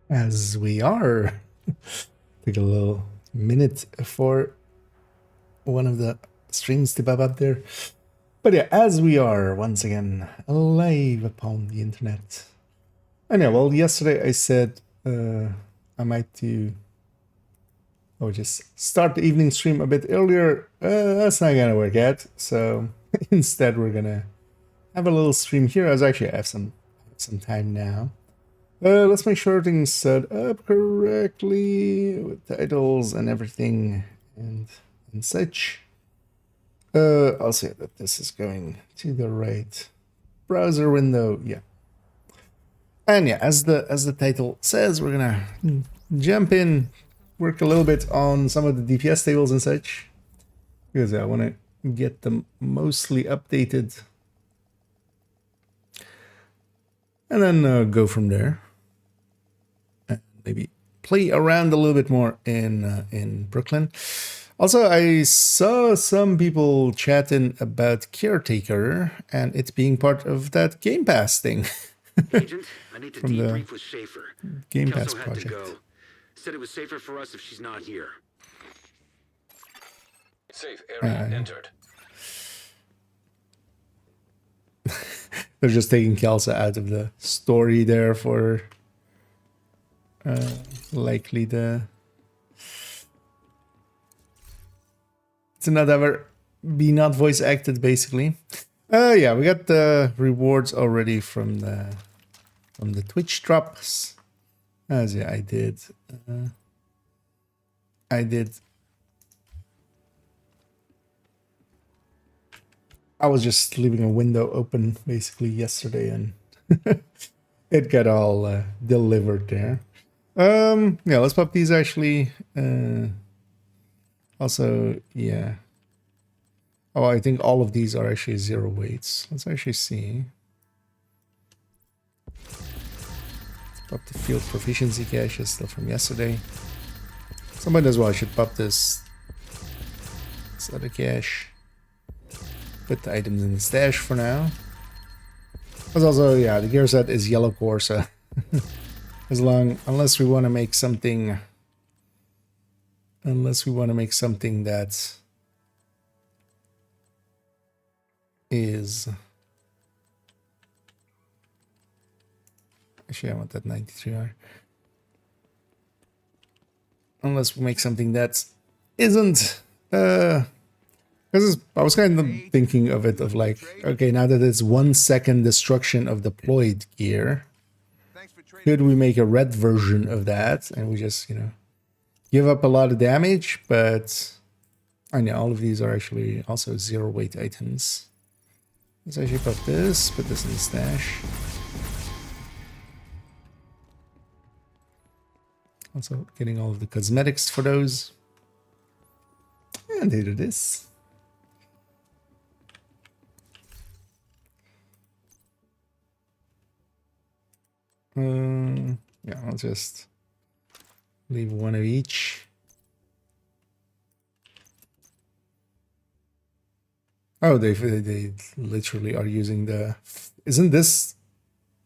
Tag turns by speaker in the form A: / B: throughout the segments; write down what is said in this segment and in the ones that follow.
A: As we are. Take a little minute for one of the streams to pop up there. But yeah, as we are once again live upon the internet. And yeah, well, yesterday I said I might do or just start the evening stream a bit earlier. That's not gonna work out. So instead we're gonna have a little stream here. As actually I have some time now. Let's make sure everything's set up correctly with titles and everything and such. I'll say that this is going to the right browser window. Yeah. And yeah, as the title says, we're gonna jump in, work a little bit on some of the DPS tables and such, because I want to get them mostly updated, and then go from there. And maybe play around a little bit more in Brooklyn. Also, I saw some people chatting about Caretaker and it being part of that Game Pass thing.
B: Agent, I need to debrief with Schaefer.
A: Game Pass
B: Kelso had
A: project.
B: to go. Said it was safer for us if she's not here.
C: Safe area entered.
A: They're just taking Kelso out of the story there for likely to not ever be not voice acted, basically. Yeah, we got the rewards already from the Twitch drops. As yeah, I did. I was just leaving a window open basically yesterday, and it got all delivered there. Yeah, let's pop these actually. Also, yeah. Oh, I think all of these are actually 0 weights. Let's actually see. Let's pop the field proficiency caches still from yesterday. Somebody as well, I should pop this other cache. Put the items in the stash for now. But also, yeah, the gear set is yellow core, so unless we want to make something that is actually I want that 93R. Unless we make something that isn't because I was kind of thinking of it of like, okay, now that it's 1 second destruction of deployed gear, could we make a red version of that and we just, give up a lot of damage? But I know all of these are actually also 0 weight items. Let's actually put this in the stash. Also getting all of the cosmetics for those. And here it is. Yeah, I'll just leave one of each. Oh, they literally are using the... Isn't this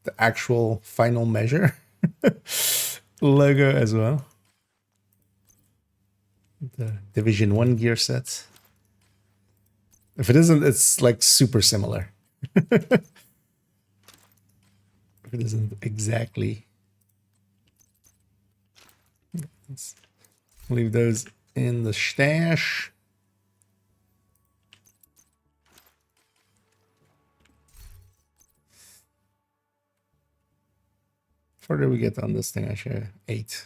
A: the actual final measure logo as well? The Division 1 gear set. If it isn't, it's like super similar. If it isn't exactly. Let's leave those in the stash. Further we get on this thing, actually 8.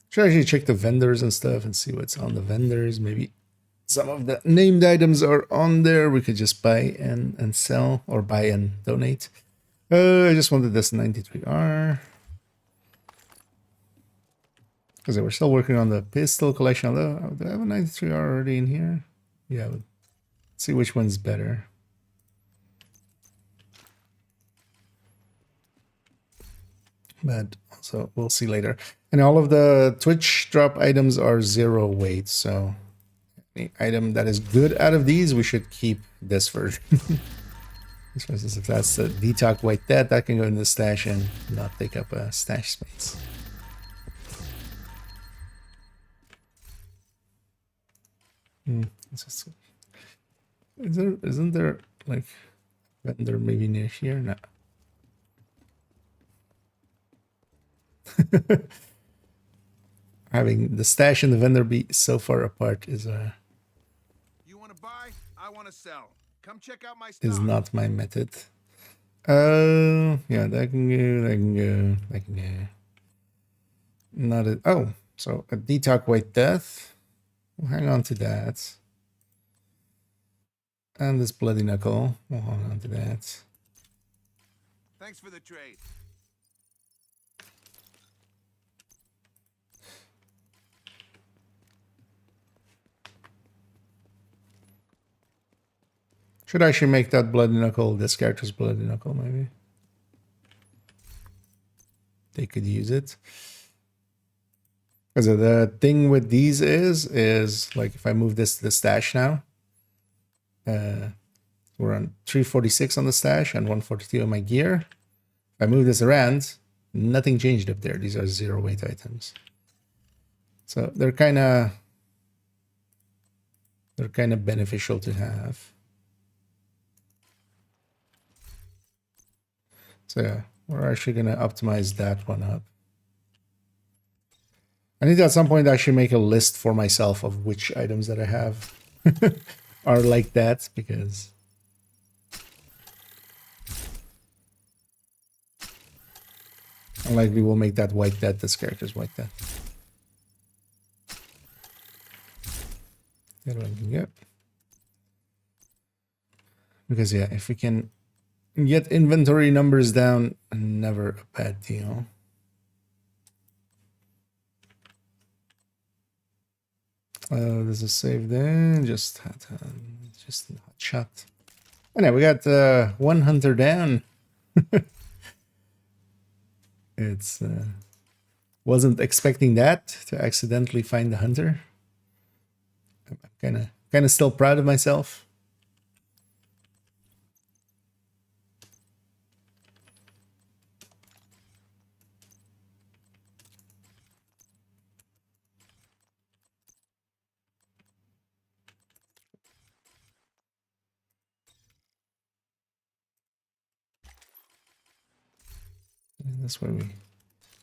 A: Should actually check the vendors and stuff and see what's on the vendors. Maybe some of the named items are on there. We could just buy and sell, or buy and donate. I just wanted this 93R. Because we're still working on the pistol collection. Although, do I have a 93R already in here? Yeah, let's see which one's better. But also, we'll see later. And all of the Twitch drop items are 0 weight. So any item that is good out of these, we should keep this version. For instance, if that's a detox like that, that can go in the stash and not take up a stash space. Isn't there like vendor maybe near here? No. Having the stash and the vendor be so far apart is
D: You want to buy? I want to sell. Come check out my stuff.
A: is not my method. Yeah, that can go, that can go, that can go. Not a, oh, so a detox white death. We'll hang on to that. And this bloody knuckle. We'll hang on to that.
D: Thanks for the trade.
A: Should I actually make that bloody knuckle this character's bloody knuckle, maybe? They could use it. Because the thing with these is like if I move this to the stash now, we're on 346 on the stash and 142 on my gear. If I move this around, nothing changed up there. These are 0 weight items. So they're kind of beneficial to have. So yeah, we're actually going to optimize that one up. I need to at some point actually make a list for myself of which items that I have are like that, because unlikely we'll make that white death, this character's white death. The other one can get. Because yeah, if we can get inventory numbers down, never a bad deal. There's a save there. Just a hot shot. Anyway, we got one hunter down. It's wasn't expecting that to accidentally find the hunter. I'm kind of still proud of myself. And that's where we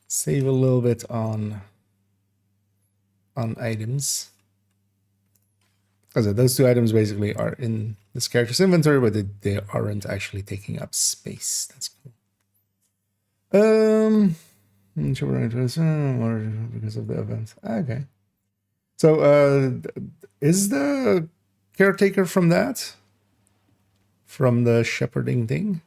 A: save a little bit on items. Because those two items basically are in this character's inventory, but they aren't actually taking up space. That's cool. Or because of the event. Okay. So is the caretaker from that? From the shepherding thing?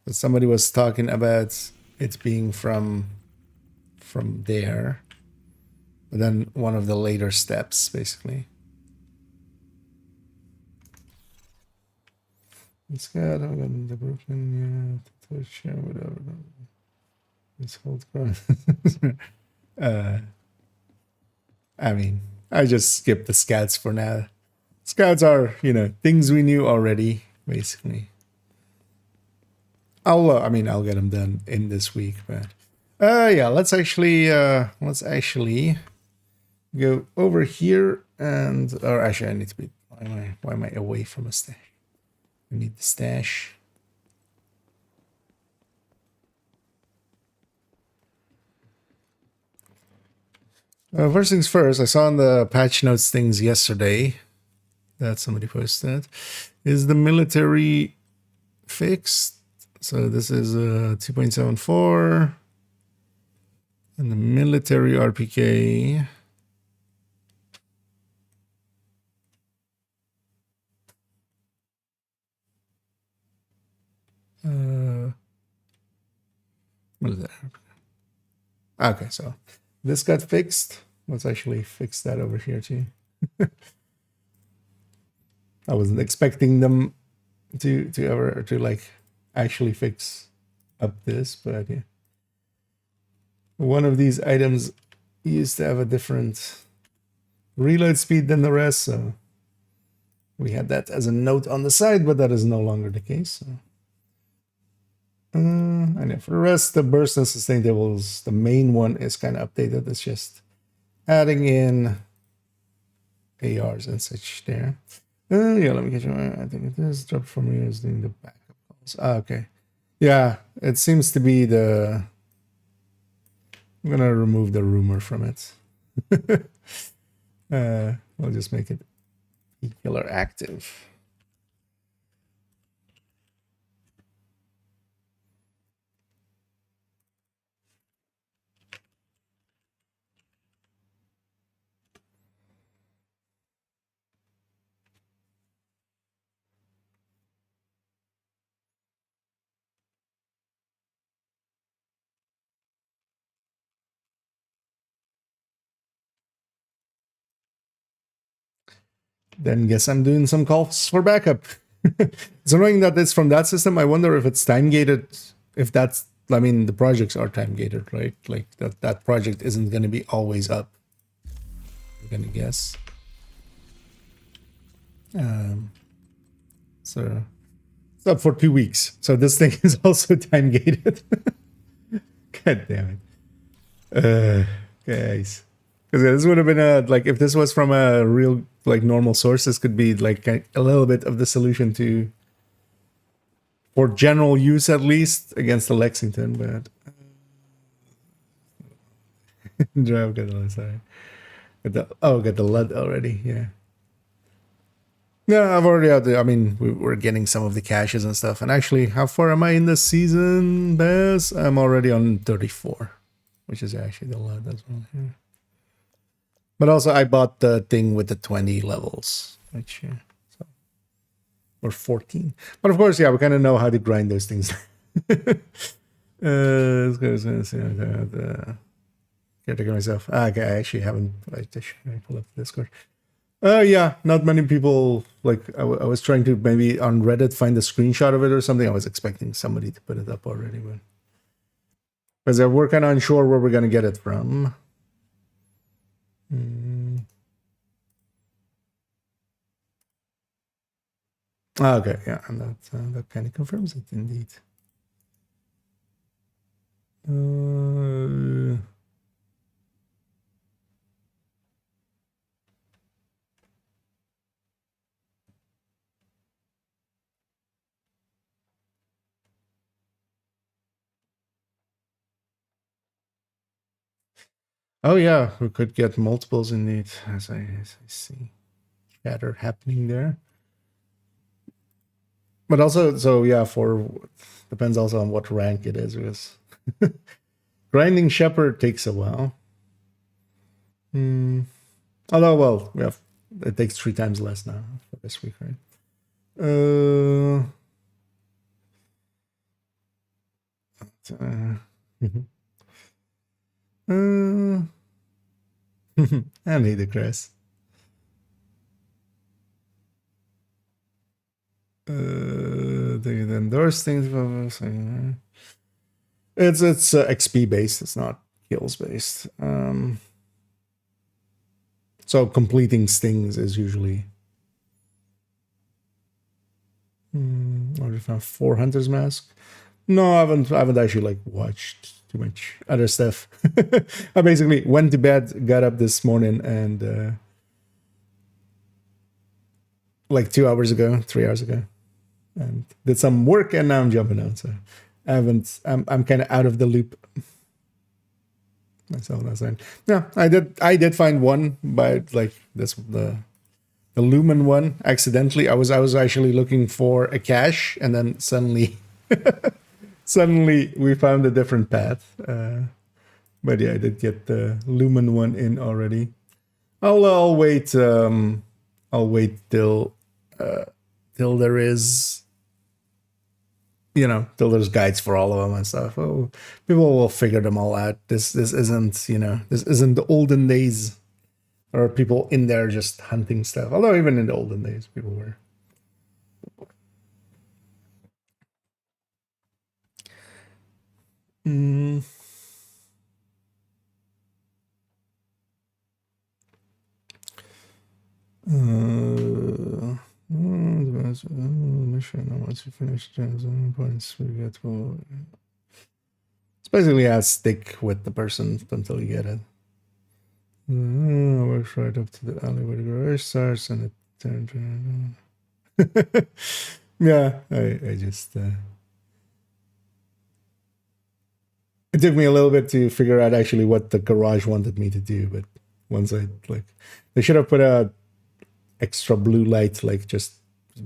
A: Somebody was talking about it being from there. But then one of the later steps, basically. It's got the Brooklyn, yeah, Twitch, yeah, whatever. This whole I mean, I just skipped the scouts for now. Scouts are, you know, things we knew already, basically. I'll get them done in this week, but yeah, let's actually go over here and, or actually I need to be, why am I away from a stash? I need the stash. First things first, I saw in the patch notes things yesterday that somebody posted. Is the military fixed? So this is 2.74. And the military RPK. What is that? Okay, so this got fixed. Let's actually fix that over here too. I wasn't expecting them to ever like actually fix up this, but yeah. One of these items used to have a different reload speed than the rest, so We had that as a note on the side, but that is no longer the case. So. And for the rest, the burst and sustain tables, the main one is kind of updated. It's just adding in ARs and such there. Yeah, let me get you. I think it is drop from here is doing the backup calls. Okay. Yeah, it seems to be the. I'm gonna remove the rumor from it. We'll just make it killer active. Then guess I'm doing some calls for backup. It's annoying that it's from that system. I wonder if it's time gated. If that's, I mean, the projects are time gated, right? Like that project isn't going to be always up. I'm going to guess. So it's up for 2 weeks. So this thing is also time gated. God damn it. Guys. Because this would have been like, if this was from a real, like, normal source, this could be like a little bit of the solution to, for general use at least, against the Lexington, but. Sorry. Got the LUD already, yeah. Yeah, I've already had I mean, we're getting some of the caches and stuff. And actually, how far am I in the season, Bess? I'm already on 34, which is actually the LUD as well. Yeah. But also, I bought the thing with the 20 levels, which, yeah, so, or 14. But of course, yeah, we kind of know how to grind those things. Let's go to caretaker myself. Okay, I actually haven't. I pull up the Discord. Yeah, not many people. Like, I was trying to maybe on Reddit find a screenshot of it or something. I was expecting somebody to put it up already, but because we're kind of unsure where we're gonna get it from. Okay, yeah, and that kind of confirms it indeed. Oh yeah, we could get multiples indeed, as I see chatter happening there. But also, so yeah, depends also on what rank it is, because grinding Shepherd takes a while. Although, well, it takes 3 times less now for this week, right? I need the Chris. They endorse things. It's XP based. It's not kills based. So completing stings is usually. Already found 4 Hunter's Mask. No, I haven't actually like watched too much other stuff. I basically went to bed, got up this morning, and like 2 hours ago, 3 hours ago, and did some work, and now I'm jumping out. So I'm kind of out of the loop. That's all that's saying. Yeah, I did find one, but like this the Lumen one accidentally. I was actually looking for a cache, and then suddenly we found a different path. But yeah, I did get the Lumen one in already. I'll wait. I'll wait till there is, till there's guides for all of them and stuff. Oh, people will figure them all out. This isn't this isn't the olden days. There are people in there just hunting stuff. Although even in the olden days, people were. mission. Once you finish points, we get. It's basically stick with the person until you get it. Works right up to the alley where the garage starts, and it turns. Yeah, I just. It took me a little bit to figure out actually what the garage wanted me to do, but once I they should have put a extra blue light, like just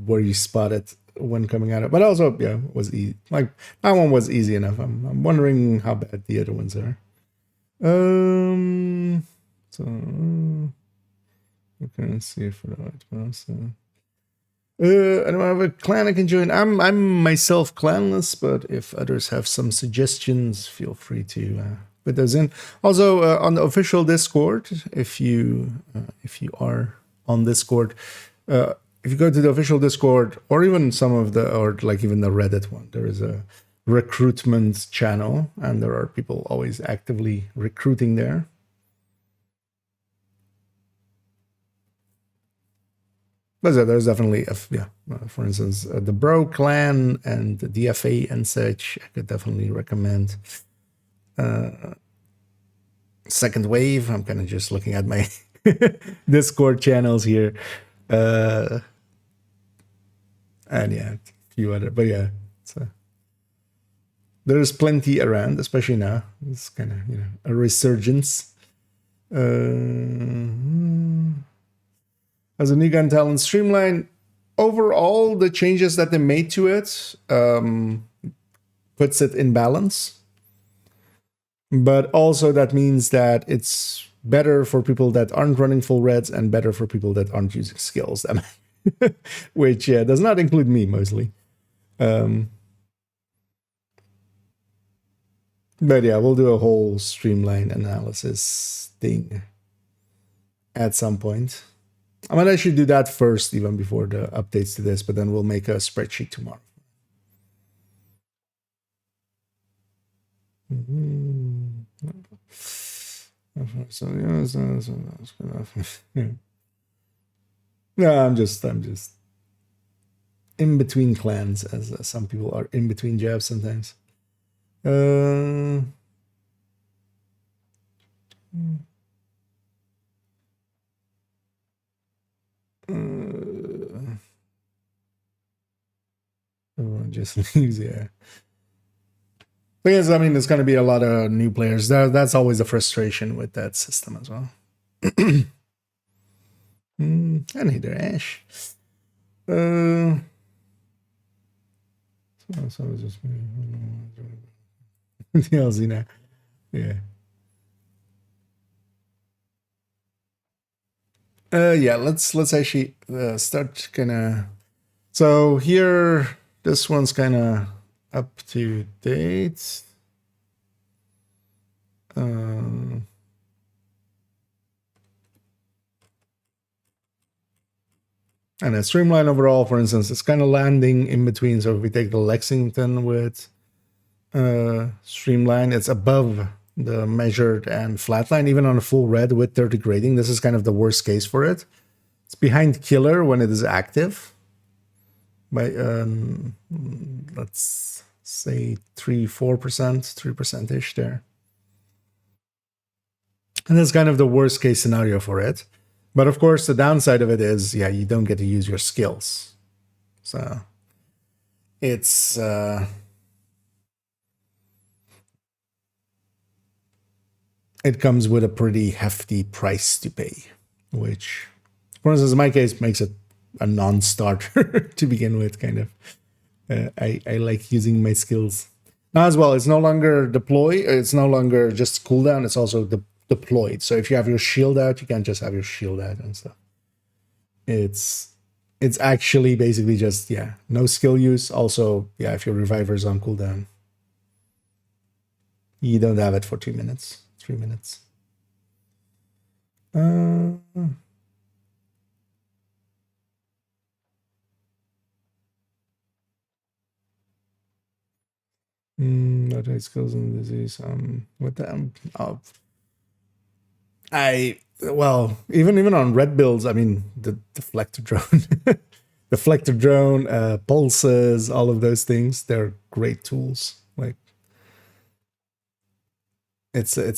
A: where you spot it when coming at it. But also, yeah, was easy. Like that one was easy enough. I'm wondering how bad the other ones are. So okay, let's see for the right one. I don't have a clan I can join. I'm myself clanless, but if others have some suggestions, feel free to put those in. Also, on the official Discord, if you are on Discord, if you go to the official Discord, or even some of the, or like even the Reddit one, there is a recruitment channel, and there are people always actively recruiting there. But there's definitely, for instance, the Bro Clan and the DFA and such, I could definitely recommend. Second Wave, I'm kind of just looking at my Discord channels here. And yeah, a few other, but yeah, there's plenty around, especially now. It's kind of, a resurgence. As a new gun talent streamline, overall, the changes that they made to it puts it in balance. But also that means that it's better for people that aren't running full reds and better for people that aren't using skills, which does not include me mostly. But yeah, we'll do a whole streamline analysis thing at some point. I might actually do that first, even before the updates to this, but then we'll make a spreadsheet tomorrow. So yeah, no, I'm just in between clans, as some people are in between jobs sometimes. Everyone just leaves, yeah. Thing is, I mean, there's going to be a lot of new players. That's always a frustration with that system as well. I need their Ash. So it's just DLC now. Yeah. Yeah, let's actually start kind of. So here, this one's kind of up to date. And a streamline overall, for instance, it's kind of landing in between. So if we take the Lexington with streamline, it's above the measured and flatline, even on a full red with 30 grading. This is kind of the worst case for it. It's behind killer when it is active by let's say 3% ish there. And that's kind of the worst case scenario for it. But of course, the downside of it is, yeah, you don't get to use your skills. So it's it comes with a pretty hefty price to pay, which, for instance, in my case, makes it a non-starter to begin with, kind of. I like using my skills. Now as well, it's no longer deploy, it's no longer just cooldown, it's also deployed. So if you have your shield out, you can't just have your shield out and stuff. It's actually basically just, yeah, no skill use. Also, yeah, if your reviver's on cooldown, you don't have it for 2 minutes, 3 minutes. That high skills and disease. What the well, even on red builds, I mean, the deflector drone deflector drone, pulses, all of those things. They're great tools. Like it's a.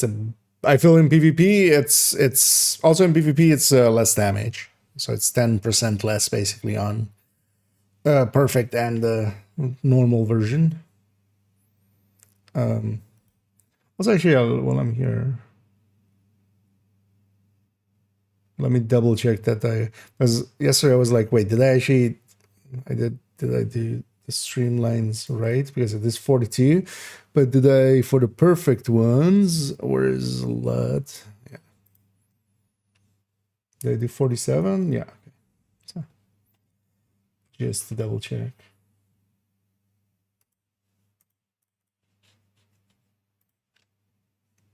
A: I feel in PvP, it's also in PvP, it's less damage. So it's 10% less basically on perfect and the normal version. Also, actually, while I'm here, let me double check that because yesterday I was like, wait, did I do the streamlines right? Because it is 42, but did I for the perfect ones? Where is a lot? Yeah. Did I do 47? Yeah. Okay. So, just to double check.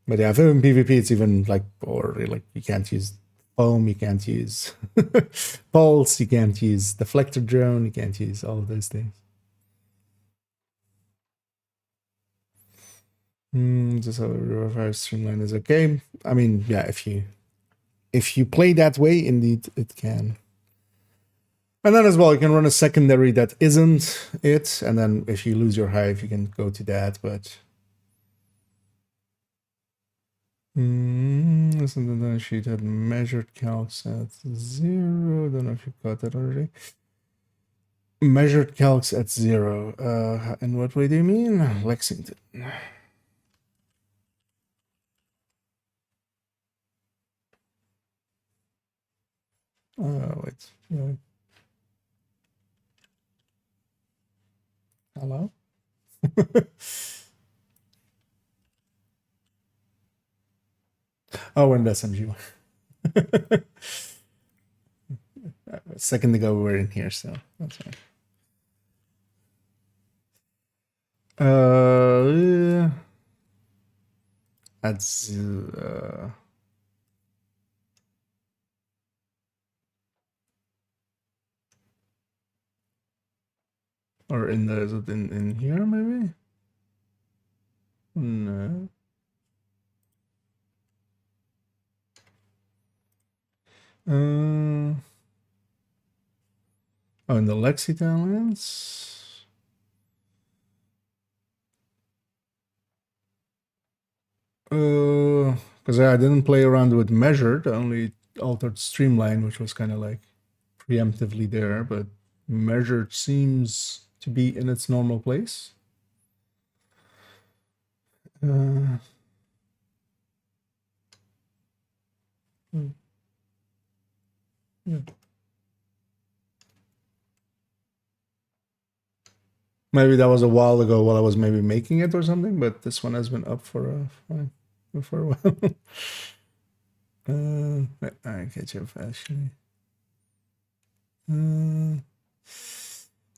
A: But yeah, if in PvP, it's even like, or like you can't use foam, you can't use pulse, you can't use deflector drone, you can't use all of those things. Just how reverse streamline is okay. I mean, yeah, if you play that way, indeed it can. And then as well, you can run a secondary that isn't it, and then if you lose your hive, you can go to that, but listen to the sheet had measured calcs at 0. Don't know if you got that already. Measured calcs at 0. In what way do you mean? Lexington. Wait. Hello? Oh, and SMG. A second ago we were in here, so that's fine. That's or in the, is it in here maybe? No. Oh, in the Lexington lens? Because I didn't play around with measured, I only altered streamline, which was kind of like preemptively there, but measured seems to be in its normal place. Yeah. Maybe that was a while ago while I was maybe making it or something, but this one has been up for a while. I catch up actually.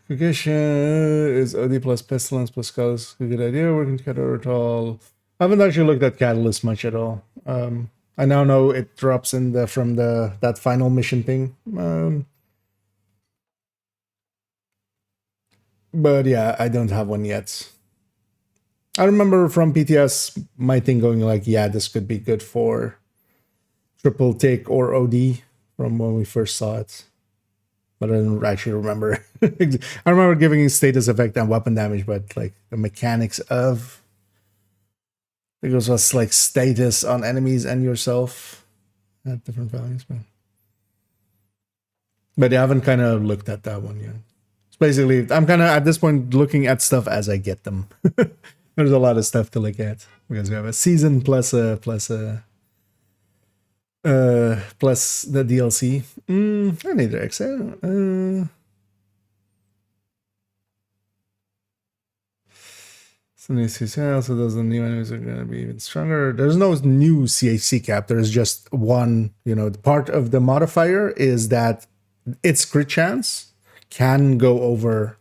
A: Cognition is OD plus pestilence plus scholars. A good idea. Working together at all. I haven't actually looked at Catalyst much at all. I now know it drops in from that final mission thing. But yeah, I don't have one yet. I remember from PTS my thing going like, yeah, this could be good for triple take or OD from when we first saw it. But I don't actually remember. I remember giving status effect and weapon damage, but like the mechanics of it was like status on enemies and yourself at different values, but I haven't kind of looked at that one yet. It's basically, I'm kind of at this point looking at stuff as I get them. There's a lot of stuff to look at because we have a season plus the DLC. I need to exit. So those the new enemies are going to be even stronger. There's no new CHC cap. There's just one, the part of the modifier is that its crit chance can go over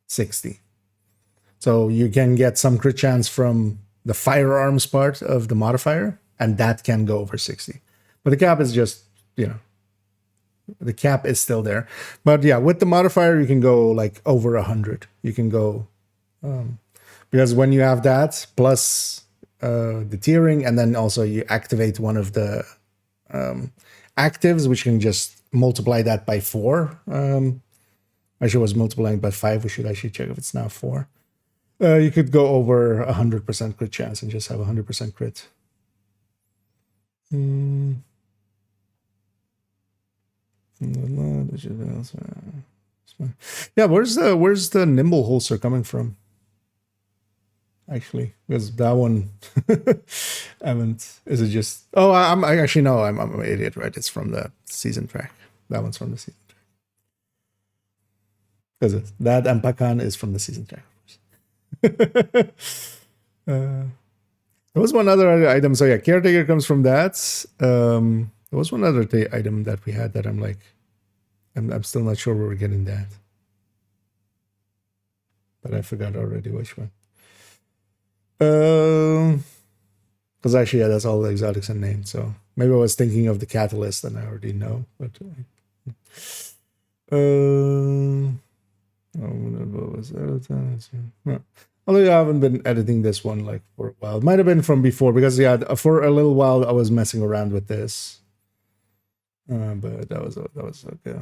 A: 60. So you can get some crit chance from the firearms part of the modifier, and that can go over 60. But the cap is just, the cap is still there. But yeah, with the modifier, you can go like over 100. You can go, because when you have that, plus the tiering, and then also you activate one of the actives, which can just multiply that by 4. Actually, it was multiplying by 5. We should actually check if it's now 4. You could go over 100% crit chance and just have 100% crit. Yeah, where's the nimble holster coming from? Actually, because that one haven't. Is it just? Oh, I actually know. I'm an idiot, right? It's from the season track. That one's from the season track. Because that Ampakan is from the season track. There was one other item. So yeah, caretaker comes from that. There was one other item that we had that I'm like, I'm still not sure where we're getting that, but I forgot already which one. Because actually, yeah, that's all the exotics and names. So maybe I was thinking of the catalyst, and I already know. But what was that? No. Although I haven't been editing this one like for a while. It might have been from before because yeah, for a little while I was messing around with this. But that was okay.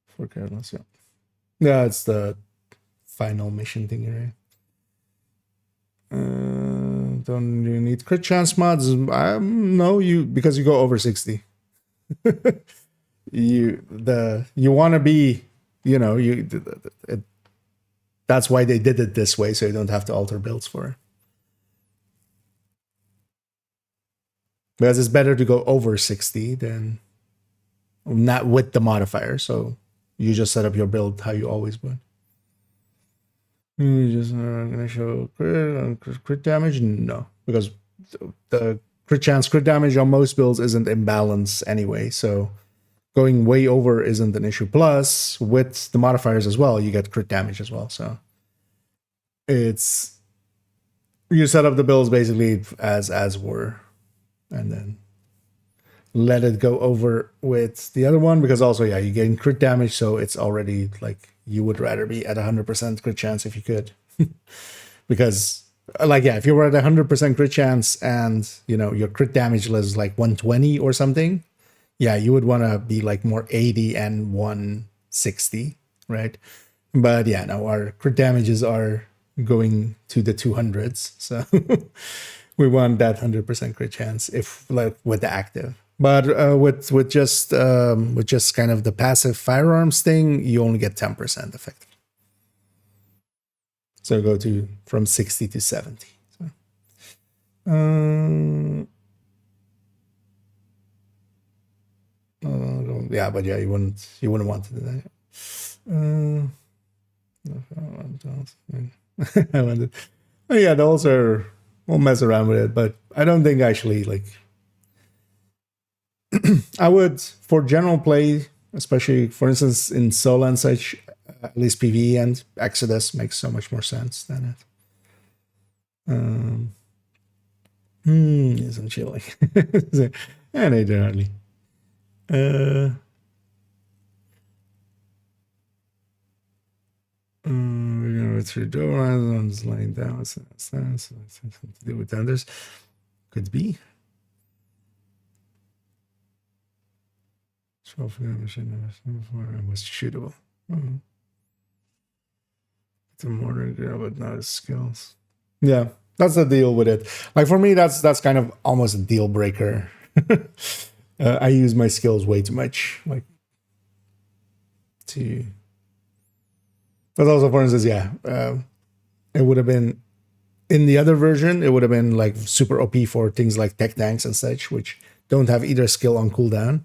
A: For careless, yeah. Yeah, it's the final mission thing, right? Don't you need crit chance mods? No, because you go over 60. you want to be, that's why they did it this way, so you don't have to alter builds for it. Because it's better to go over 60 than not with the modifier. So you just set up your build how you always would. You just gonna show crit damage? No, because the crit chance, crit damage on most builds isn't in balance anyway. So going way over isn't an issue. Plus, with the modifiers as well, you get crit damage as well. So it's you set up the builds basically as were, and then let it go over with the other one, because also, yeah, you gain crit damage, so it's already like you would rather be at 100% crit chance if you could. Because, like, yeah, if you were at 100% crit chance and, your crit damage was like 120 or something, yeah, you would want to be like more 80 and 160, right? But yeah, no, our crit damages are going to the 200s, so we want that 100% crit chance if like with the active. But with just kind of the passive firearms thing, you only get 10% effective. So go from 60 to 70. So, yeah, but yeah, you wouldn't want to do that. I wanted. Oh, yeah, those are. We'll mess around with it, but I don't think actually like. I would, for general play, especially for instance in solo and such, at least PvE and Exodus makes so much more sense than it. Isn't chilling. And I generally. We're gonna go through door on just laying down. So something to do with others. Could be. Trophy machine was shootable. It's a modern girl, but not his skills. Yeah, that's the deal with it. Like for me, that's kind of almost a deal breaker. I use my skills way too much. Like to. But also, for instance, yeah, it would have been in the other version. It would have been like super OP for things like tech tanks and such, which don't have either skill on cooldown.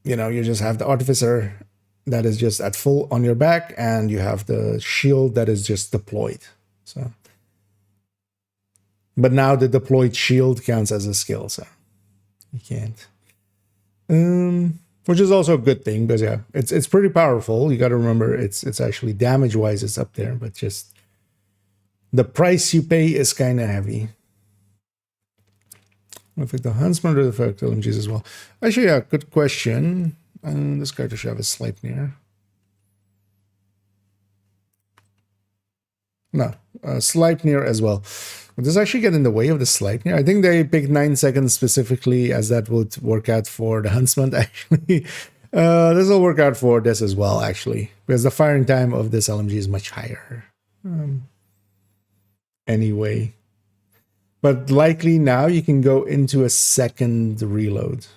A: You just have the artificer that is just at full on your back, and you have the shield that is just deployed. So, but now the deployed shield counts as a skill, so you can't. Which is also a good thing because yeah, it's pretty powerful. You got to remember it's actually damage wise it's up there, but just the price you pay is kind of heavy. Affect the huntsman or the effect LMGs as well. Actually, yeah, good question. This character should have a Sleipnir. No, Sleipnir as well. Does this actually get in the way of the Sleipnir? I think they picked 9 seconds specifically, as that would work out for the Huntsman, actually. This will work out for this as well, actually, because the firing time of this LMG is much higher. Anyway. But likely now you can go into a second reload.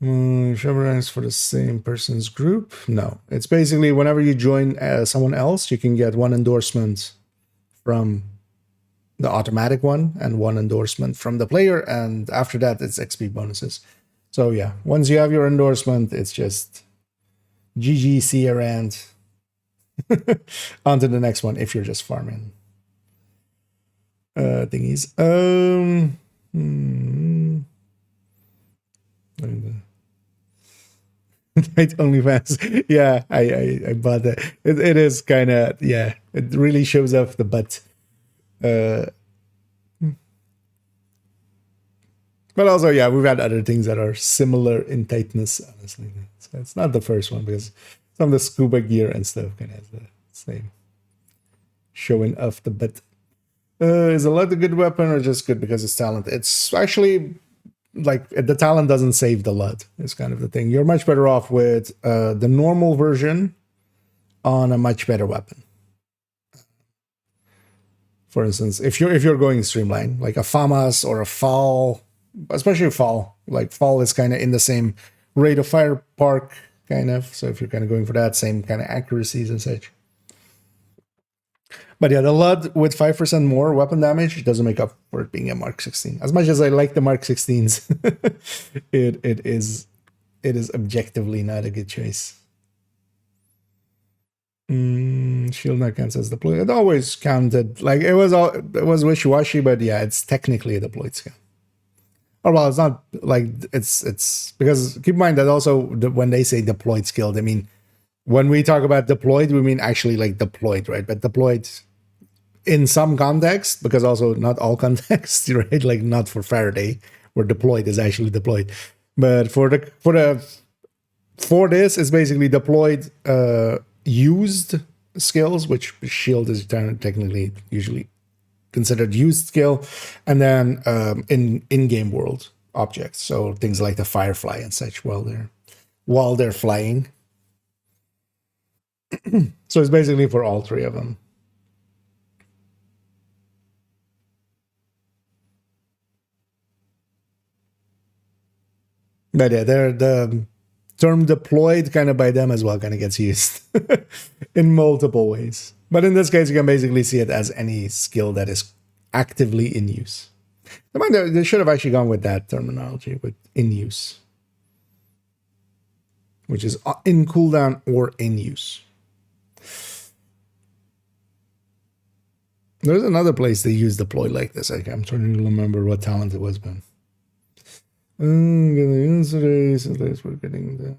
A: Showers for the same person's group? No. It's basically whenever you join someone else, you can get 1 endorsement from the automatic one and 1 endorsement from the player. And after that, it's XP bonuses. So yeah, once you have your endorsement, it's just GG, see you around. On to the next one if you're just farming thingies. Night OnlyFans. Yeah, I bought that. It is kind of, yeah, it really shows off the butt. But also, yeah, we've had other things that are similar in tightness, honestly. So it's not the first one because some of the scuba gear and stuff kind of has the same showing off the butt. Is a lot a good weapon or just good because it's talent? It's actually like the talent doesn't save the LUT. It's kind of the thing. You're much better off with the normal version on a much better weapon. For instance, if you're going streamline, like a FAMAS or a FAL, especially FAL, like FAL is kind of in the same rate of fire park, kind of. So if you're kind of going for that, same kind of accuracies and such. But yeah, the LUD with 5% more weapon damage doesn't make up for it being a Mark 16. As much as I like the Mark 16s, it is objectively not a good choice. Shield not counts as deployed. It always counted like it was wishy-washy, but yeah, it's technically a deployed skill. Or well, it's not like it's because keep in mind that also when they say deployed skill, they mean when we talk about deployed, we mean actually like deployed, right? But deployed in some context, because also not all contexts, right? Like not for Faraday, where deployed is actually deployed. But for this, it's basically deployed used skills, which shield is technically usually considered used skill, and then in-game world objects, so things like the Firefly and such while they're flying. So it's basically for all 3 of them. But yeah, the term deployed kind of by them as well kind of gets used in multiple ways. But in this case, you can basically see it as any skill that is actively in use. They should have actually gone with that terminology, with in use, which is in cooldown or in use. There's another place they use deploy like this. I'm trying to remember what talent it was, but we're getting the.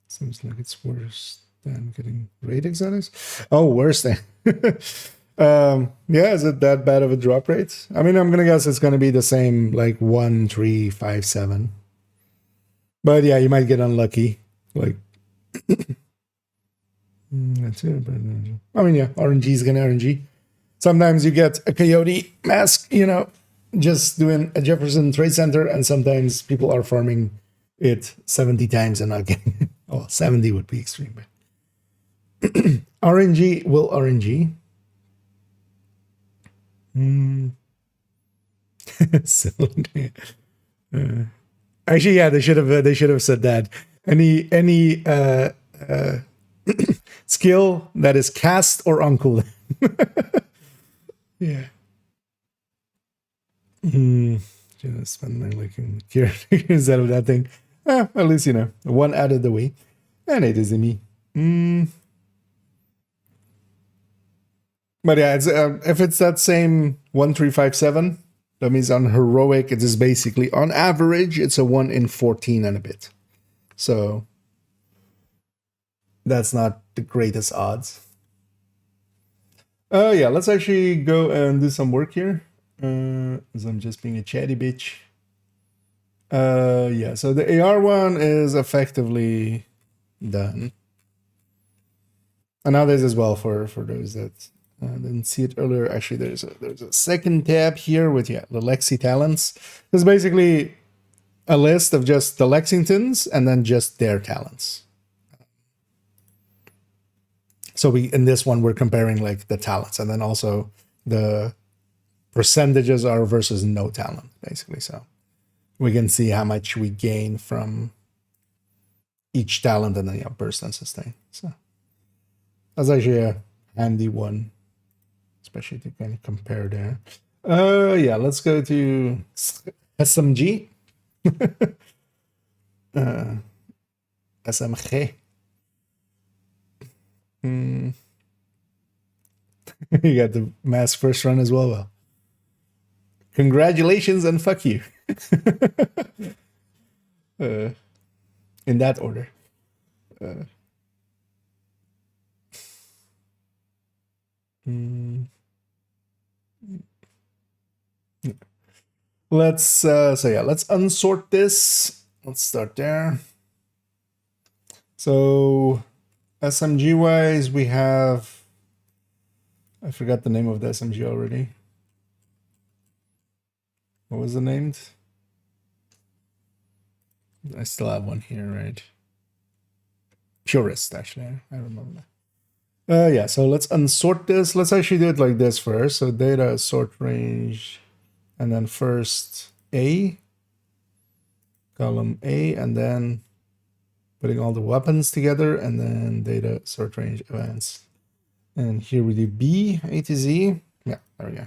A: Seems like it's worse than getting raid exotics. Oh, worse than. Yeah, is it that bad of a drop rate? I mean, I'm gonna guess it's gonna be the same, like 1, 3, 5, 7. But yeah, you might get unlucky. Like that's it. But I mean, yeah, RNG is gonna RNG. Sometimes you get a coyote mask, just doing a Jefferson Trade Center, and sometimes people are farming it 70 times and not getting it. Oh, 70 would be extreme. But RNG will RNG. Actually, yeah, they should have said that. Any skill that is cast or on cooldown. Yeah. Just spend my like instead of that thing. At least one out of the way. And it is me. But yeah, it's if it's that same 1357, that means on heroic it is basically on average it's a 1 in 14 and a bit. So that's not the greatest odds. Yeah, let's actually go and do some work here. As I'm just being a chatty bitch. Yeah, so the AR one is effectively done. And now there's as well for those that didn't see it earlier. Actually, there's a second tab here with the Lexi talents. It's basically a list of just the Lexingtons and then just their talents. So in this one we're comparing like the talents, and then also the percentages are versus no talent, basically. So we can see how much we gain from each talent, and then burst and sustain. So that's actually a handy one, especially to kind of compare there. Yeah, let's go to SMG. SMG. You got the mask first run as well. Well, congratulations and fuck you. In that order. Let's let's unsort this. Let's start there. So SMG wise, we have, I forgot the name of the SMG already. What was the name? I still have one here, right? Purist, actually. I remember that. Yeah, so let's unsort this. Let's actually do it like this first. So data sort range, and then first A, column A, and then putting all the weapons together, and then data sort range events. And here we do B, A to Z. Yeah, there we go.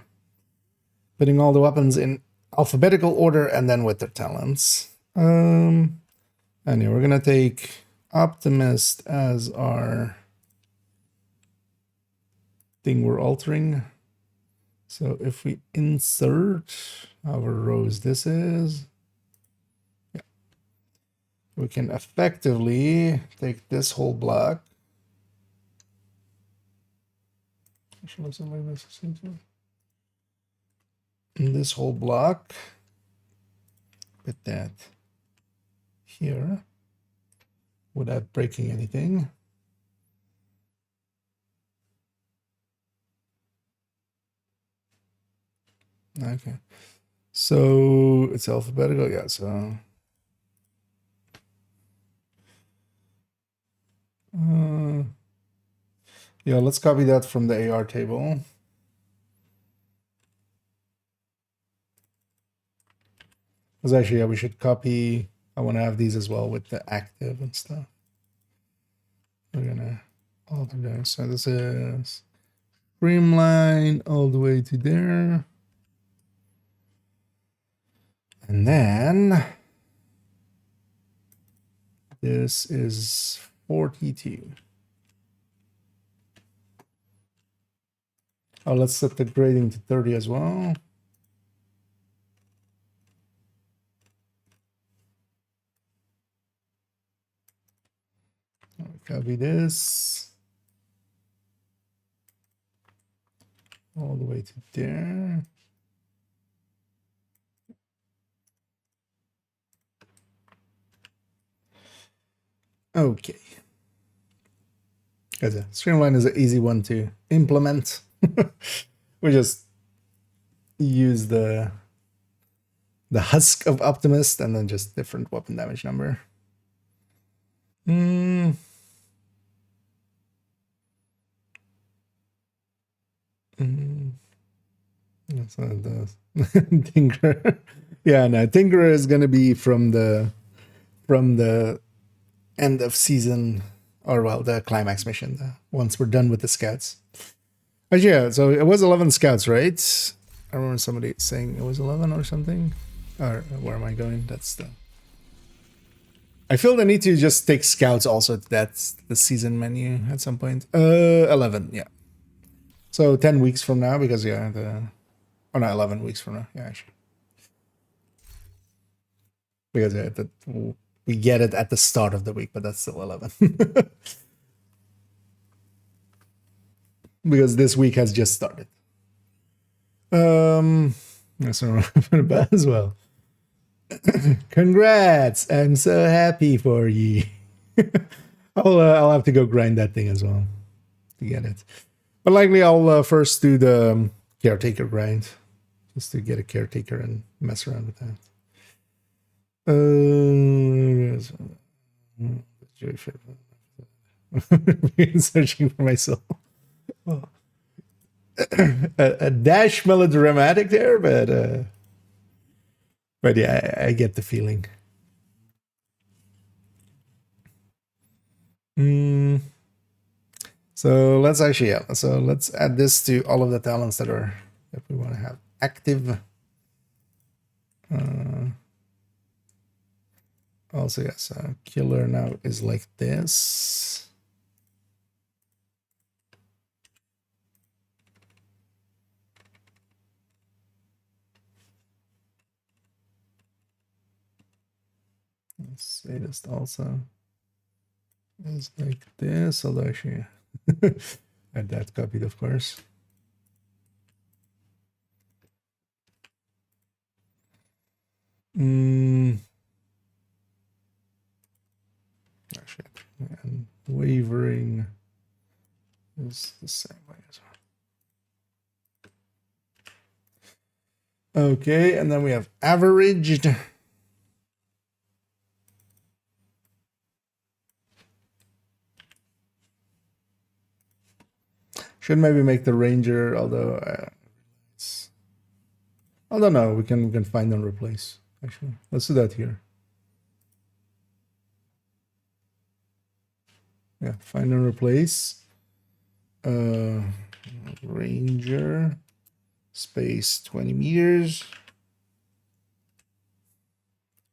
A: Putting all the weapons in alphabetical order and then with their talents. And yeah, we're gonna take Optimist as our thing we're altering. So if we insert our rows, this is, yeah, we can effectively take this whole block. Actually, looks like this. In this whole block, put that here without breaking anything. Okay, so it's alphabetical, yeah. So yeah, let's copy that from the AR table. Because actually, yeah, we should copy. I want to have these as well with the active and stuff. We're gonna alter that. So this is streamline all the way to there. And then this is 42. Oh, let's set the grading to 30 as well. Copy this all the way to there. Okay. Because a streamline is an easy one to implement. We just use the husk of Optimist and then just different weapon damage number. That's what it does. Tinker. Yeah, no, Tinker is gonna be from the end of season, or well, the climax mission, once we're done with the scouts. But yeah, so it was 11 scouts, right? I remember somebody saying it was 11 or something. Or where am I going? That's the... I feel the need to just take scouts also. That's the season menu at some point. 11, yeah. So 10 weeks from now, because yeah, oh no, 11 weeks from now, yeah, actually. Because yeah, we get it at the start of the week, but that's still 11. Because this week has just started. That's bad as well. Congrats! I'm so happy for you. I'll have to go grind that thing as well to get it. But likely I'll first do the caretaker grind, just to get a caretaker and mess around with that. Searching for myself. Oh. a dash melodramatic there, but yeah, I get the feeling. So let's actually, so let's add this to all of the talents that we want to have active. Also, yes, killer now is like this. Sadist also is like this, although actually had that copied, of course. Actually, and wavering is the same way as well. Okay, and then we have averaged. Should maybe make the ranger, although I don't know. We can find and replace. Actually, let's do that here. Yeah, find and replace. Ranger space 20 meters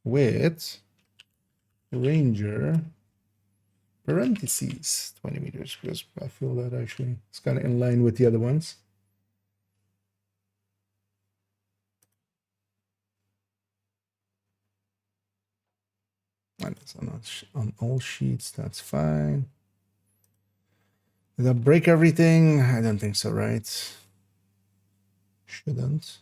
A: with ranger parentheses 20 meters, because I feel that actually it's kind of in line with the other ones. And it's on all sheets, that's fine. Did that break everything? I don't think so, right? Shouldn't.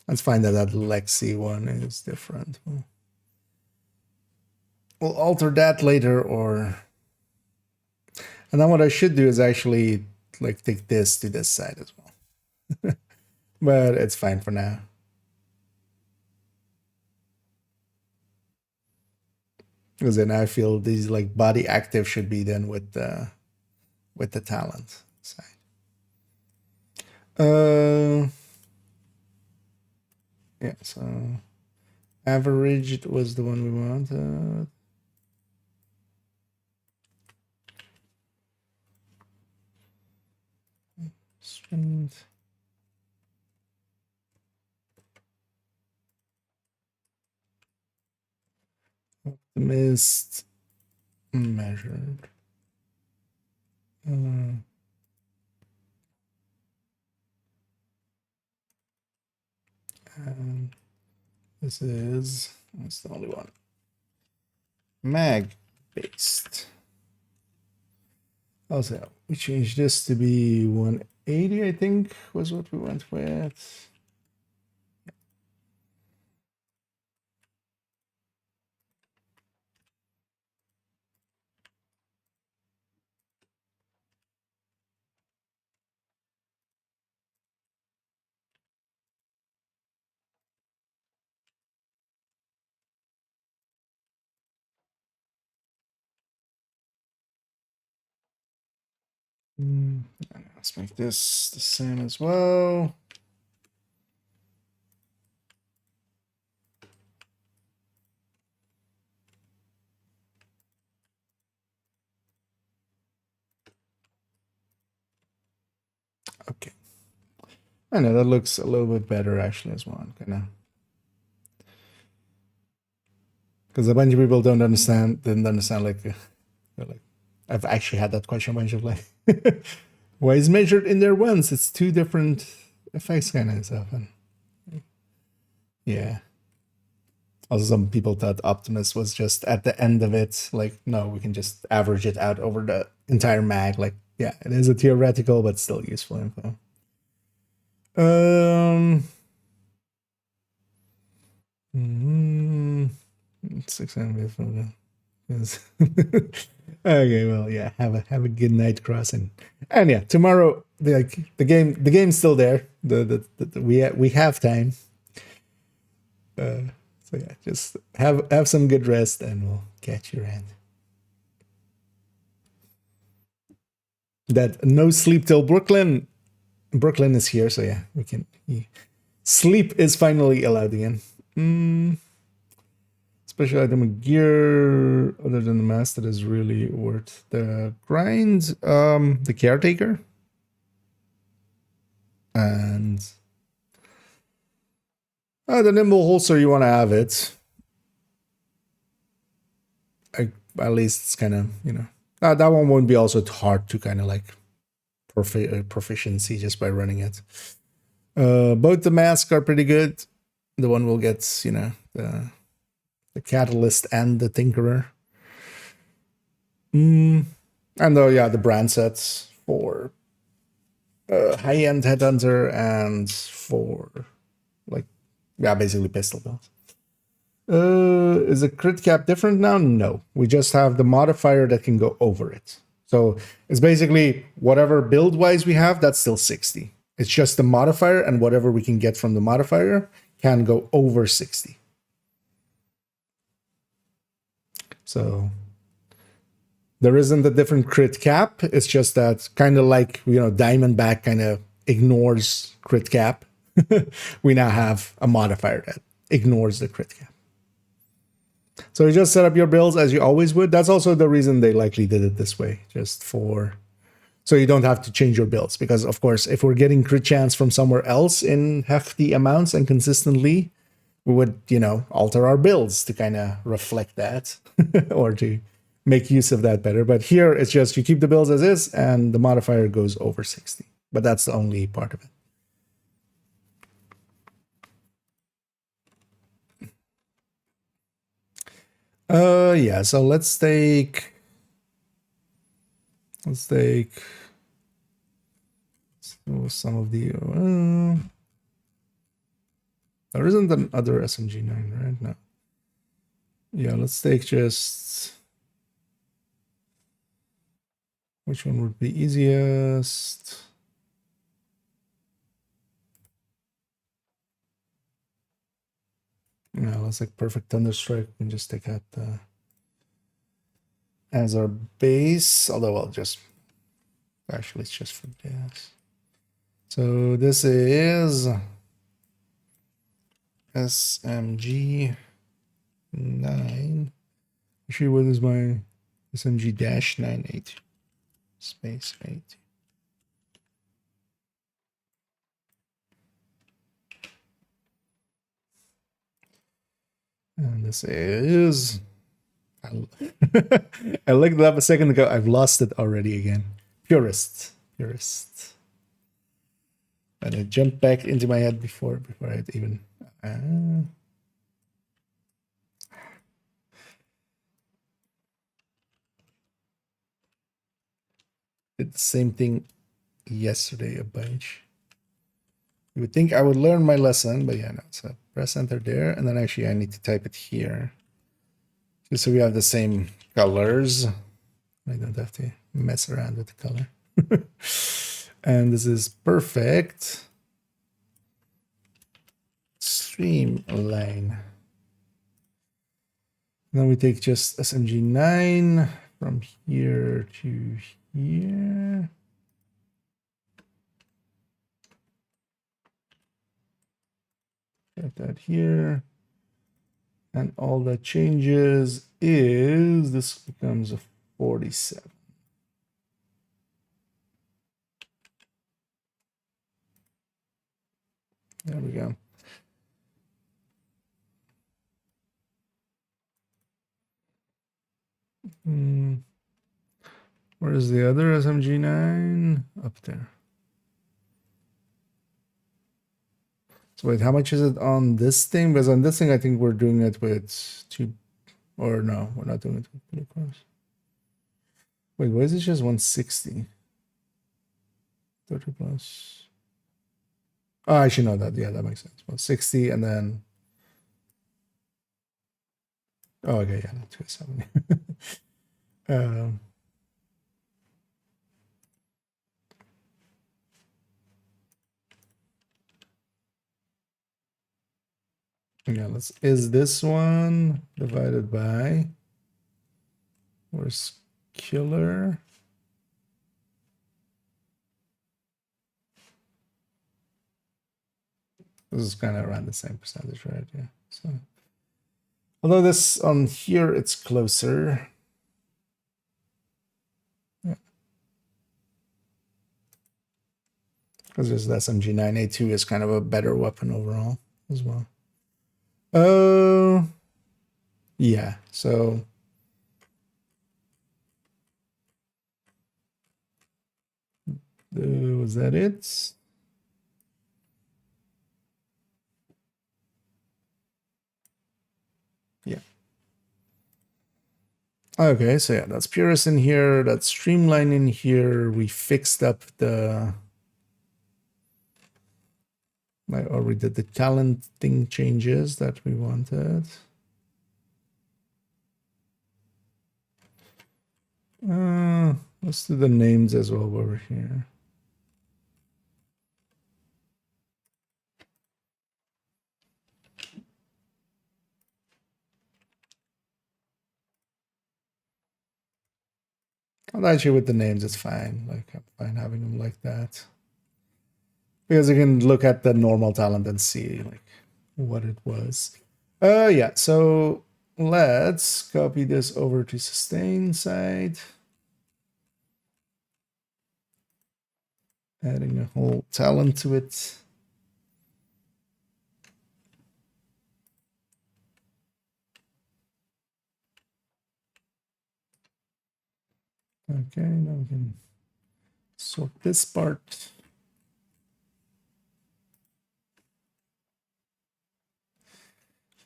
A: Let's find that Lexi one is different. We'll alter that later, or... And then what I should do is actually like take this to this side as well. But it's fine for now. Because then I feel these like body active should be then with the talent side. Yeah, so averaged was the one we wanted. Strength. Optimist measured. And this is, that's the only one. Mag based. Also, we changed this to be 180, I think, was what we went with. Let's make this the same as well. Okay. I know that looks a little bit better actually as well, kind of. Because a bunch of people didn't understand like I've actually had that question a bunch of like why is measured in there once? It's two different effects kind of stuff. And yeah. Also, some people thought Optimus was just at the end of it. Like, no, we can just average it out over the entire mag. Like, yeah, it is a theoretical, but still useful info. 600. Okay, well, yeah, have a good night, Crossing. And yeah, tomorrow, the game's still there. We have time. So yeah, just have some good rest, and we'll catch you around. That no sleep till Brooklyn. Brooklyn is here, so yeah, we can. Sleep is finally allowed again. Special item gear other than the mask that is really worth the grind. The caretaker. And the nimble holster, you want to have it. At least it's kind of, that one won't be also hard to kind of like proficiency just by running it. Both the masks are pretty good. The one will get, the Catalyst and the Tinkerer. And the brand sets for high-end Headhunter and for basically pistol builds. Is the crit cap different now? No. We just have the modifier that can go over it. So it's basically whatever build-wise we have, that's still 60. It's just the modifier, and whatever we can get from the modifier can go over 60. So there isn't a different crit cap. It's just that kind of like, Diamondback kind of ignores crit cap. We now have a modifier that ignores the crit cap. So you just set up your builds as you always would. That's also the reason they likely did it this way, so you don't have to change your builds. Because, of course, if we're getting crit chance from somewhere else in hefty amounts and consistently, we would, alter our builds to kind of reflect that or to make use of that better. But here, it's just you keep the builds as is, and the modifier goes over 60. But that's the only part of it. Yeah, so let's take some of the there isn't another SMG9 right now. Yeah, let's take just which one would be easiest. Yeah, let's like Perfect Thunderstrike. We can just take that as our base. Although I'll just actually it's just for this. So this is SMG 9. Actually, what is my SMG-98 space 8? And this is I looked it up a second ago. I've lost it already again. Purist. And it jumped back into my head before I'd even did the same thing yesterday a bunch. You would think I would learn my lesson, but yeah, no. So press enter there, and then actually I need to type it here. Just so we have the same colors. I don't have to mess around with the color. And this is perfect. Streamline. Then we take just SMG9 from here to here. Get that here. And all that changes is this becomes a 47. There we go. Where is the other SMG9? Up there. So wait, how much is it on this thing? Because on this thing, I think we're doing it with 2, or no, we're not doing it with blue cars. Wait, why is it just 160? 30 plus. Oh, I should know that. Yeah, that makes sense. 160 and then. Oh, okay, yeah, 270. Yeah, is this one divided by, where's killer? This is kind of around the same percentage, right? Yeah. So, although this on here, it's closer. Yeah. Because this SMG 9A2 is kind of a better weapon overall as well. Yeah, so was that it? Yeah. Okay, so yeah, that's Purist in here, that's Streamline in here. We fixed up the, or we did the talent thing changes that we wanted. Let's do the names as well over here. And actually with the names, it's fine. Like, I'm fine having them like that. Because you can look at the normal talent and see like what it was. Yeah, so let's copy this over to sustain side. Adding a whole talent to it. Okay, now we can sort this part.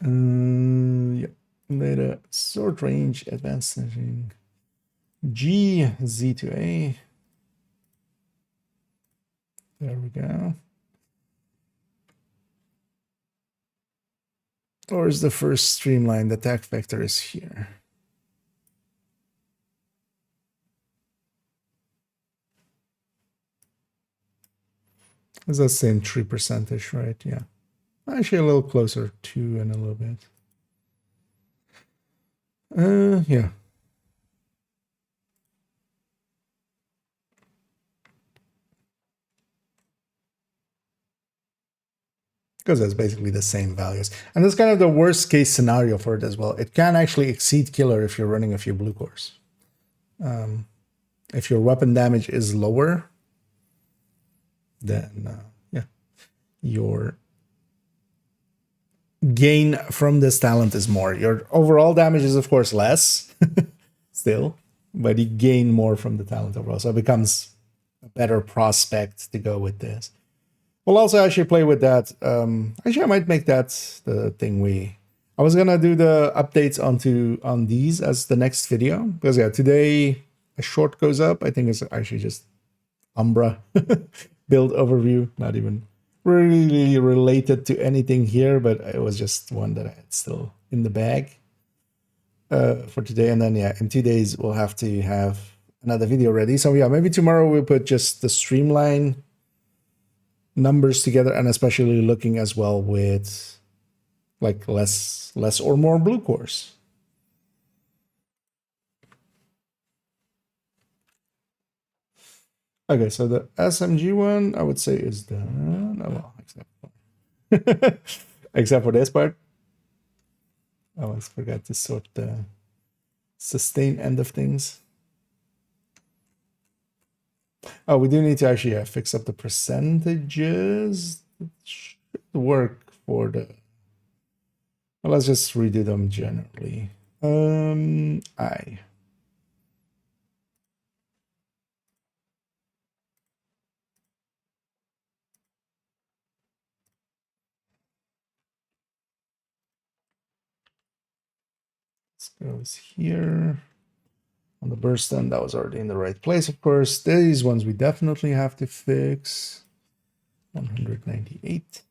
A: Yeah, data sort range, advanced setting, G, Z to A. There we go. Or is the first streamline, the attack vector is here. It's the same 3%, right? Yeah. Actually a little closer, 2 and a little bit. Yeah. Because that's basically the same values. And that's kind of the worst case scenario for it as well. It can actually exceed killer if you're running a few blue cores. If your weapon damage is lower, then yeah, your gain from this talent is more. Your overall damage is of course less still, but you gain more from the talent overall. So it becomes a better prospect to go with this. We'll also actually play with that. Actually, I might make that the thing I was gonna do the updates on these as the next video, because yeah, today a short goes up. I think it's actually just Umbra build overview, not even really related to anything here, but it was just one that I had still in the bag for today. And then yeah, in 2 days we'll have to have another video ready. So yeah, maybe tomorrow we'll put just the streamline numbers together, and especially looking as well with like less or more blue cores. Okay, so the SMG one I would say is done. Oh, well, except for this part. I always forgot to sort the sustain end of things. Oh, we do need to actually fix up the percentages. It should work for the. Well, let's just redo them generally. I. goes here. On the burst end, that was already in the right place, of course. These ones we definitely have to fix. 198.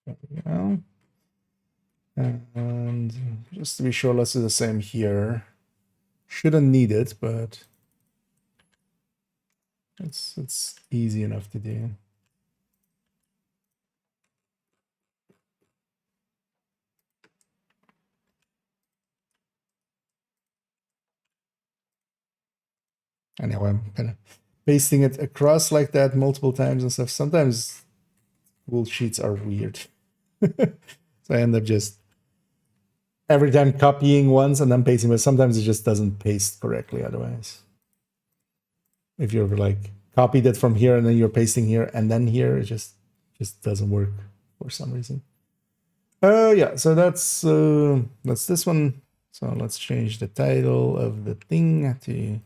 A: There we go. And just to be sure, let's do the same here. Shouldn't need it, but it's easy enough to do. Anyway, I'm kind of pasting it across like that multiple times and stuff. Sometimes Google Sheets are weird. So I end up just every time copying once and then pasting, but sometimes it just doesn't paste correctly otherwise. If you're like copied it from here and then you're pasting here and then here, it just doesn't work for some reason. Yeah, so that's this one. So let's change the title of the thing to, and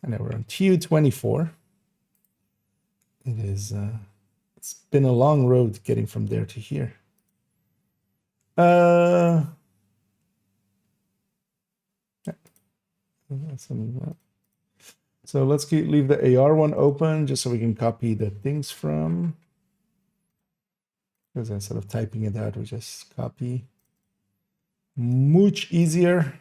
A: now we're on TU24. It is it's been a long road getting from there to here. So let's leave the AR one open just so we can copy the things from. Because instead of typing it out, we just copy. Much easier.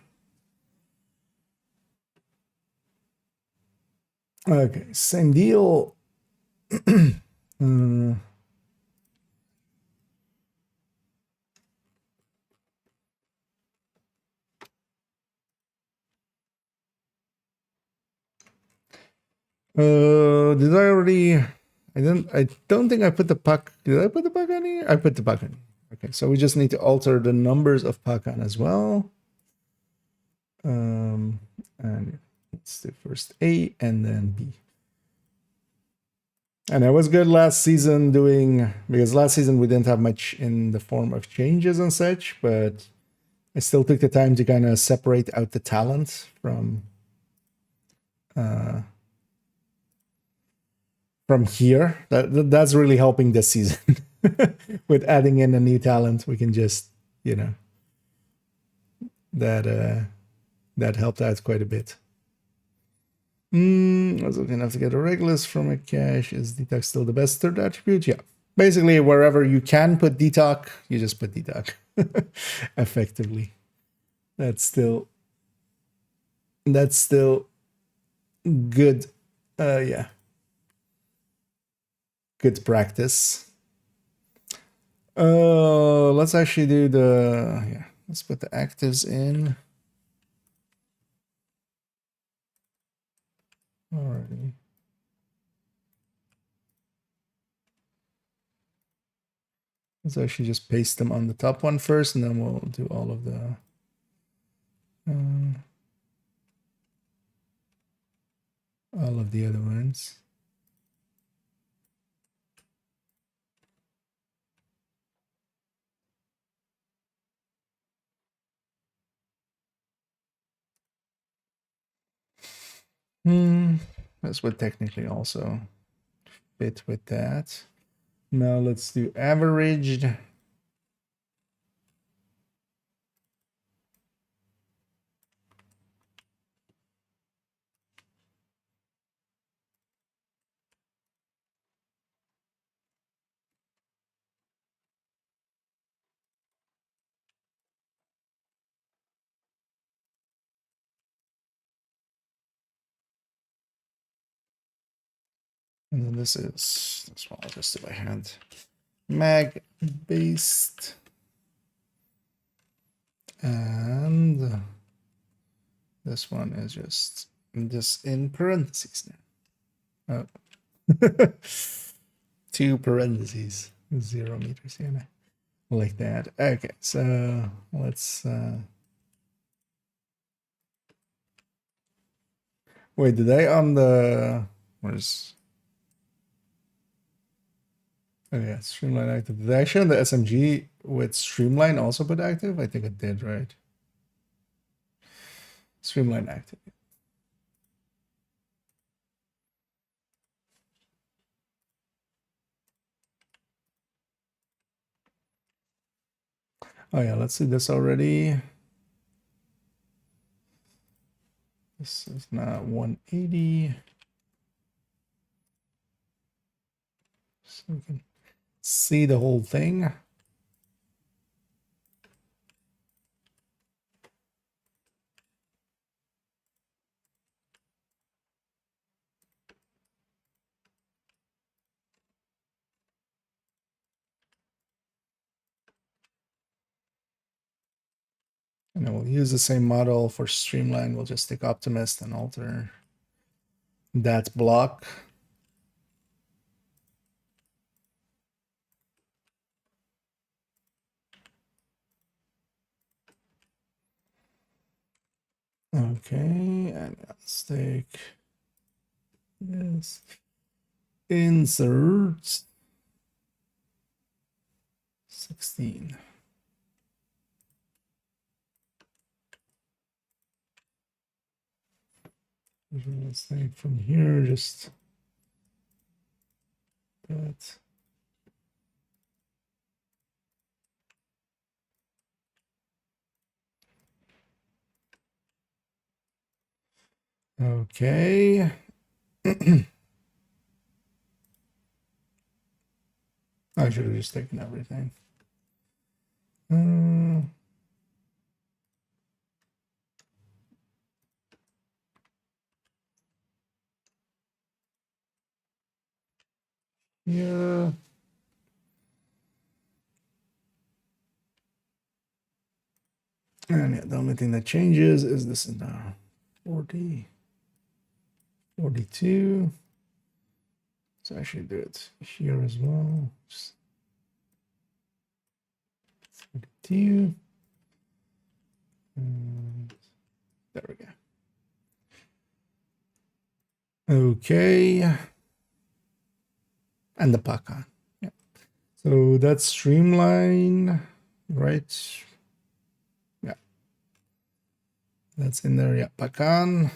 A: Okay, same deal. Did I already? I don't think I put the puck. Did I put the puck on here? I put the puck on. Okay, so we just need to alter the numbers of puck on as well. And let's do first A and then B. And I was good last season because last season we didn't have much in the form of changes and such, but I still took the time to kind of separate out the talent from here. That's really helping this season. With adding in a new talent, we can just, that helped out quite a bit. I was looking enough to get a Regulus from a cache. Is detox still the best third attribute? Yeah. Basically, wherever you can put detox, you just put detox. Effectively. That's still good. Yeah. Good practice. Let's actually do let's put the actives in. Alrighty. Let's actually just paste them on the top one first, and then we'll do all of the other ones. This would technically also fit with that. Now let's do averaged. And then this one I'll just do by hand. Mag based. And this one is just in parentheses now. Oh. 2 parentheses. 0 meters. Yeah, like that. Okay, so let's wait, did I on the where's Oh yeah, Streamline active. Did I actually on the SMG with Streamline also put active? I think it did, right? Streamline active. Oh yeah, let's see this already. This is not 180. So we can see the whole thing. And then we'll use the same model for Streamline. We'll just take Optimist and alter that block. Okay, and let's take this. Insert 16. Let's take from here, just that. Okay. I should have just taken everything. Yeah. And yeah, the only thing that changes is this is now 40, 42. So I should do it here as well. Just 42. And there we go. Okay. And the Pakan. Yeah. So that's Streamline, right? Yeah. That's in there. Yeah. Pakan.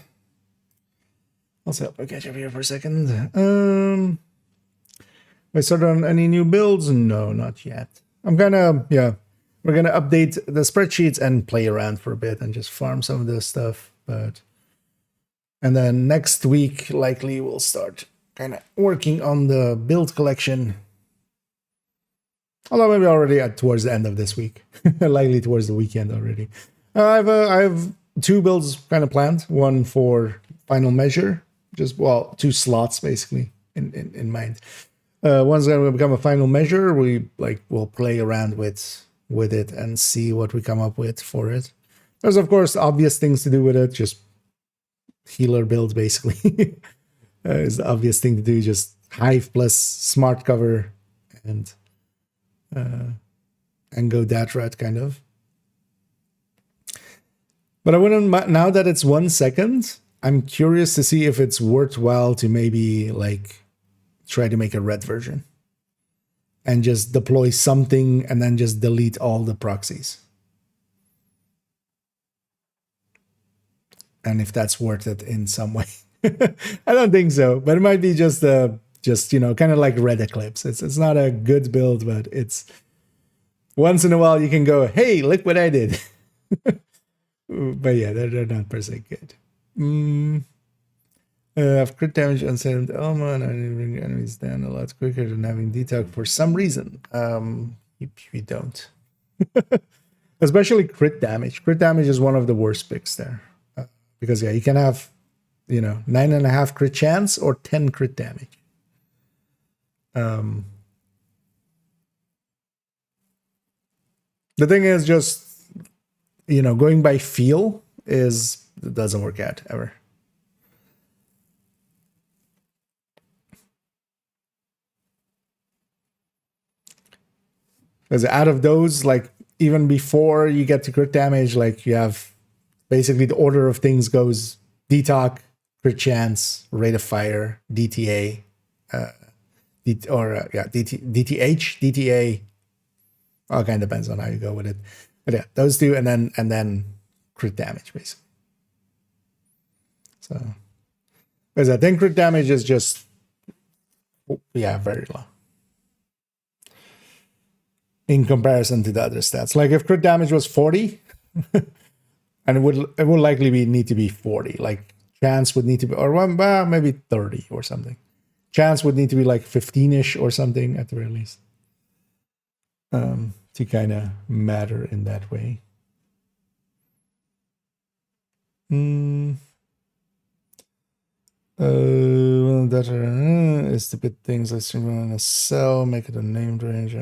A: Also, I'll catch up here for a second. I started on any new builds? No, not yet. I'm gonna, yeah, we're gonna update the spreadsheets and play around for a bit and just farm some of this stuff. But and then next week, likely we'll start kind of working on the build collection. Although maybe already towards the end of this week, likely towards the weekend already. I have 2 builds kind of planned. One for final measure, just well 2 slots basically in mind. One's going to become a final measure. We'll play around with it and see what we come up with for it. There's of course obvious things to do with it, just healer build basically. Is the obvious thing to do, just Hive plus smart cover and go that route kind of. But I wouldn't, now that it's 1 second, I'm curious to see if it's worthwhile to maybe like try to make a red version and just deploy something and then just delete all the proxies. And if that's worth it in some way. I don't think so, but it might be just you know, kind of like Red Eclipse. It's not a good build, but it's once in a while you can go, hey, look what I did. But yeah, they're not per se good. I've crit damage unsettled Elma and I bring enemies down a lot quicker than having detox for some reason. You don't. Especially crit damage. Crit damage is one of the worst picks there. Because yeah, you can have, you know, 9.5 crit chance or 10 crit damage. The thing is just, you know, going by feel it doesn't work out ever. Because out of those, like even before you get to crit damage, like you have basically the order of things goes detox, crit chance, rate of fire, DTA, DTH, DTA. All kind of depends on how you go with it. But yeah, those two, and then crit damage basically. So, because I think crit damage is just very low in comparison to the other stats. Like if crit damage was 40, and it would likely need to be 40. Like chance would need to be, or maybe 30 or something. Chance would need to be like 15-ish or something at the very least, to kind of matter in that way. That is the bit things let's run a cell, make it a named range.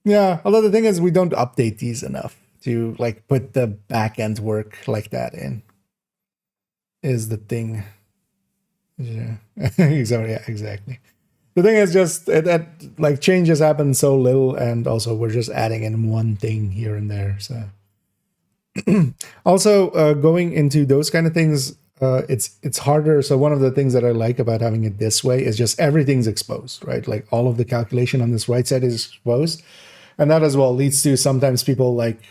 A: Yeah, although the thing is, we don't update these enough to like put the back end work like that in. Is the thing. Yeah, exactly. The thing is just that like changes happen so little, and also we're just adding in one thing here and there. So also going into those kind of things, it's harder. So one of the things that I like about having it this way is just everything's exposed, right? Like all of the calculation on this right side is exposed. And that as well leads to sometimes people like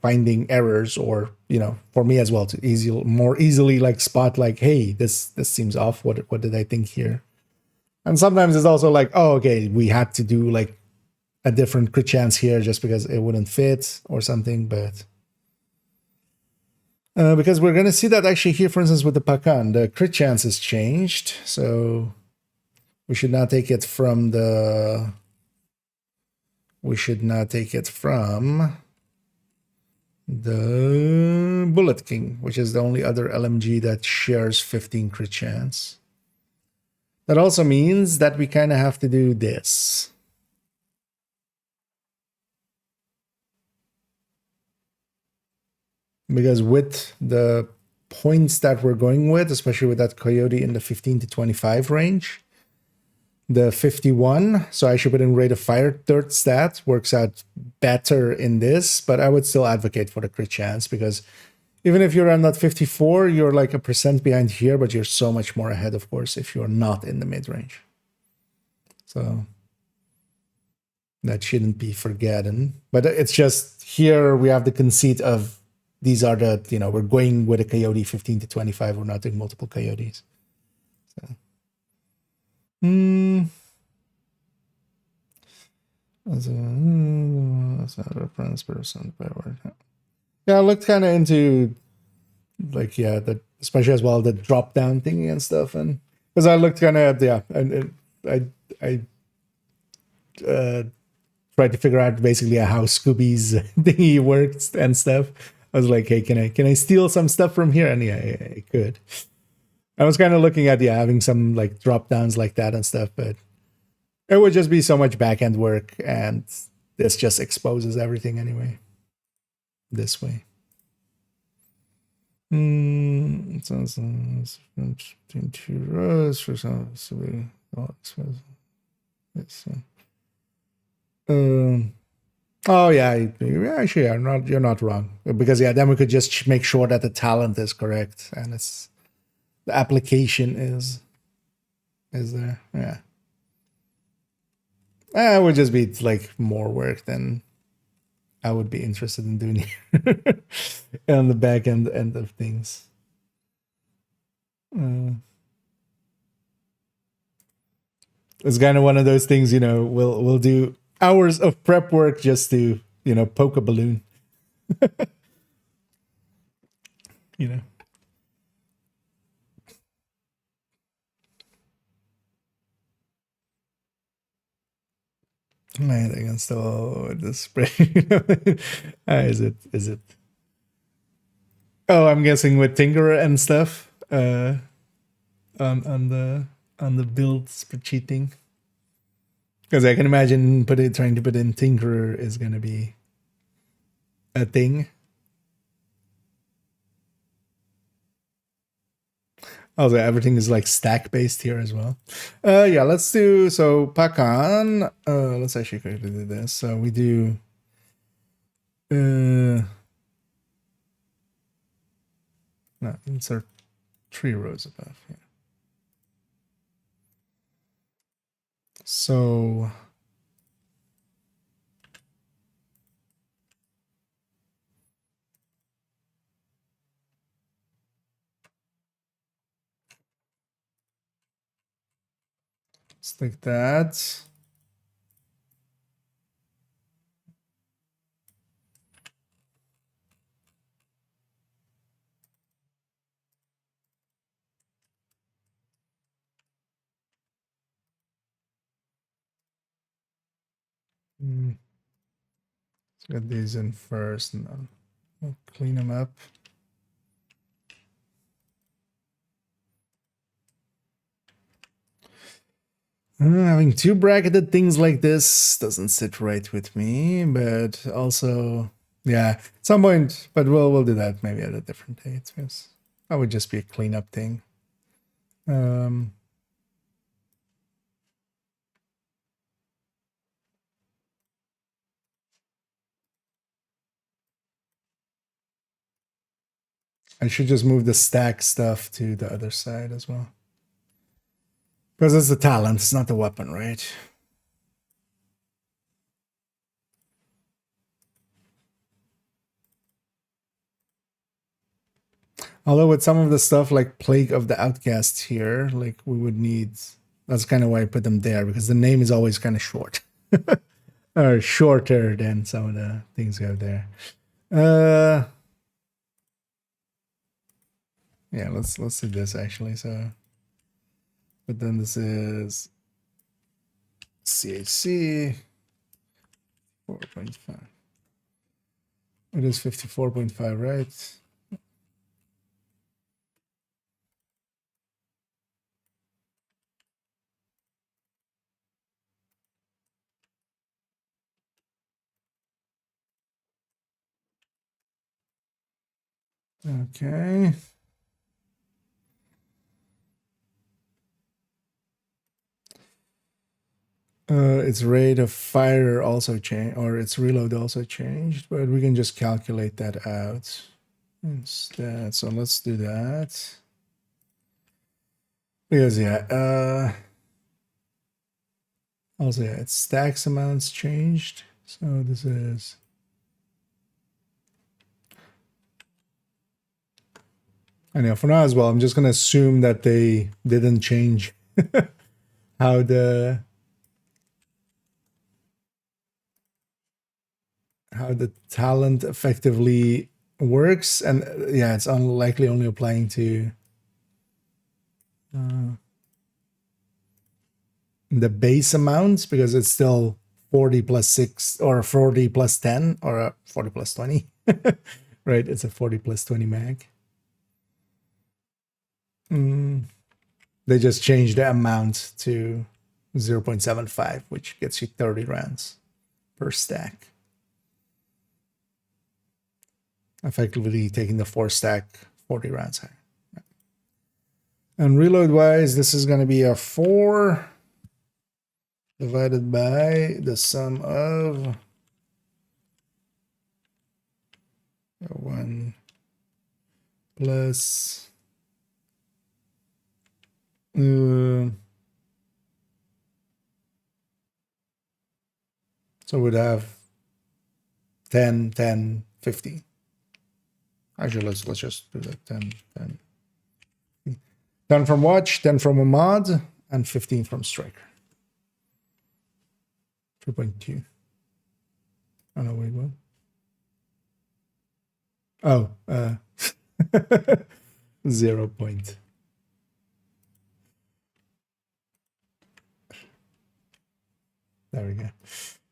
A: finding errors, or, you know, for me as well, to more easily like spot like, hey, this seems off. What did I think here? And sometimes it's also like, oh, okay, we had to do like a different crit chance here just because it wouldn't fit or something. But because we're going to see that actually here, for instance, with the Pakan, the crit chance has changed. So we should now take it from the... We should not take it from the Bullet King, which is the only other LMG that shares 15 crit chance. That also means that we kind of have to do this. Because with the points that we're going with, especially with that Coyote in the 15 to 25 range, the 51, so I should put in rate of fire, third stat, works out better in this, but I would still advocate for the crit chance, because even if you're on that 54, you're like a % behind here, but you're so much more ahead, of course, if you're not in the mid-range. So that shouldn't be forgotten. But it's just here we have the conceit of these are the, you know, we're going with a Coyote 15 to 25, we're not doing multiple Coyotes. So. That's a reference person. Yeah, I looked kind of into like the especially as well the drop down thingy and stuff, and because I looked kind of and I tried to figure out basically how Scooby's thingy works and stuff. I was like, hey, can I steal some stuff from here? And yeah, I could. I was kind of looking at having some like drop downs like that and stuff, but it would just be so much back end work, and this just exposes everything anyway. This way. Between two rows for some. Oh yeah, actually, you're not wrong, because then we could just make sure that the talent is correct and it's. The application is there, yeah. It would just be like more work than I would be interested in doing here on the back end of things. It's kind of one of those things, you know. We'll do hours of prep work just to, you know, poke a balloon. You know. I think I'm still the spray. Is it? Oh, I'm guessing with Tinkerer and stuff. On the build spreadsheet thing. Because I can imagine trying to put in Tinkerer is gonna be a thing. Also, everything is like stack based here as well. Yeah, let's do so. Pakan. Let's actually quickly do this. So we do. No, insert 3 rows above here. So let's take that. Let's get these in first and then we'll clean them up. Having two bracketed things like this doesn't sit right with me, but also, yeah, at some point, but we'll do that maybe at a different date, because that would just be a cleanup thing. I should just move the stack stuff to the other side as well. Because it's the talent, it's not the weapon, right? Although with some of the stuff like Plague of the Outcasts here, like we would need, that's kind of why I put them there, because the name is always kind of short. Or shorter than some of the things we have there. Yeah, let's do this actually. So, but then this is CHC 4.5. It is 54.5, right? Okay. Its rate of fire also changed, or its reload also changed, but we can just calculate that out instead. So let's do that. Because yeah, also yeah, its stacks amounts changed. So this is I know for now as well, I'm just gonna assume that they didn't change how the talent effectively works, and yeah, it's unlikely only applying to the base amounts, because it's still 40 plus 6 or 40 plus 10 or 40 plus 20. Right, it's a 40 plus 20 mag. They just changed the amount to 0.75, which gets you 30 rounds per stack. Effectively taking the 4 stack 40 rounds higher. And reload wise, this is going to be a 4 divided by the sum of 1 plus so we'd have 10, 10, 50. Actually, let's just do that 10, 10. 10 from watch, 10 from a mod, and 15 from striker. 3.2. Oh no, wait, what? Oh, 0 point. There we go.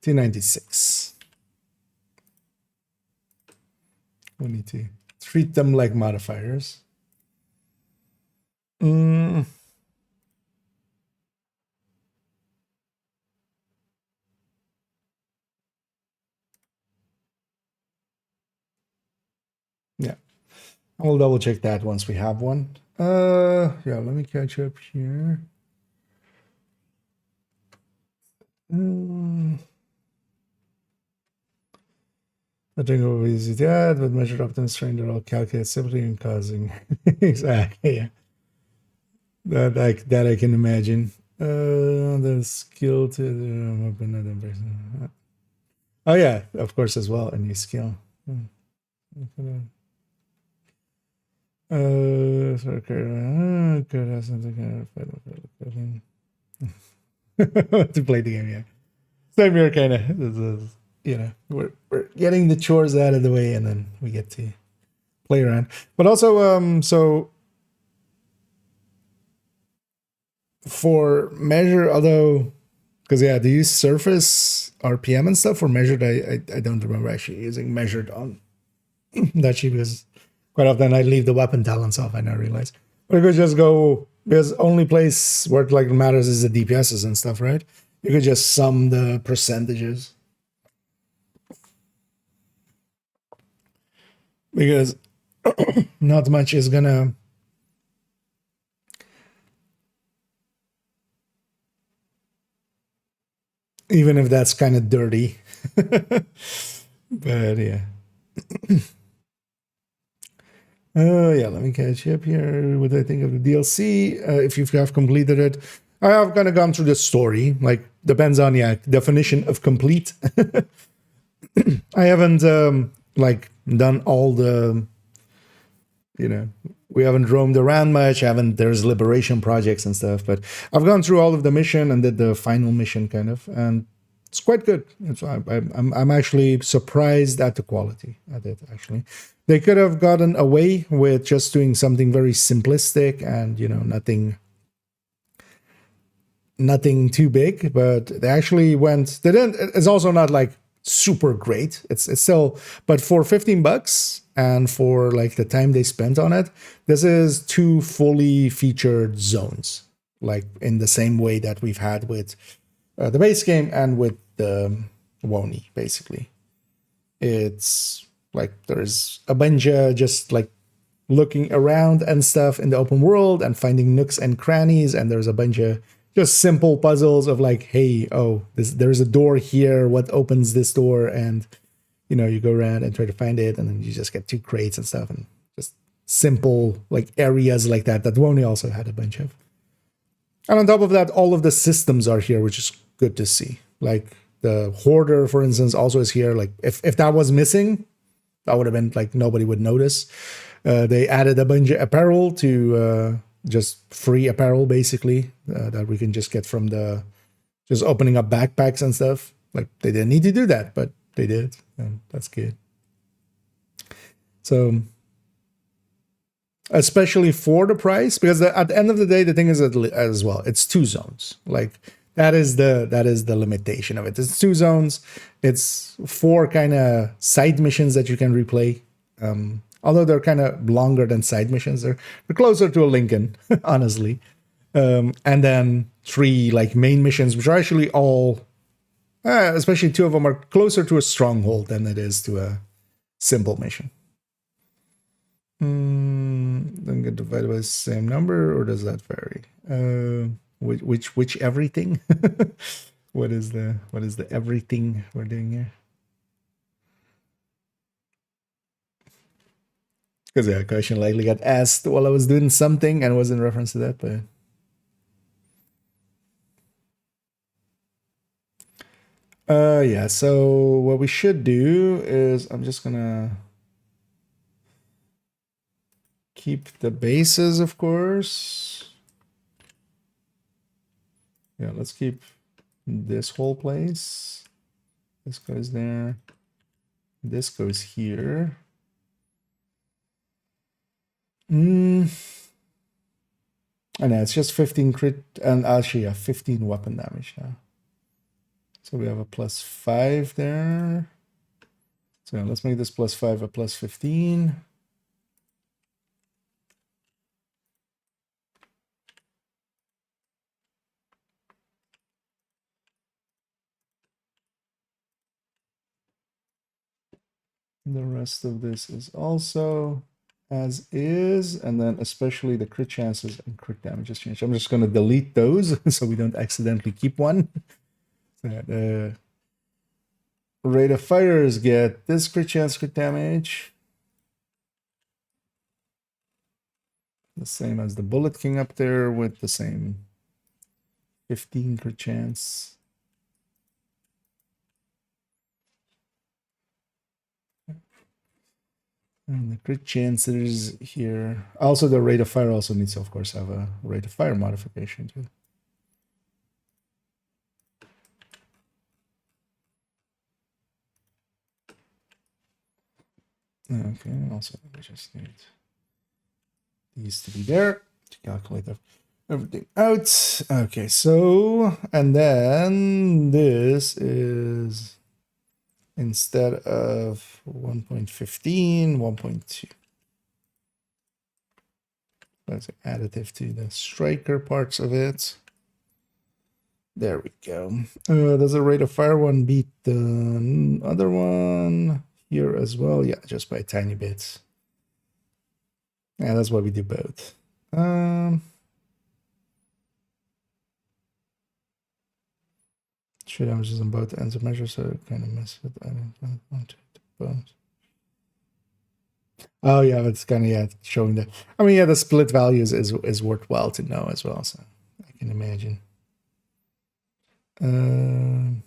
A: 296. We need to treat them like modifiers. Yeah. I'll double check that once we have one. Yeah, let me catch up here. I think it will be easy to add, but measured optimum strain that all calculate simply and causing exactly, yeah. That I can imagine. The skill to the weapon of the person. Oh yeah, of course as well. A new skill. Good has something to play the game. Yeah, same here, kind of. You know, we're getting the chores out of the way, and then we get to play around. But also, so for measure, although, because yeah, do you use surface RPM and stuff for measured? I don't remember actually using measured on that sheet because quite often I leave the weapon talents off. I now realize, but you could just go because only place where it like matters is the DPSs and stuff, right? You could just sum the percentages because not much is gonna. Even if that's kind of dirty. But yeah. Yeah, let me catch you up here. What I think of the DLC. If you have completed it. I have kind of gone through the story. Like, depends on, yeah, definition of complete. I haven't, like, done all the, you know, we haven't roamed around much. There's liberation projects and stuff, but I've gone through all of the mission and did the final mission kind of, and it's quite good. I'm actually surprised at the quality of it. Actually, they could have gotten away with just doing something very simplistic and nothing too big, but they actually went. They didn't. It's also not like super great. It's still, but for $15 and for like the time they spent on it, this is 2 fully featured zones, like in the same way that we've had with the base game and with the Woni. Basically, it's like there's a bunch of just like looking around and stuff in the open world and finding nooks and crannies, and there's a bunch of just simple puzzles of like, hey, there's a door here, what opens this door? And you go around and try to find it, and then you just get 2 crates and stuff, and just simple like areas like that Woni also had a bunch of. And on top of that, all of the systems are here, which is good to see. Like the hoarder, for instance, also is here. Like if that was missing, that would have been like nobody would notice. They added a bunch of apparel to just free apparel, basically, that we can just get from just opening up backpacks and stuff. Like they didn't need to do that, but they did, and that's good. So, especially for the price, because at the end of the day, the thing is as well, it's 2 zones. Like that is the limitation of it. It's 2 zones. It's 4 kind of side missions that you can replay. Although they're kind of longer than side missions, they're closer to a Lincoln, honestly. And then 3 like main missions, which are actually all, especially 2 of them are closer to a stronghold than it is to a simple mission. Then get divided by the same number, or does that vary? Which everything? What is the everything we're doing here? Because a question likely got asked while I was doing something and was in reference to that, but yeah, so what we should do is I'm just gonna keep the bases, of course. Yeah, let's keep this whole place. This goes there. This goes here. I know it's just 15 crit and actually 15 weapon damage now. So we have a +5 there. So let's make this +5 a +15. The rest of this is also as is, and then especially the crit chances and crit damages change. I'm just going to delete those so we don't accidentally keep one. So the rate of fires get this crit chance, crit damage. The same as the Bullet King up there with the same 15 crit chance. And the crit chances here. Also, the rate of fire also needs to, of course, have a rate of fire modification too. Okay, also we just need these to be there to calculate everything out. Okay, so, and then this is instead of 1.15, 1.2. That's additive to the striker parts of it. There we go. Does the rate of fire one beat the other one here as well? Yeah, just by a tiny bit. Yeah, that's why we do both. Should damages on both ends of measure, so it kind of mess with. I don't want to both. Oh yeah, it's kind of showing that. I mean, yeah, the split values is worthwhile to know as well. So I can imagine. You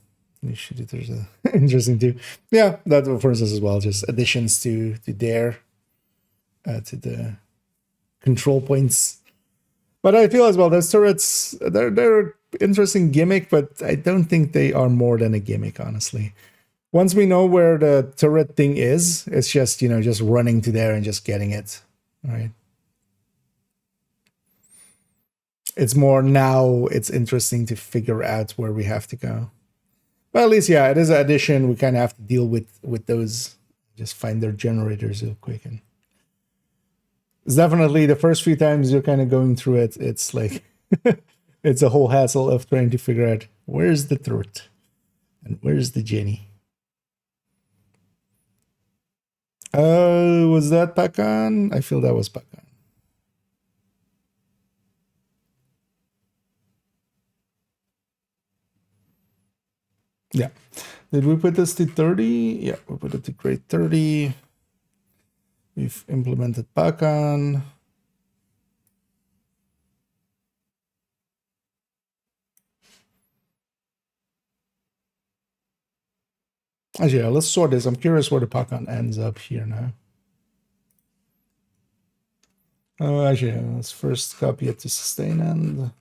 A: should. There's a interesting too. Yeah, that for instance as well. Just additions to there, to the control points. But I feel as well those turrets they're interesting gimmick, but I don't think they are more than a gimmick, honestly. Once we know where the turret thing is, it's just, just running to there and just getting it, right? It's more now it's interesting to figure out where we have to go. But at least, yeah, it is an addition. We kind of have to deal with those, just find their generators real quick. And it's definitely the first few times you're kind of going through it, it's like, it's a whole hassle of trying to figure out where's the turret and where's the Jenny. Was that Pakan? I feel that was Pakan. Yeah. Did we put this to 30? Yeah, we put it to grade 30. We've implemented Pakan. Actually, yeah, let's sort this. I'm curious where the Pakan ends up here now. Oh, actually, yeah, let's first copy it to sustain end.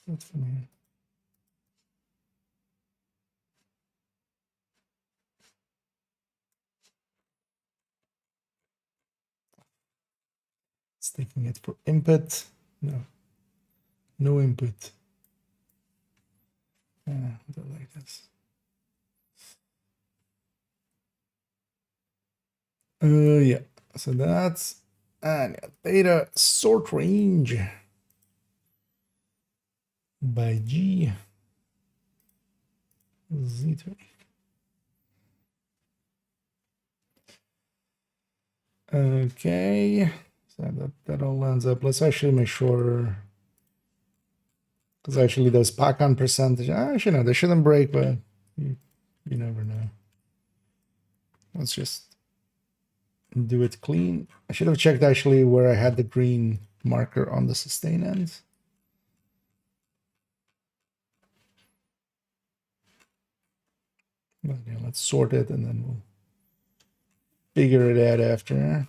A: That's funny. It's taking it for input. No input. Yeah, don't like this. Yeah. So that's beta sort range by G Z3. Okay, so that all lands up. Let's actually make sure, because actually those Pakan percentage, actually no, they shouldn't break, but you never know. Let's just do it clean. I should have checked actually where I had the green marker on the sustain end. But yeah, let's sort it and then we'll figure it out after.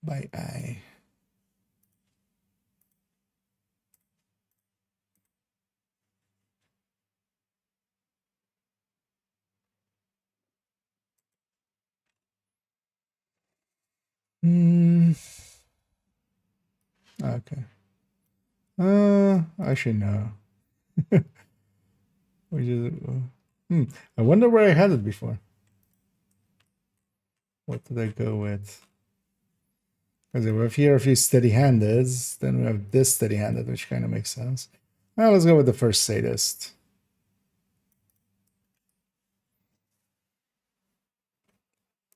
A: By eye. Okay. Actually no. Which is, I wonder where I had it before. What did I go with? Because if we have here a few steady-handed, then we have this steady-handed, which kind of makes sense. Well, let's go with the first sadist.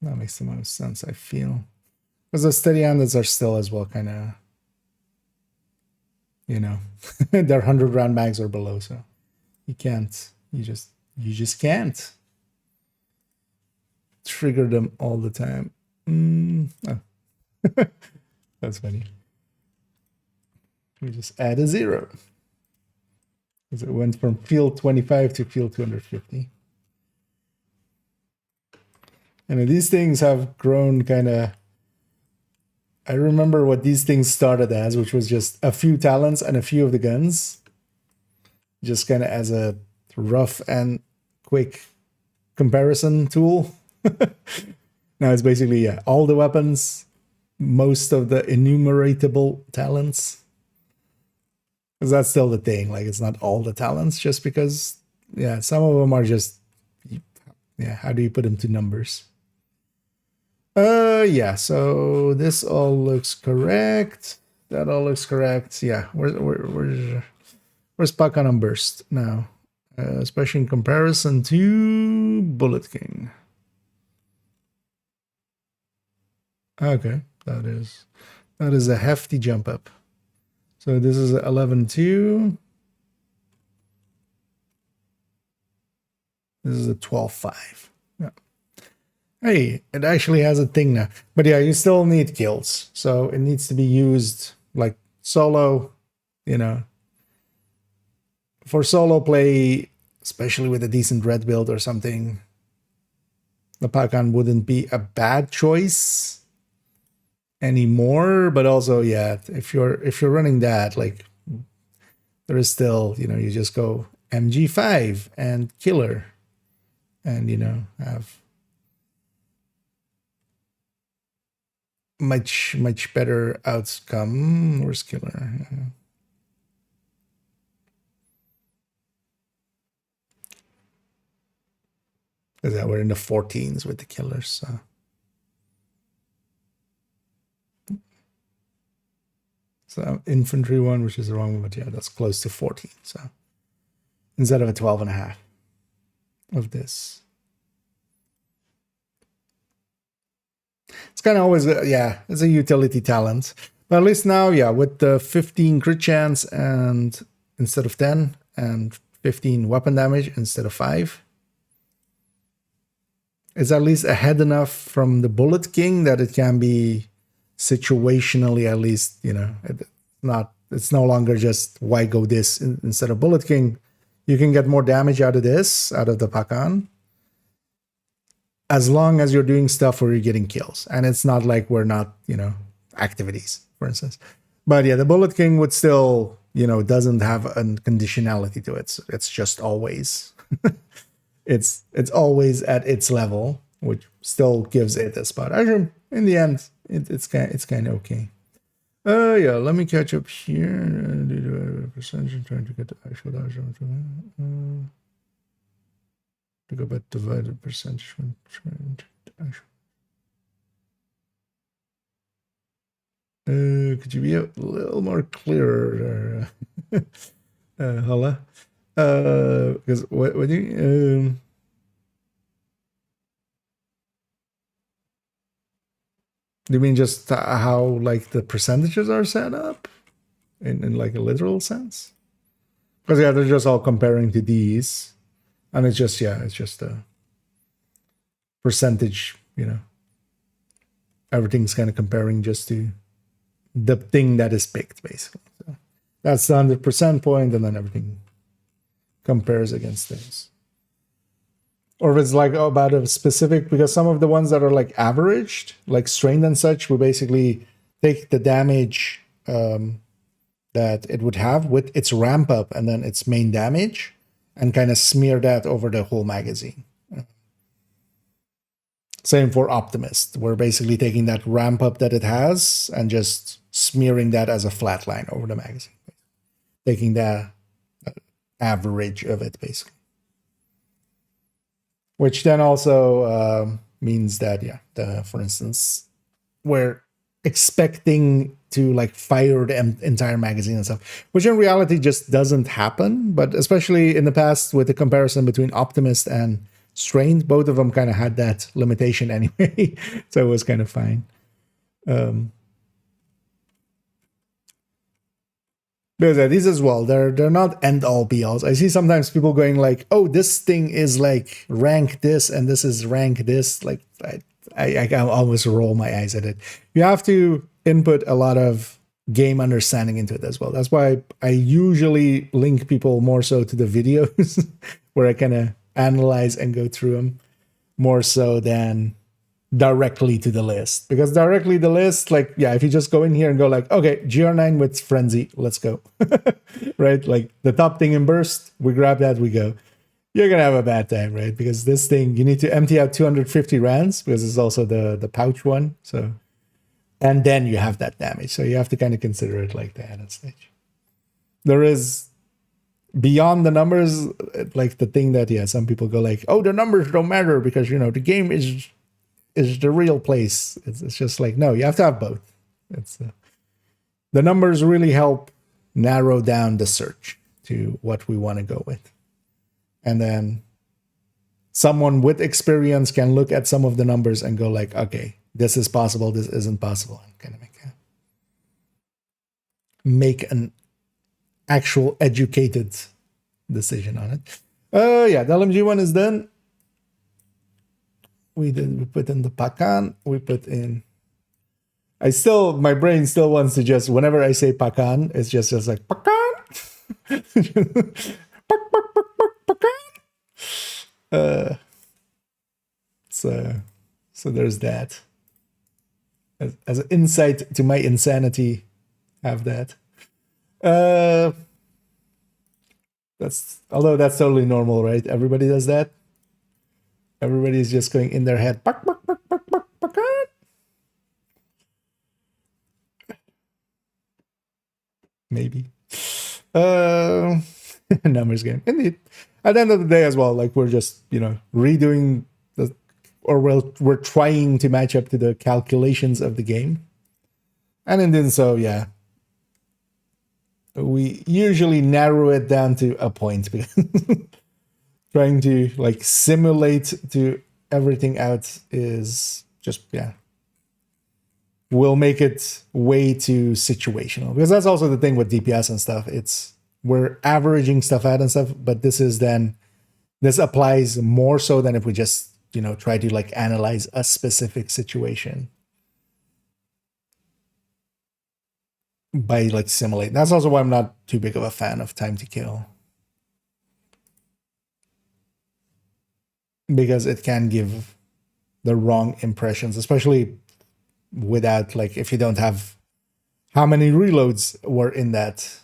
A: That makes the most sense, I feel. Because the steady-handeds are still as well kind of, you know, they're 100-round mags or below, so you can't, you just can't trigger them all the time. Oh. That's funny. We just add a 0. Because it went from field 25 to field 250. And these things have grown kind of... I remember what these things started as, which was just a few talents and a few of the guns. Just kind of as a rough and quick comparison tool. Now it's basically, yeah, all the weapons, most of the enumeratable talents. Because that's still the thing. Like, it's not all the talents, just because, yeah, some of them are just, yeah, how do you put them to numbers? Yeah, so this all looks correct. That all looks correct. Yeah, where's Pakan on burst now? Especially in comparison to Bullet King. Okay, that is a hefty jump up. So this is 11.2. This is a 12.5. Yeah. Hey, it actually has a thing now. But yeah, you still need kills. So it needs to be used like solo, you know. For solo play, especially with a decent red build or something, the Pakan wouldn't be a bad choice anymore. But also, yeah, if you're running that, like, there is still, you know, you just go MG5 and killer, and, you know, have much better outcome. Where's killer? Because yeah, we're in the 14s with the killers. So infantry one, which is the wrong one, but yeah, that's close to 14. So instead of a 12.5 of this. It's kind of always, yeah, it's a utility talent. But at least now, yeah, with the 15 crit chance and instead of 10, and 15 weapon damage instead of 5, it's at least ahead enough from the Bullet King that it can be situationally, at least, you know, it's no longer just why go this instead of Bullet King. You can get more damage out of this, out of the Pakan, as long as you're doing stuff where you're getting kills. And it's not like we're not, you know, activities, for instance. But yeah, the Bullet King would still, you know, doesn't have a conditionality to it. So it's just always, it's always at its level, which still gives it a spot. Actually, in the end, it's kind of okay. Yeah, let me catch up here. Percentage, trying to get the actual to go back divided percentage when trying to actual. Could you be a little more clearer, Hala? Because what do you do you mean just how like the percentages are set up in like a literal sense? Because yeah, they're just all comparing to these, and it's just, yeah, it's just a percentage, you know. Everything's kind of comparing just to the thing that is picked, basically. So that's the 100% point, and then everything compares against things. Or if it's like about a specific, because some of the ones that are like averaged, like strained and such, we basically take the damage that it would have with its ramp up and then its main damage and kind of smear that over the whole magazine. Same for Optimist. We're basically taking that ramp up that it has and just smearing that as a flat line over the magazine. Taking the average of it, basically. Which then also means that, yeah, for instance, we're expecting to like fire the entire magazine and stuff, which in reality just doesn't happen. But especially in the past with the comparison between Optimist and strained. Both of them kind of had that limitation anyway, so it was kind of fine. Because these as well, they're not end all be alls. I see sometimes people going like, "Oh, this thing is like rank this, and this is rank this." Like I always roll my eyes at it. You have to input a lot of game understanding into it as well. That's why I usually link people more so to the videos where I kind of analyze and go through them more so than directly to the list. Because directly the list, like, yeah, if you just go in here and go like, okay, GR9 with Frenzy, let's go. Right? Like the top thing in burst, we grab that, we go. You're gonna have a bad time, right? Because this thing, you need to empty out 250 rounds because it's also the pouch one. So, and then you have that damage. So you have to kind of consider it like that at stage. There is beyond the numbers, like the thing that, yeah, some people go like, oh, the numbers don't matter because, you know, the game is the real place. It's just like, no, you have to have both. It's the numbers really help narrow down the search to what we want to go with. And then someone with experience can look at some of the numbers and go like, okay, this is possible, this isn't possible, and kind of make an actual educated decision on it. Yeah, the LMG one is done. We put in the Pakan, we put in, my brain still wants to just, whenever I say Pakan, it's just like Pakan. So there's that. As an insight to my insanity, have that. Although that's totally normal, right? Everybody does that. Everybody's just going in their head. Maybe. Numbers game. Indeed. At the end of the day as well, like we're just, you know, redoing we're trying to match up to the calculations of the game. And in doing so, yeah, we usually narrow it down to a point because trying to like simulate to everything out is just, yeah, will make it way too situational. Because that's also the thing with DPS and stuff. We're averaging stuff out and stuff, but this applies more so than if we just, you know, try to like analyze a specific situation by like simulating. That's also why I'm not too big of a fan of time to kill, because it can give the wrong impressions, especially without, like, if you don't have how many reloads were in that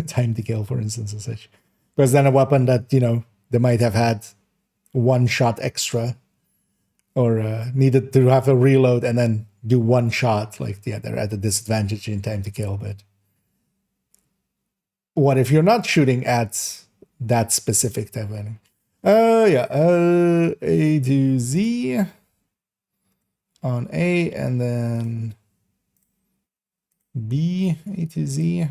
A: time to kill, for instance, and such. Because then a weapon that, you know, they might have had one shot extra or needed to have a reload and then do one shot, like, yeah, they're at a disadvantage in time to kill. But what if you're not shooting at that specific type of enemy? A to Z on A, and then B, A to Z.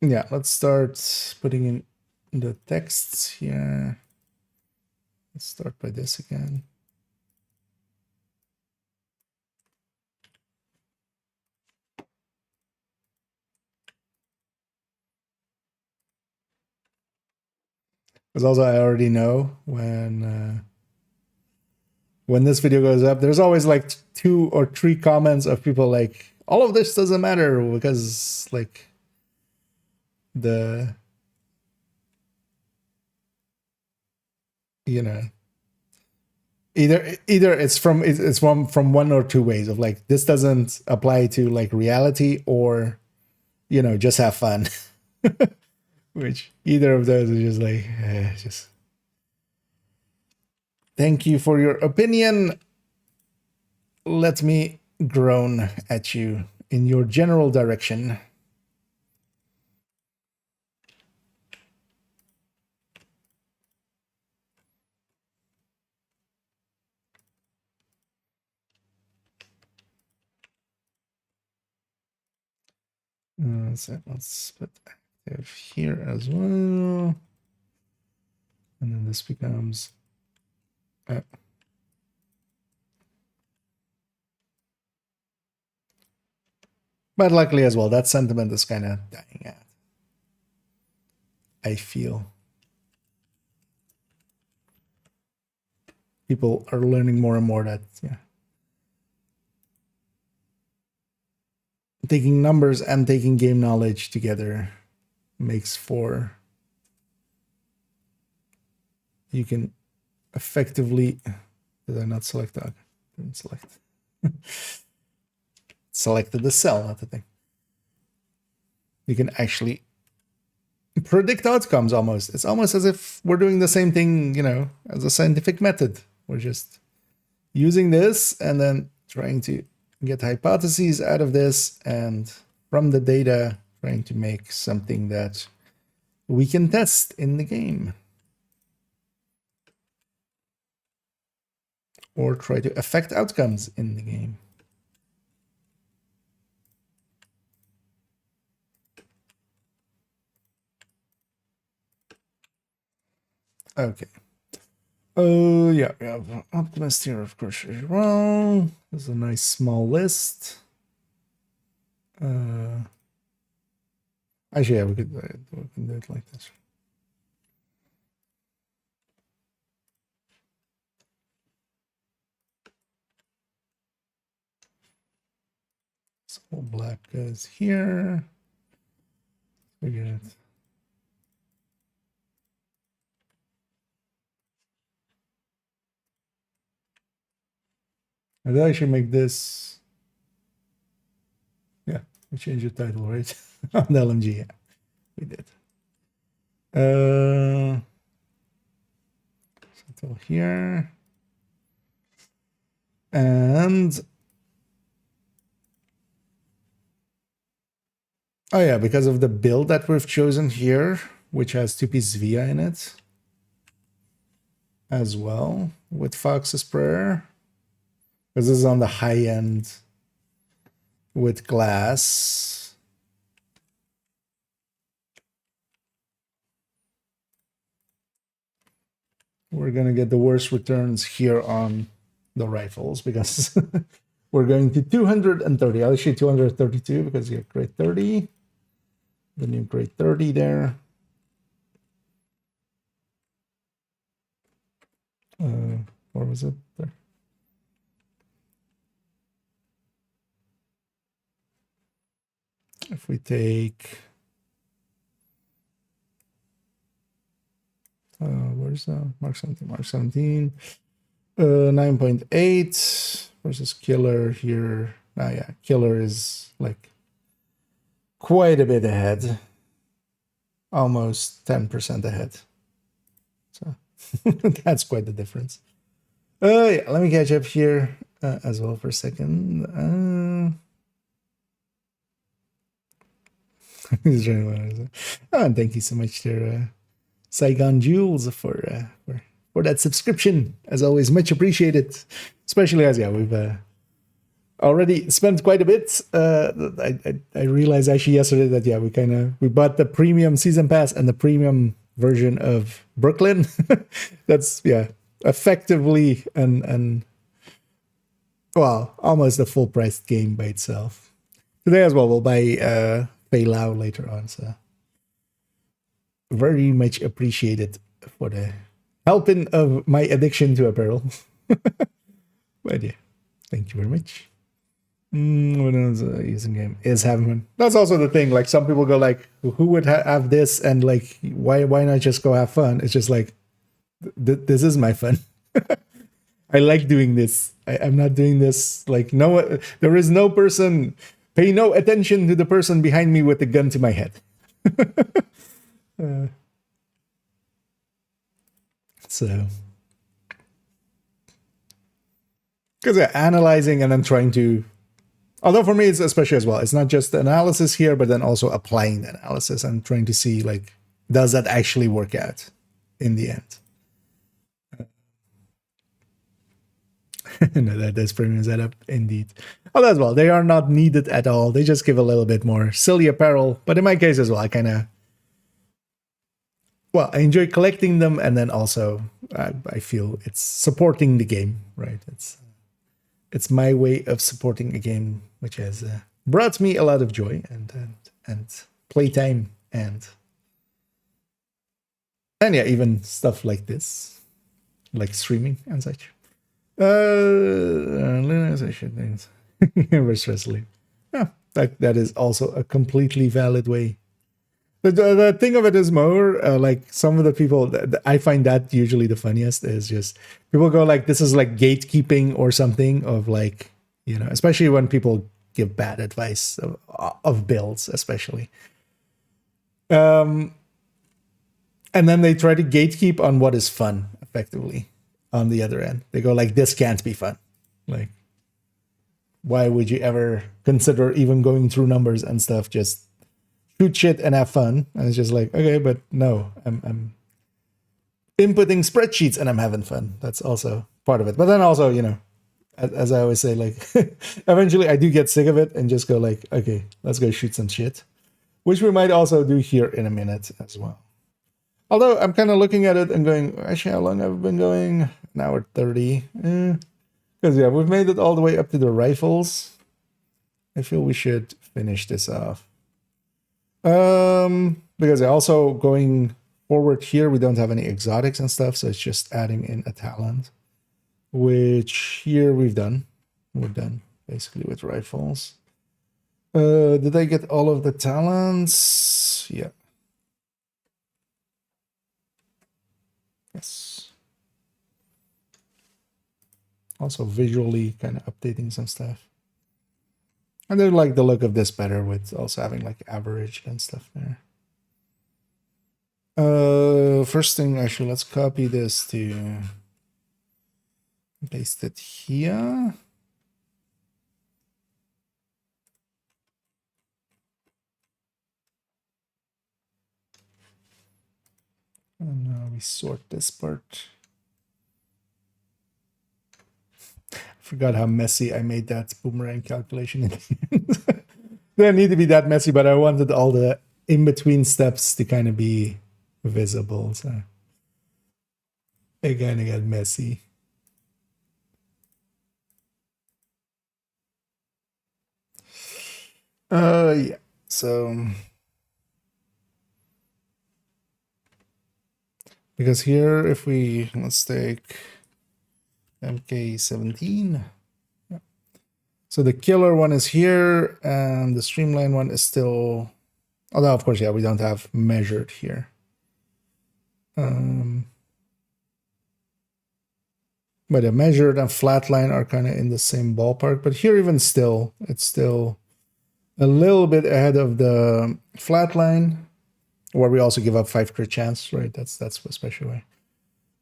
A: Yeah, let's start putting in the texts here. Let's start by this again. Because also I already know when this video goes up, there's always like 2 or 3 comments of people like, all of this doesn't matter because like the, you know, either it's from one or two ways of like, this doesn't apply to like reality, or, you know, just have fun. Which either of those is just like, just thank you for your opinion. Let me groan at you in your general direction. So let's put have here as well. And then this becomes but luckily as well, that sentiment is kind of dying out. I feel people are learning more and more that taking numbers and taking game knowledge together makes for you can effectively. Did I not select that? Didn't select. Selected the cell, not the thing. You can actually predict outcomes almost. It's almost as if we're doing the same thing, as a scientific method. We're just using this and then trying to get hypotheses out of this, and from the data, trying to make something that we can test in the game. Or try to affect outcomes in the game. Okay. Oh, yeah, we have Optimist here, of course, as well. There's a nice small list. Actually, yeah, we can do it like this. So black goes here. Figure it. I did actually make this. Yeah, we changed the title, right? On the LMG, yeah, we did. Settle here. And oh yeah, because of the build that we've chosen here, which has 2 pieces VIA in it as well, with Fox's Prayer. Because this is on the high end with glass. We're going to get the worst returns here on the rifles because we're going to 230. I'll shoot 232 because you have grade 30. The new grade 30 there. Where was it? There. If we take, where's Mark 17? Mark 17, 9.8 versus Killer here. Ah, yeah, Killer is like quite a bit ahead, almost 10% ahead. So that's quite the difference. Yeah, let me catch up here as well for a second. And thank you so much to Saigon Jules for that subscription. As always, much appreciated. Especially as we've already spent quite a bit. I realized actually yesterday that we bought the premium season pass and the premium version of Brooklyn. That's effectively and well, almost a full priced game by itself. Today as well, we'll buy Pay Lao later on, so very much appreciated for the helping of my addiction to apparel. But yeah, thank you very much. What else using game is having fun. That's also the thing. Like some people go like, who would have this and like why not just go have fun? It's just like this is my fun. I like doing this. I'm not doing this like no. There is no person. Pay no attention to the person behind me with the gun to my head. So, because analyzing and then trying to, although for me it's especially as well, it's not just the analysis here, but then also applying the analysis and trying to see like, does that actually work out in the end? No, that is premium setup indeed. Oh, as well, they are not needed at all. They just give a little bit more silly apparel. But in my case as well, I kind of well, I enjoy collecting them, and then also I feel it's supporting the game, right? It's my way of supporting a game which has brought me a lot of joy and playtime and yeah, even stuff like this, like streaming and such. Things. Reverse sleep. Yeah, that is also a completely valid way. The thing of it is more like some of the people that I find that usually the funniest is just people go like this is like gatekeeping or something of like, you know, especially when people give bad advice of builds, especially. And then they try to gatekeep on what is fun effectively on the other end. They go like this can't be fun. Like why would you ever consider even going through numbers and stuff? Just shoot shit and have fun. And it's just like, okay, but no, I'm inputting spreadsheets and I'm having fun. That's also part of it. But then also, you know, as I always say, like eventually I do get sick of it and just go like, okay, let's go shoot some shit, which we might also do here in a minute as well. Although I'm kind of looking at it and going, actually, how long have I been going? An hour 30. Because yeah, we've made it all the way up to the rifles. I feel we should finish this off. Because also going forward here, we don't have any exotics and stuff, so it's just adding in a talent, which here we've done. We're done basically with rifles. Did I get all of the talents? Yeah. Yes. Also visually kind of updating some stuff. And I like the look of this better with also having like average and stuff there. First thing, actually, let's copy this to paste it here. And now we sort this part. I forgot how messy I made that boomerang calculation in the end. Didn't need to be that messy, but I wanted all the in-between steps to kind of be visible. So it kind of got messy. Yeah. So because here, if we let's take MK17. Yeah. So the killer one is here, and the streamline one is still. Although, of course, yeah, we don't have measured here. But the measured and flatline are kind of in the same ballpark. But here, even still, it's still a little bit ahead of the flatline, where we also give up 5 crit chance, right? That's especially why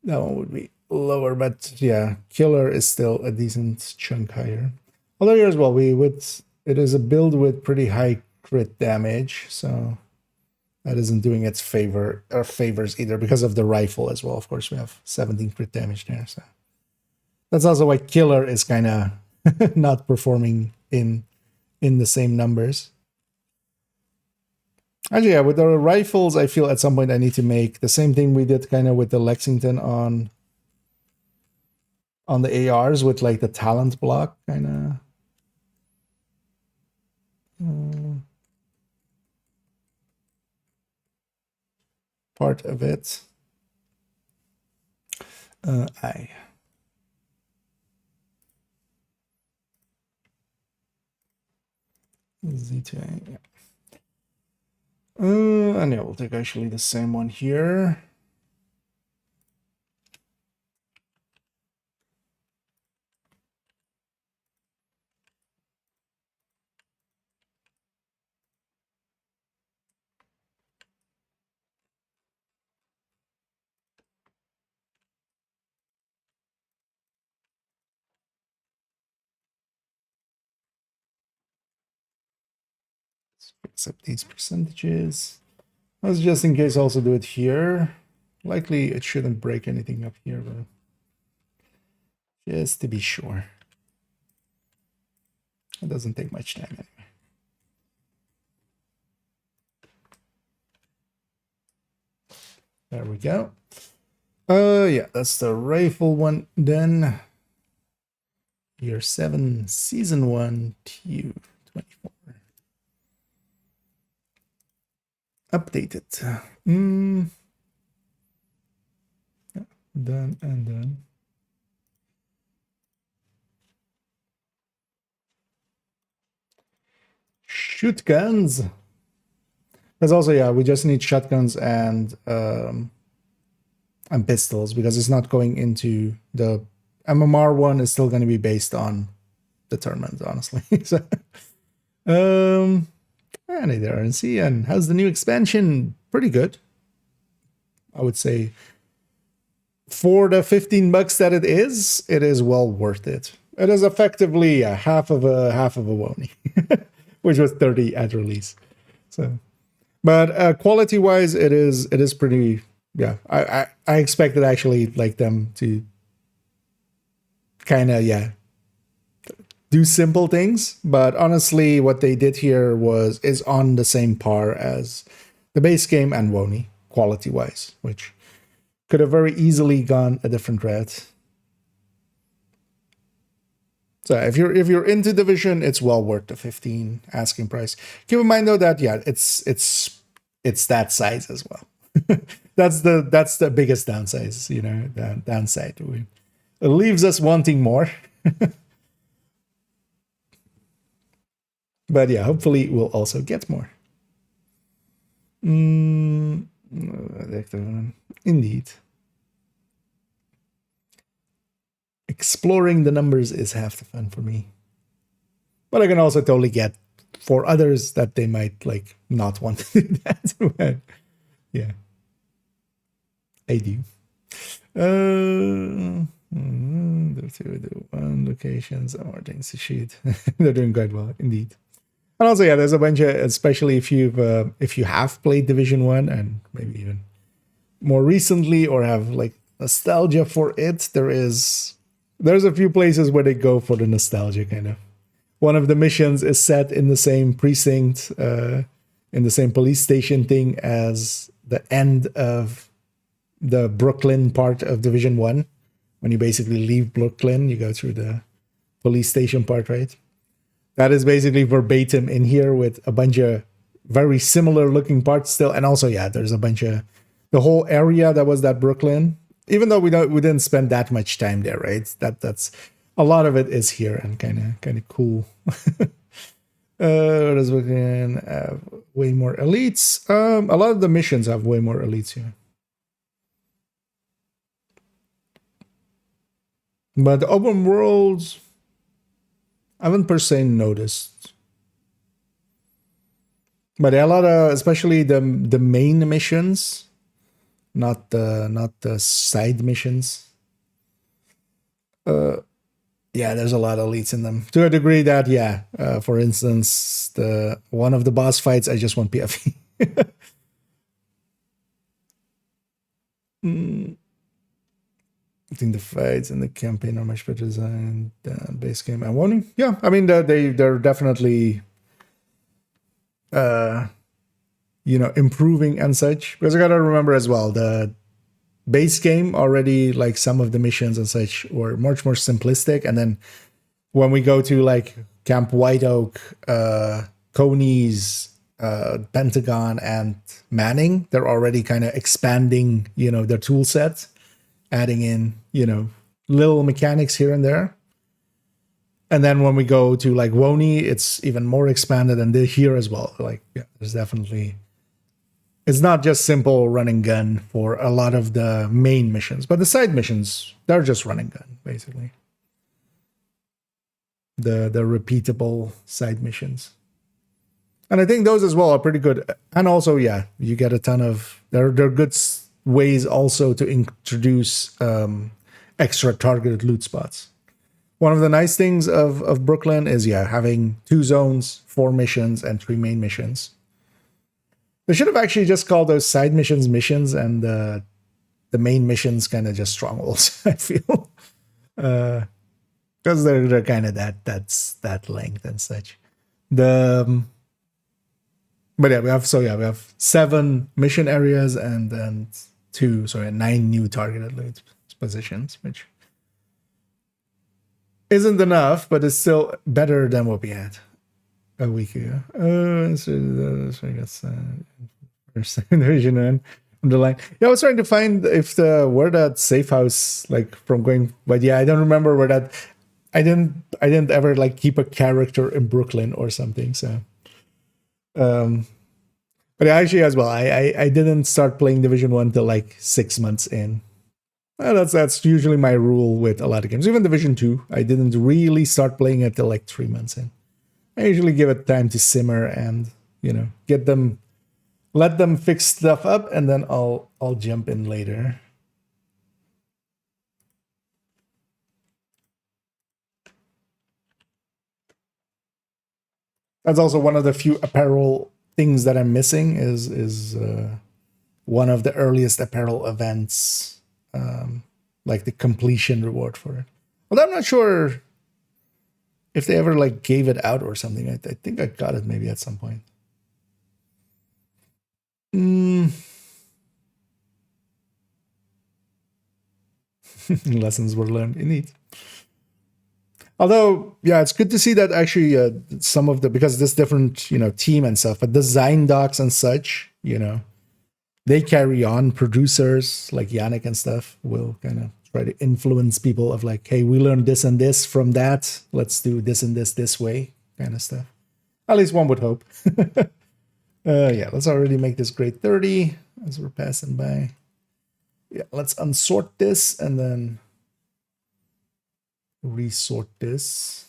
A: that one would be lower. But yeah, killer is still a decent chunk higher. Although here as well, it is a build with pretty high crit damage, so that isn't doing its favors either because of the rifle as well. Of course, we have 17 crit damage there, so that's also why killer is kind of not performing in the same numbers. Actually, yeah, with the rifles, I feel at some point I need to make the same thing we did kind of with the Lexington on the ARs with like the talent block kind of part of it. I. Z2A, yeah. And yeah, we'll take actually the same one here. Accept these percentages. Let's just in case also do it here. Likely it shouldn't break anything up here, but just to be sure. It doesn't take much time anyway. There we go. Yeah, that's the rifle one. Then Year 7, Season 1, TU24. Updated. Yeah, done and done. Shoot guns. Because also, yeah, we just need shotguns and pistols, because it's not going into the MMR one. Is still going to be based on determined, honestly. So, and either RNC. And how's the new expansion? Pretty good, I would say. For the $15 that it is well worth it. It is effectively half of a Wony, which was 30 at release. So, but quality wise, it is pretty. Yeah, I expected actually like them to kind of do simple things, but honestly, what they did here is on the same par as the base game and Wony quality wise, which could have very easily gone a different route. So if you're into Division, it's well worth the 15 asking price. Keep in mind though that it's that size as well. that's the biggest downside, downside. It leaves us wanting more. But yeah, hopefully we'll also get more. Indeed. Exploring the numbers is half the fun for me. But I can also totally get for others that they might like not want to do that. But yeah. I do. The one locations and more things to shoot. They're doing quite well, indeed. And also, yeah, there's a bunch of, especially if you have played Division 1 and maybe even more recently, or have like nostalgia for it, there's a few places where they go for the nostalgia kind of. One of the missions is set in the same precinct, in the same police station thing as the end of the Brooklyn part of Division 1. When you basically leave Brooklyn, you go through the police station part, right? That is basically verbatim in here with a bunch of very similar looking parts still. And also, yeah, there's a bunch of the whole area that was that Brooklyn. Even though we didn't spend that much time there, right? That's a lot of it is here and kind of cool. What is we can have way more elites. A lot of the missions have way more elites here. But the open worlds, I haven't per se noticed. But a lot of, especially the main missions, not the side missions. Yeah, there's a lot of elites in them. To a degree that, for instance, one of the boss fights, I just want PFE. I think the fights and the campaign are much better designed than base game. And Wony, yeah, I mean they're definitely improving and such. Because I gotta remember as well, the base game already, like some of the missions and such were much more simplistic, and then when we go to like Camp White Oak, Coney's, Pentagon, and Manning, they're already kind of expanding, their tool set, adding in, little mechanics here and there. And then when we go to like Wony, it's even more expanded, and here as well. Like, yeah, there's definitely, it's not just simple run and gun for a lot of the main missions, but the side missions, they're just run and gun, basically. The repeatable side missions. And I think those as well are pretty good. And also, yeah, you get a ton of, they're good ways also to introduce extra targeted loot spots. One of the nice things of Brooklyn is, having 2 zones, 4 missions, and 3 main missions. They should have actually just called those side missions missions, and the main missions kind of just strongholds, I feel. Because they're kind of that length and such. But yeah, we have 7 mission areas and then 9 new targeted loot positions, which isn't enough, but it's still better than what we had a week ago. So I guess first division one on the line. Yeah, I was trying to find if where that safe house like from going, but yeah, I don't remember where that. I didn't ever like keep a character in Brooklyn or something. So, but actually as well, I didn't start playing Division 1 till like 6 months in. Well, that's usually my rule with a lot of games. Even Division 2, I didn't really start playing it till like 3 months in. I usually give it time to simmer and, let them fix stuff up, and then I'll jump in later. That's also one of the few apparel things that I'm missing is one of the earliest apparel events, like the completion reward for it. Well, I'm not sure if they ever like gave it out or something. I think I got it maybe at some point. Lessons were learned indeed. Although, yeah, it's good to see that actually some of because this different, team and stuff, but design docs and such, they carry on. Producers like Yannick and stuff will kind of try to influence people of like, hey, we learned this and this from that. Let's do this and this way kind of stuff. At least one would hope. Yeah, let's already make this grade 30 as we're passing by. Yeah, let's unsort this and then resort this.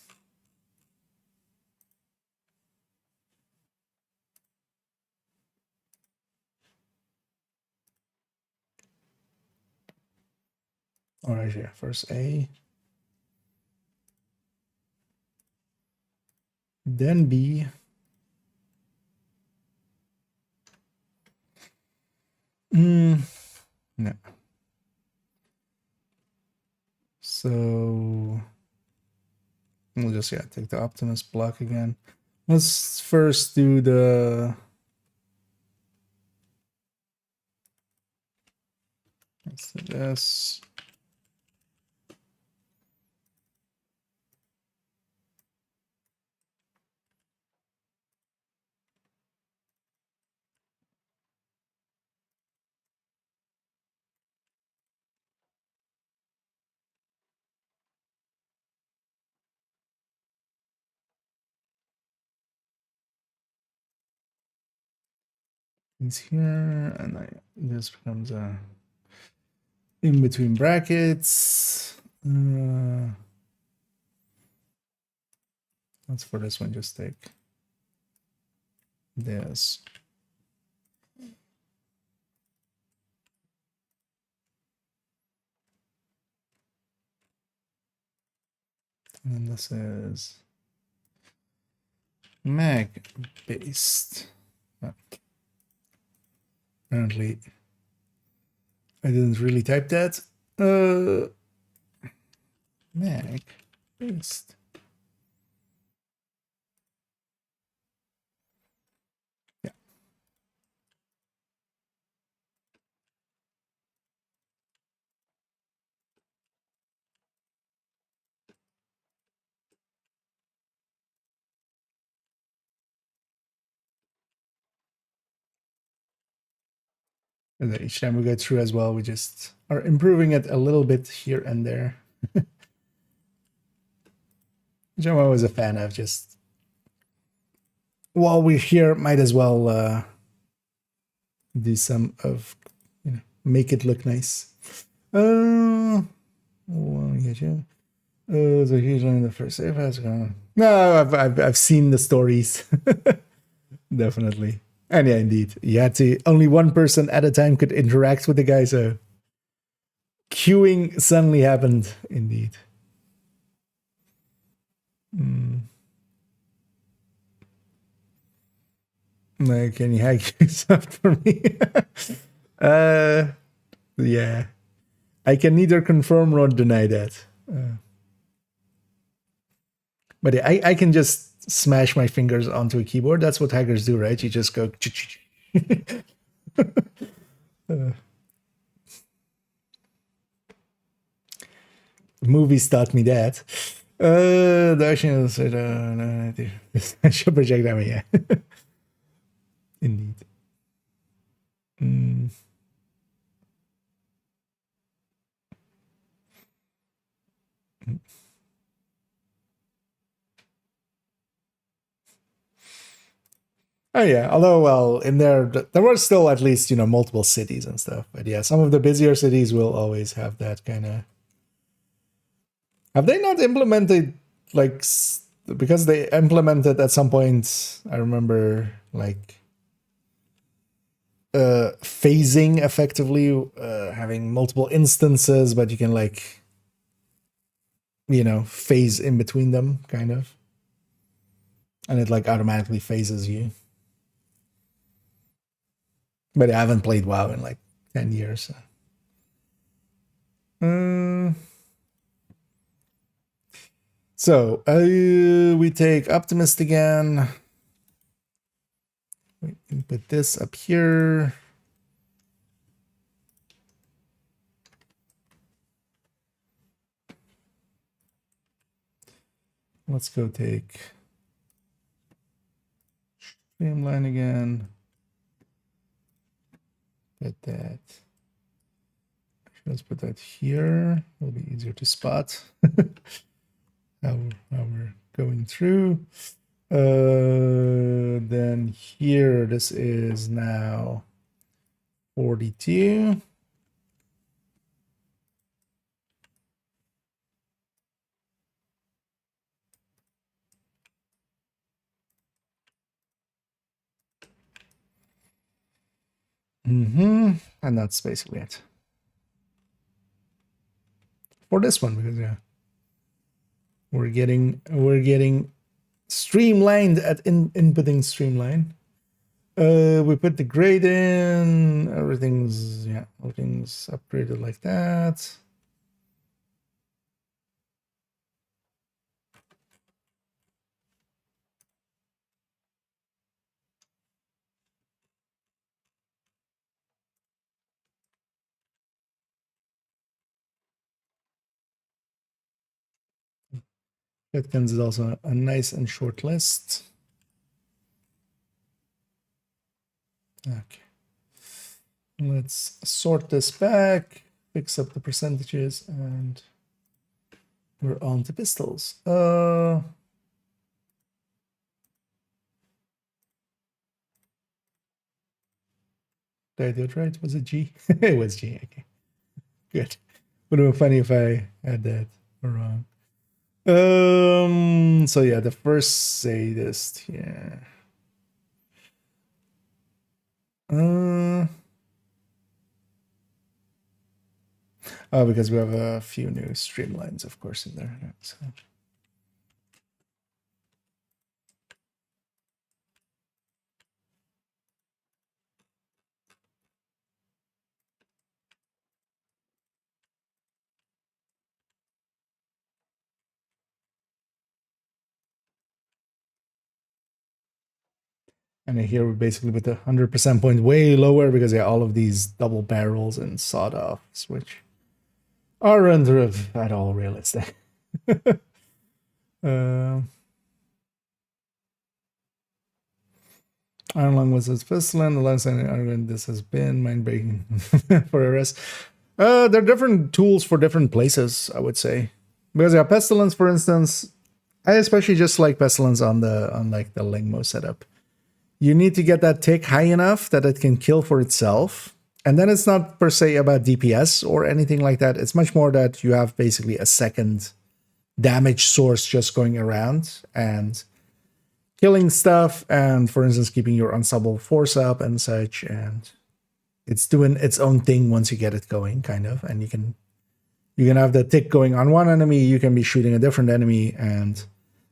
A: All right, yeah, first A, then B, no. So we'll just take the Optimus block again. Let's first do the this. He's here, and this becomes a in between brackets. Let's for this one just take this. And then this is mag based. Oh. Apparently, I didn't really type that. Mag based. Yeah. And then each time we go through as well, we just are improving it a little bit here and there. Which I'm always a fan of. Just while we're here, might as well do some of, make it look nice. So here's only the first save has gone. No, I've seen the stories. Definitely. And yeah, indeed. You had to only one person at a time could interact with the guy, so queuing suddenly happened indeed. Like, can you hack yourself for me? Yeah. I can neither confirm nor deny that. But yeah, I can just smash my fingers onto a keyboard. That's what hackers do, right? You just go. Movies taught me that. The action is should project that way, yeah. Indeed. Oh yeah, although well, in there were still at least multiple cities and stuff. But yeah, some of the busier cities will always have that kind of. Have they not implemented like because they implemented at some point? I remember like phasing effectively, having multiple instances, but you can like phase in between them, kind of, and it like automatically phases you. But I haven't played WoW in like 10 years. So we take Optimist again. We can put this up here. Let's go take Streamline again. Put that. Let's put that here. It'll be easier to spot how we're going through. Then here, this is now 42. And that's basically it for this one, because yeah, we're getting streamlined at inputting Streamline. We put the grade in, everything's upgraded like that. Shotguns is also a nice and short list. Okay. Let's sort this back, fix up the percentages, and we're on to pistols. Did I do it right? Was it G? It was G. Okay. Good. Would have been funny if I had that wrong. So yeah, the first sadist, yeah. Oh, because we have a few new streamlines, of course, in there. So. And here we basically put the 100% point way lower because yeah, all of these double barrels and sawed-offs, which aren't at all realistic. Iron Lung was his pistol, and the last time this has been mind-breaking for a rest. There are different tools for different places, I would say. Because yeah, Pestilence, for instance, I especially just like Pestilence on like the Lingmo setup. You need to get that tick high enough that it can kill for itself. And then it's not per se about DPS or anything like that. It's much more that you have basically a second damage source just going around and killing stuff. And for instance, keeping your unstoppable force up and such. And it's doing its own thing once you get it going, kind of. And you can have the tick going on one enemy. You can be shooting a different enemy, and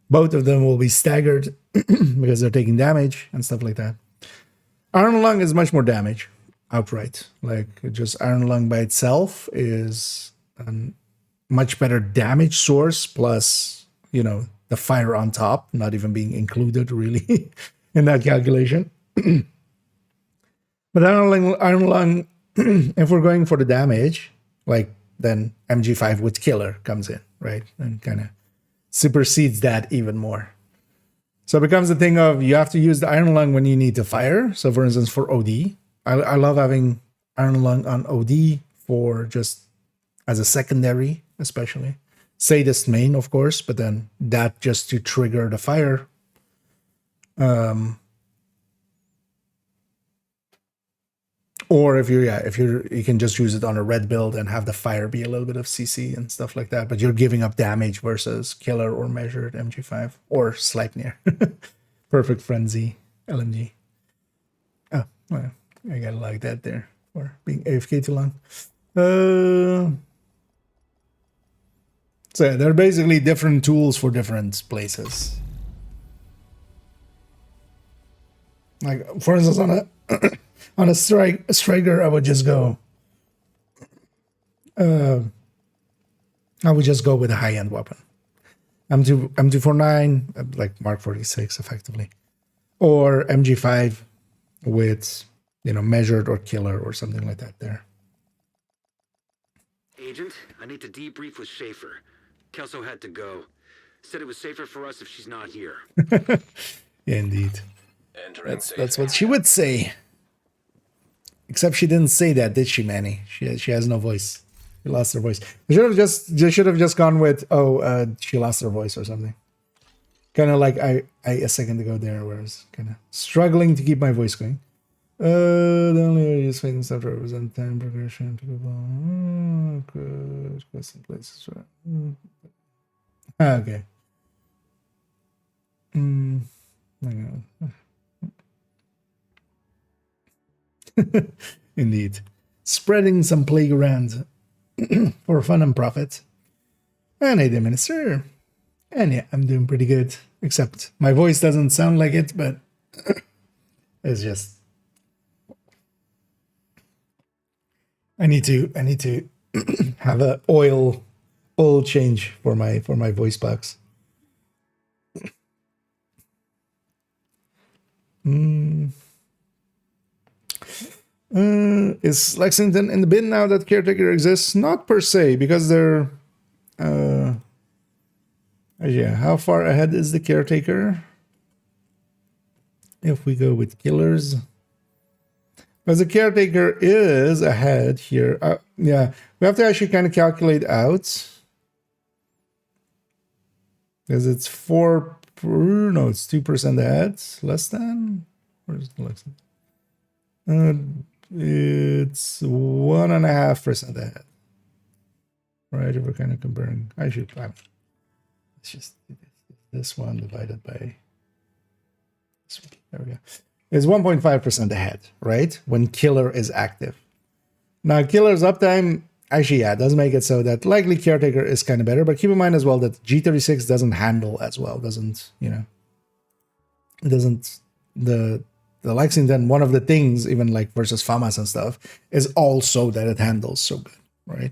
A: both of them will be staggered because they're taking damage and stuff like that. Iron Lung is much more damage outright. Like just Iron Lung by itself is a much better damage source, plus, the fire on top, not even being included really in that calculation. But Iron Lung, if we're going for the damage, like then MG5 with killer comes in, right? And kind of supersedes that even more. So it becomes the thing of you have to use the Iron Lung when you need to fire. So for instance, for OD, I love having Iron Lung on OD for just as a secondary, especially. Sadist main, of course, but then that just to trigger the fire. Or if you can just use it on a red build and have the fire be a little bit of CC and stuff like that, but you're giving up damage versus killer or measured MG5 or Sleipnir. Perfect Frenzy LMG. Oh, well, I gotta like that there for being AFK too long. So yeah, they're basically different tools for different places. Like for instance, on a on a striker, I would just go. I would just go with a high-end weapon. M249, like Mark 46, effectively, or MG5 with measured or killer or something like that. There.
B: Agent, I need to debrief with Schaefer. Kelso had to go. Said it was safer for us if she's not here.
A: Indeed. That's what she would say. Except she didn't say that, did she, Manny? She has no voice. She lost her voice. They should have just gone with she lost her voice or something. Kind of like I a second ago there, where I was kind of struggling to keep my voice going. The only way to use fading stuff to represent time progression. Good. Custom places. Okay. Indeed. Spreading some plague around for fun and profit. And hey, the minister. And yeah, I'm doing pretty good. Except my voice doesn't sound like it, but it's just I need to have a oil change for my voice box. Is Lexington in the bin now that Caretaker exists? Not per se, because they're yeah, how far ahead is the Caretaker? If we go with killers, because the Caretaker is ahead here. Yeah, we have to actually kind of calculate out, because it's 2% ahead, less than. Where's the Lexington? It's 1.5% ahead. Right, if we're kind of comparing. It's just this one divided by this one. There we go. It's 1.5% ahead, right? When killer is active. Now, killer's uptime, actually, yeah, does make it so that likely Caretaker is kind of better, but keep in mind as well that G36 doesn't handle as well, the Lexington, one of the things, even like versus FAMAS and stuff, is also that it handles so good, right?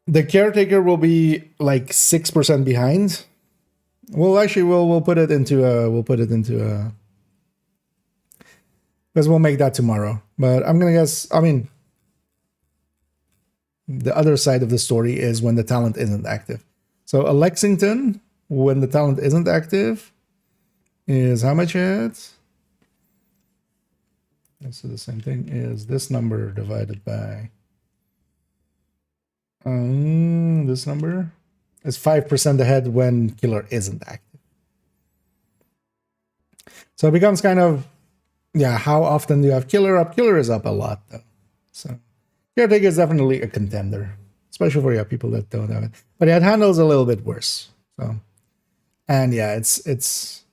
A: The Caretaker will be like 6% behind. Well, actually, we'll put it into because we'll make that tomorrow. But I'm gonna guess. I mean, the other side of the story is when the talent isn't active. So a Lexington, when the talent isn't active, is how much ahead? So the same thing is this number divided by this number is 5% ahead when killer isn't active. So it becomes kind of, yeah, how often do you have killer up? Killer is up a lot though. So Caretaker is definitely a contender, especially for people that don't have it. But yeah, it handles a little bit worse. So, and yeah, it's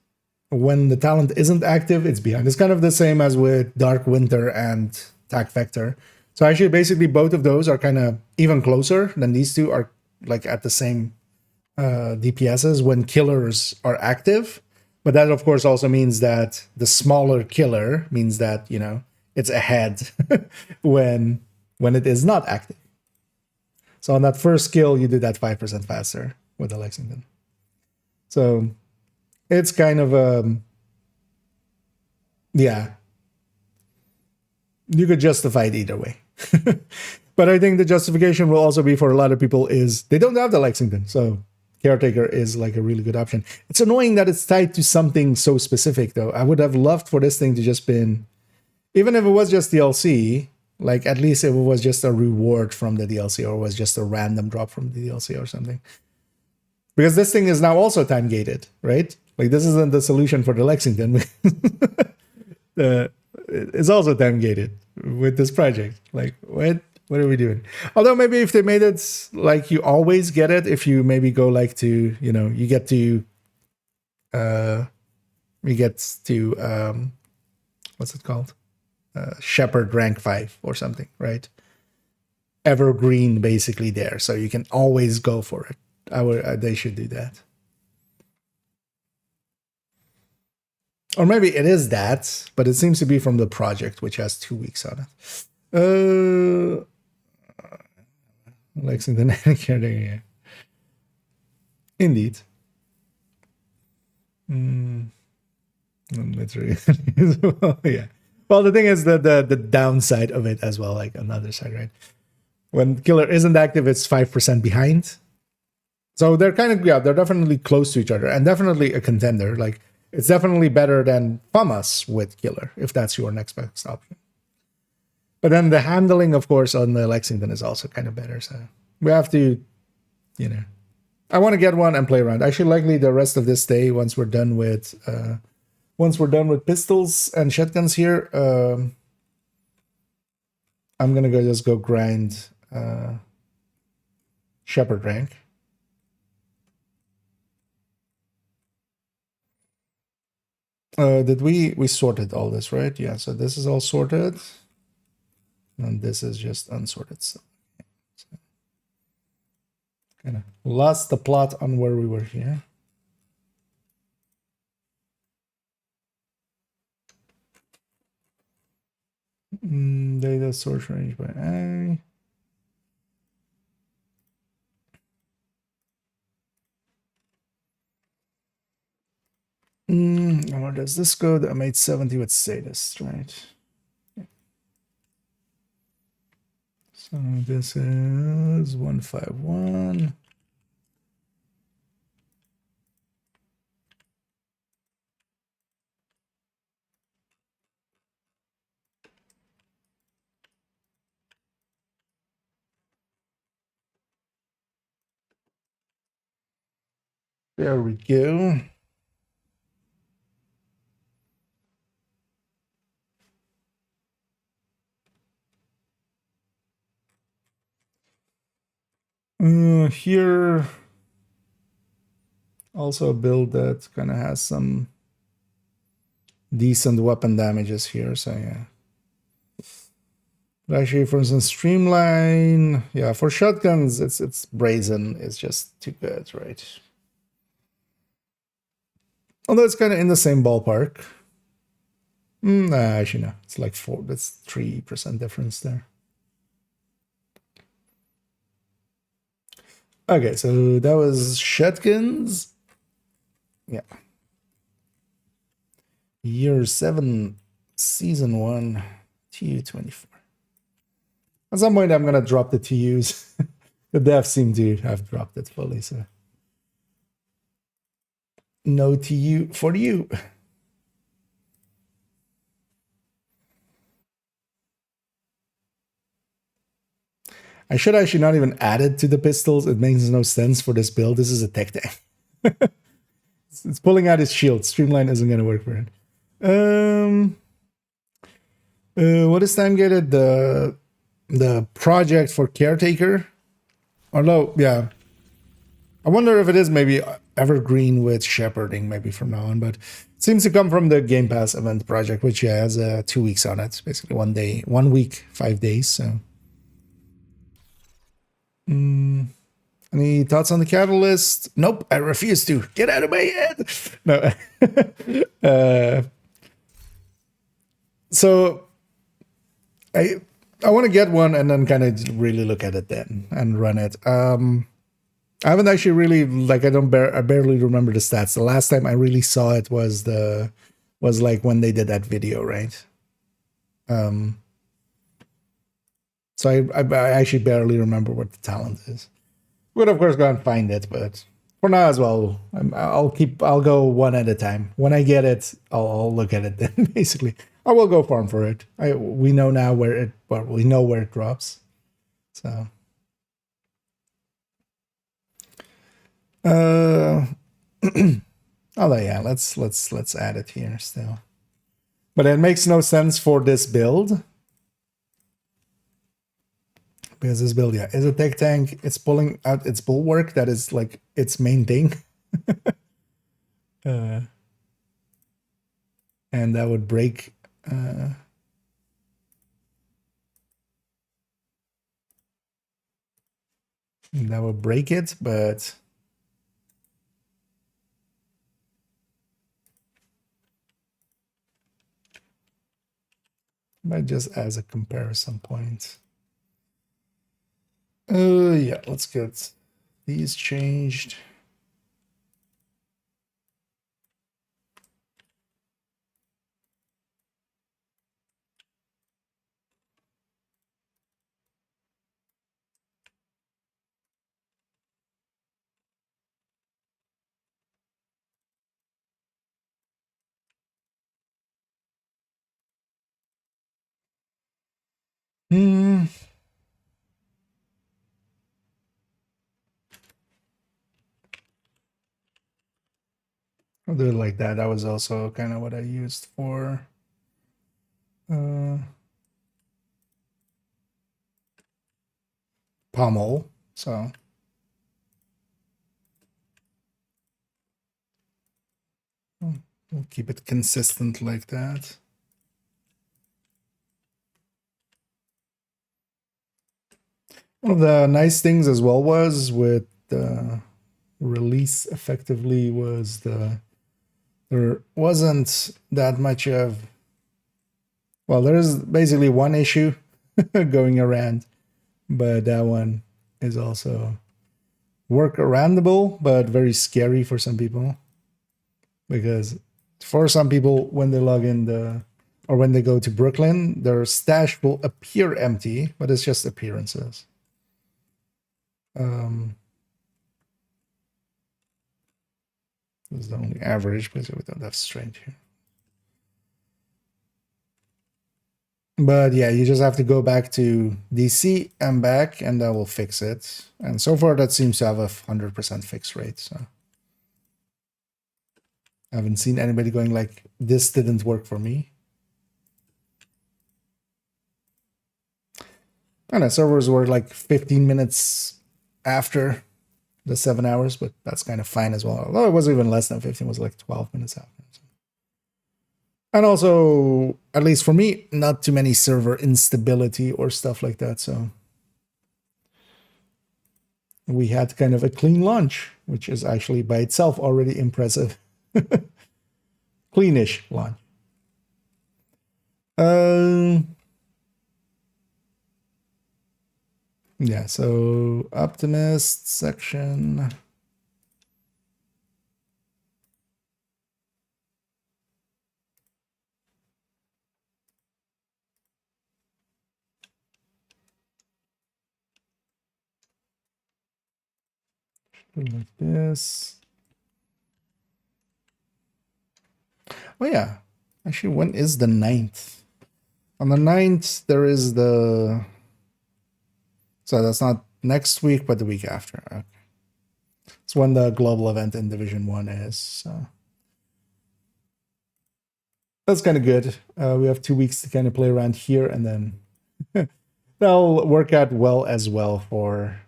A: when the talent isn't active, it's behind. It's kind of the same as with Dark Winter and Tac Vector. So actually, basically, both of those are kind of even closer than these two are, like at the same DPSs when killers are active. But that, of course, also means that the smaller killer means that, it's ahead when it is not active. So on that first skill, you do that 5% faster with the Lexington. So it's kind of yeah. You could justify it either way. But I think the justification will also be for a lot of people is they don't have the Lexington. So Caretaker is like a really good option. It's annoying that it's tied to something so specific, though. I would have loved for this thing to just been, even if it was just DLC, like at least if it was just a reward from the DLC or was just a random drop from the DLC or something. Because this thing is now also time gated, right? Like this isn't the solution for the Lexington. It's also time gated with this project. Like what are we doing? Although maybe if they made it like you always get it, if you maybe go like to, you know, you get to what's it called? Shepherd rank 5 or something, right? Evergreen basically there. So you can always go for it. They should do that. Or maybe it is that, but it seems to be from the project, which has 2 weeks on it. Lexington Caretaker. Indeed. Yeah. Well, the thing is that the downside of it as well, like another side, right? When Killer isn't active, it's 5% behind. So they're kind of, yeah, they're definitely close to each other and definitely a contender. Like it's definitely better than FAMAS with Killer, if that's your next best option. But then the handling, of course, on the Lexington is also kind of better. So we have to, you know, I want to get one and play around. Actually, likely the rest of this day, once we're done with pistols and shotguns here, I'm gonna just go grind Shepherd rank. Did we sorted all this, right? Yeah, so this is all sorted. And this is just unsorted stuff. So, kind of lost the plot on where we were here. Data source range by A. And where does this go? The M870 with sadist, right? So this is 151. There we go. Here, also a build that kind of has some decent weapon damages here, so yeah. But actually, for instance, Streamline, yeah, for shotguns, it's brazen, it's just too good, right? Although it's kind of in the same ballpark. Nah, actually no, it's like 4, that's 3% difference there. Okay, so that was shotguns. Yeah. Year 7, Season 1, TU-24. At some point, I'm going to drop the TUs. The devs seem to have dropped it fully, so. No TU for you. I should actually not even add it to the pistols. It makes no sense for this build. This is a tech tank. It's pulling out his shield. Streamline isn't going to work for it. What is time gated? The project for Caretaker? Although, yeah. I wonder if it is maybe evergreen with shepherding maybe from now on, but it seems to come from the Game Pass event project, which has 2 weeks on it. Basically 1 week, 5 days, so. Any thoughts on the catalyst? Nope, I refuse to. Get out of my head. No. So I want to get one and then kind of really look at it then and run it. I haven't actually really, like, I barely remember the stats. The last time I really saw it was like when they did that video, right? So I actually barely remember what the talent is. We'll of course go and find it, but for now as well, I'll go one at a time. When I get it, I'll look at it then. Basically, I will go farm for it. We know now we know where it drops. So, although yeah, let's add it here still. But it makes no sense for this build. Because this build, yeah, is a tech tank. It's pulling out its bulwark. That is like its main thing. And that would break. That would break it, but just as a comparison point. Yeah, let's get these changed. I'll do it like that. That was also kind of what I used for pommel. So we'll keep it consistent like that. One of the nice things as well was with the release effectively was there wasn't that much of, well, there's basically one issue going around, but that one is also workaroundable, but very scary for some people. Because for some people, when they log in or when they go to Brooklyn, their stash will appear empty, but it's just appearances. This is the only average because we don't have strength here. But yeah, you just have to go back to DC and back, and that will fix it. And so far, that seems to have a 100% fix rate. So I haven't seen anybody going like, this didn't work for me. And the servers were like 15 minutes after the 7 hours, but that's kind of fine as well. Although it was even less than 15, it was like 12 minutes after. And also, at least for me, not too many server instability or stuff like that. So we had kind of a clean launch, which is actually by itself already impressive. Cleanish launch. Yeah, so Optimist section. Like this. Oh yeah, actually, when is the 9th? On the 9th, there is the... So that's not next week, but the week after. Okay. It's when the global event in Division 1 is. So that's kind of good. We have 2 weeks to kind of play around here, and then that'll work out well as well for...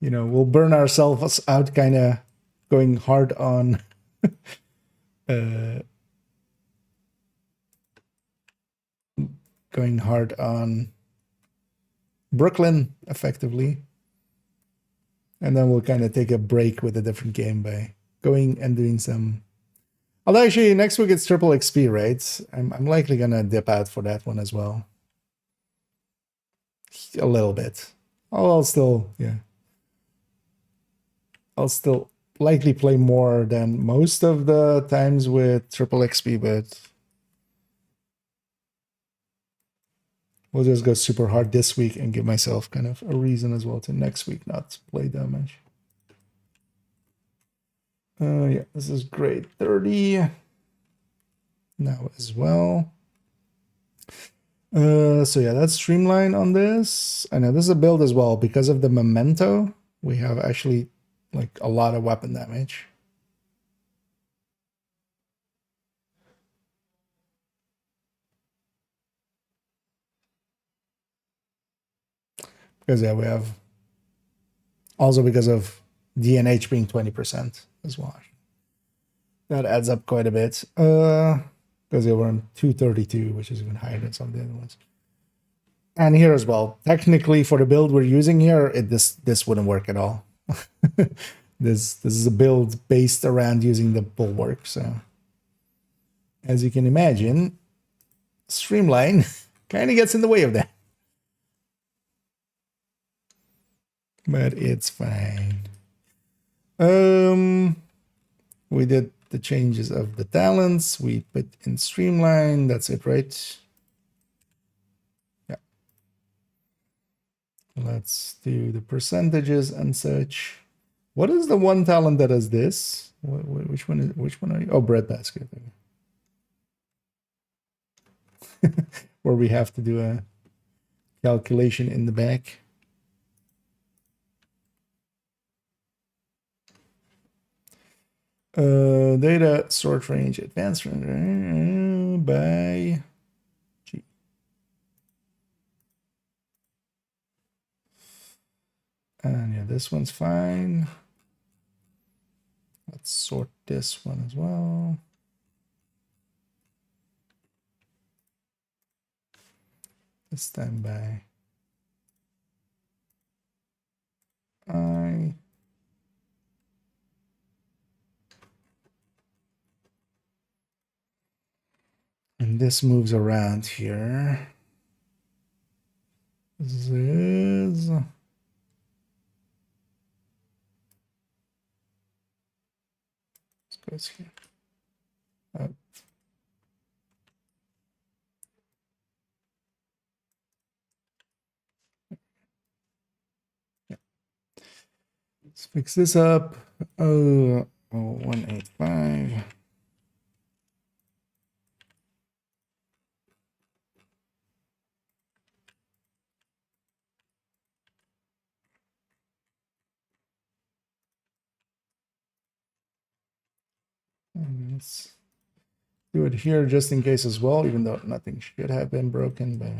A: You know, we'll burn ourselves out kind of going hard on... going hard on Brooklyn, effectively. And then we'll kind of take a break with a different game by going and doing some... Although actually, next week it's triple XP, right? I'm likely going to dip out for that one as well. A little bit. I'll still, yeah. I'll still likely play more than most of the times with triple XP, but... We'll just go super hard this week and give myself kind of a reason as well to next week not play damage. Yeah, this is grade 30 now as well. So yeah, that's streamline on this. I know this is a build as well because of the memento. We have actually like a lot of weapon damage. Because yeah, we have also because of DNH being 20% as well. That adds up quite a bit. Because they were on 232, which is even higher than some of the other ones. And here as well, technically for the build we're using here, this wouldn't work at all. This is a build based around using the bulwark. So as you can imagine, streamline kind of gets in the way of that. But it's fine. We did the changes of the talents. We put in streamline. That's it, right? Yeah. Let's do the percentages and such. What is the one talent that does this? Which one are you? Oh, breadbasket. Where we have to do a calculation in the back. Data sort range, advanced range by G. And yeah, this one's fine. Let's sort this one as well. This time by I. And this moves around here. This goes here. Up. Yeah. Let's fix this up. 185. And let's do it here just in case as well, even though nothing should have been broken. But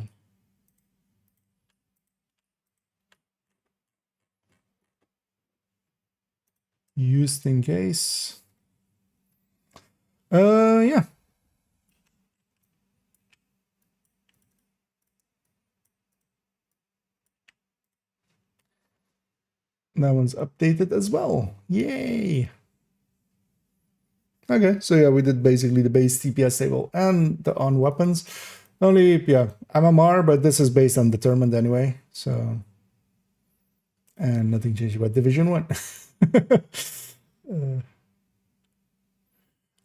A: used in case. Yeah. That one's updated as well. Yay. Okay, so yeah, we did basically the base TPS table and the on weapons. Only, yeah, MMR, but this is based on determined anyway, so. And nothing changed about Division 1.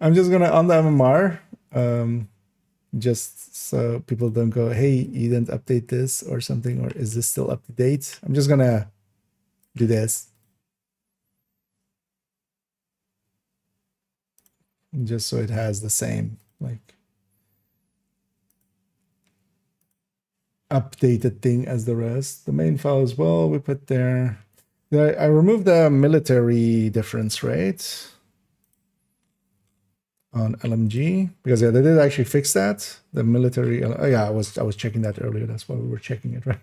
A: I'm just gonna, on the MMR, just so people don't go, hey, you didn't update this or something, or is this still up to date? I'm just gonna do this. Just so it has the same, like, updated thing as the rest. The main file as well, we put there. I removed the military difference rate on LMG because yeah, they did actually fix that. The military, oh yeah, I was checking that earlier. That's why we were checking it, right?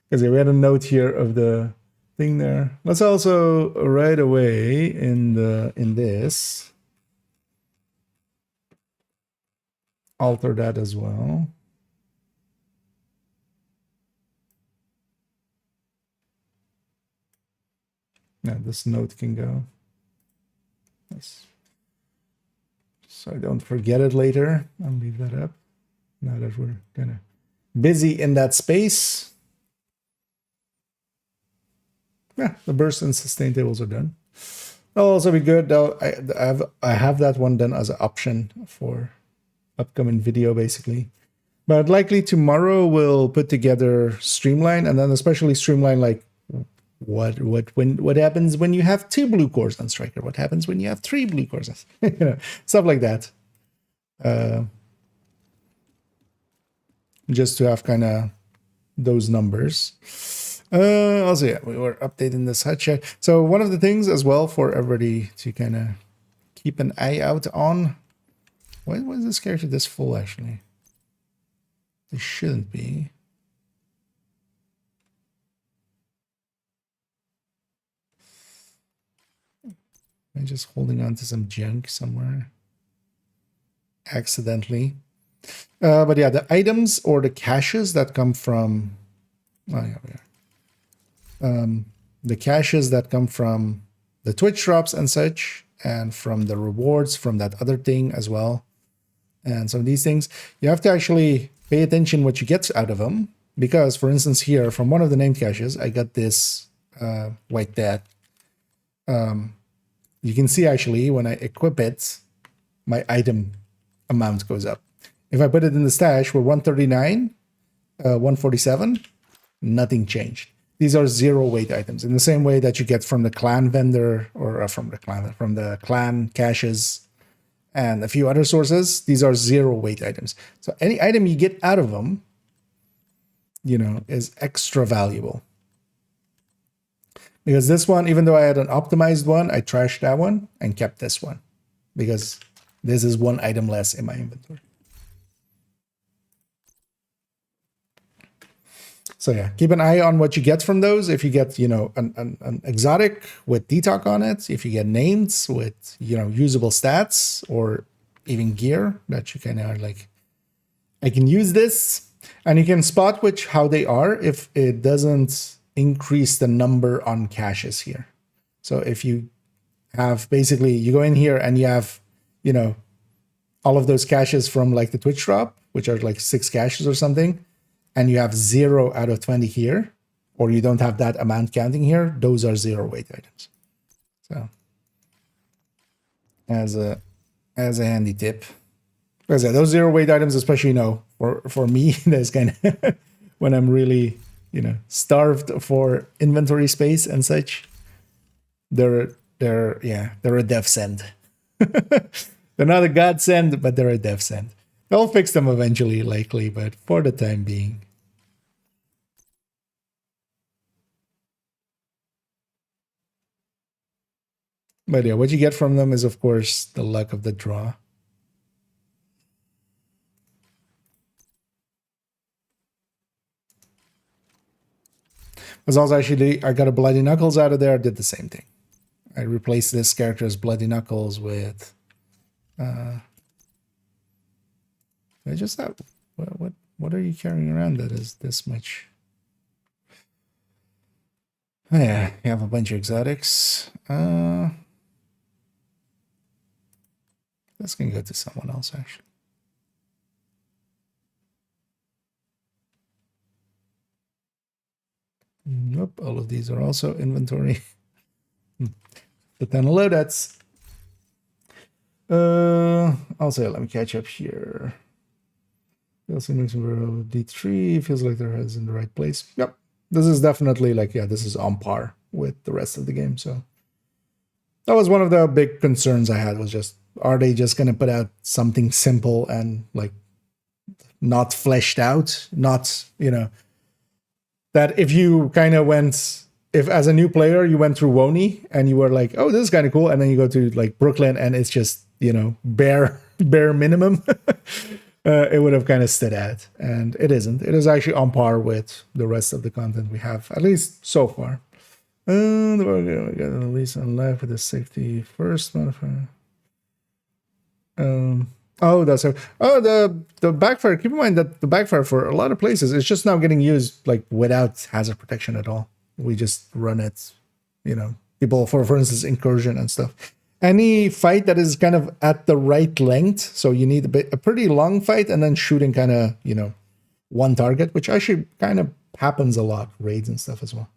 A: Because yeah, we had a note here of the thing there. Let's also right away in this alter that as well. Now this note can go. Nice. So I don't forget it later. I'll leave that up now that we're kind of busy in that space. Yeah, the burst and sustain tables are done. That'll also be good. I have that one done as an option for upcoming video, basically. But likely tomorrow we'll put together Streamline, and then especially Streamline like what happens when you have 2 blue cores on Striker? What happens when you have 3 blue cores? You know, stuff like that. Just to have kind of those numbers. Also, yeah, we were updating this HUD check. So one of the things as well for everybody to kind of keep an eye out on. Why is this character this full actually? They shouldn't be. I'm just holding on to some junk somewhere. Accidentally. But yeah, the items or the caches that come from... Oh, yeah, yeah. The caches that come from the Twitch drops and such, and from the rewards from that other thing as well. And some of these things, you have to actually pay attention what you get out of them. Because, for instance, here, from one of the named caches, I got this white dad. You can see, actually, when I equip it, my item amount goes up. If I put it in the stash, we're 139, 147, nothing changed. These are 0 weight items, in the same way that you get from the clan vendor, or from the clan caches, and a few other sources. These are 0 weight items. So any item you get out of them, you know, is extra valuable. Because this one, even though I had an optimized one, I trashed that one and kept this one. Because this is 1 item less in my inventory. So yeah, keep an eye on what you get from those. If you get, you know, an exotic with detox on it, if you get names with, you know, usable stats, or even gear that you kind of like, I can use this, and you can spot how they are if it doesn't increase the number on caches here. So if you have, basically, you go in here and you have, you know, all of those caches from like the Twitch drop, which are like 6 caches or something, and you have 0 out of 20 here, or you don't have that amount counting here, those are 0 weight items. So as a handy tip. Because those 0 weight items, especially, you know, for me, that's kind of when I'm really, you know, starved for inventory space and such, they're a death send. They're not a godsend, but they're a death send. They'll fix them eventually, likely, but for the time being. But yeah, what you get from them is, of course, the luck of the draw. Because also, actually, I got a Bloody Knuckles out of there. I did the same thing. I replaced this character's Bloody Knuckles with... I just have... What are you carrying around that is this much? Oh, yeah, you have a bunch of exotics. This can go to someone else, actually. Nope, all of these are also inventory. The 10 loadouts. Also, let me catch up here. Also makes me D3. Feels like their head's in the right place. Yep. This is definitely like, yeah, this is on par with the rest of the game. So that was one of the big concerns I had, was just, are they just going to put out something simple and like not fleshed out? Not, you know, that if you kind of went, if as a new player, you went through Wony and you were like, oh, this is kind of cool. And then you go to like Brooklyn and it's just, you know, bare minimum. It would have kind of stood out, and it isn't. It is actually on par with the rest of the content we have, at least so far. We got at least on live with the safety first modifier. The backfire. Keep in mind that the backfire for a lot of places is just now getting used like without hazard protection at all. We just run it, you know, people for instance incursion and stuff. Any fight that is kind of at the right length, so you need a pretty long fight and then shooting kind of, you know, one target, which actually kind of happens a lot, raids and stuff as well.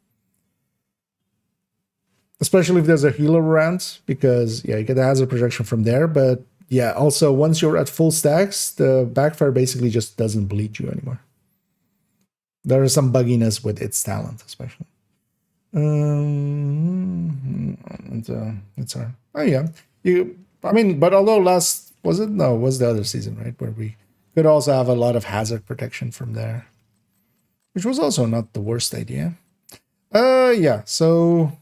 A: Especially if there's a healer around, because yeah, you get the hazard protection from there, but yeah, also once you're at full stacks, the backfire basically just doesn't bleed you anymore. There is some bugginess with its talent, especially. It's our. Oh yeah, I mean, but although was the other season, right, where we could also have a lot of hazard protection from there, which was also not the worst idea. Yeah. So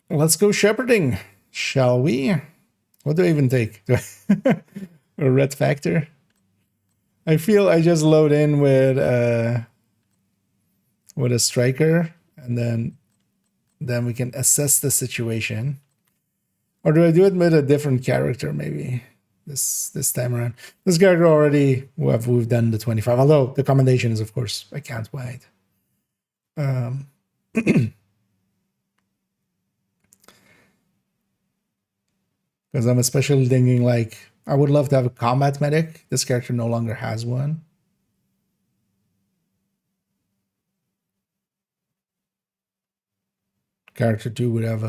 A: let's go shepherding, shall we? What do I even take? A red factor. I feel I just load in with a striker, and then we can assess the situation. Or do I do it with a different character maybe this time around? This character already we've done the 25, although the commendation is of course I can't wait. Because I'm especially thinking like I would love to have a combat medic. This character no longer has one. Character 2 would have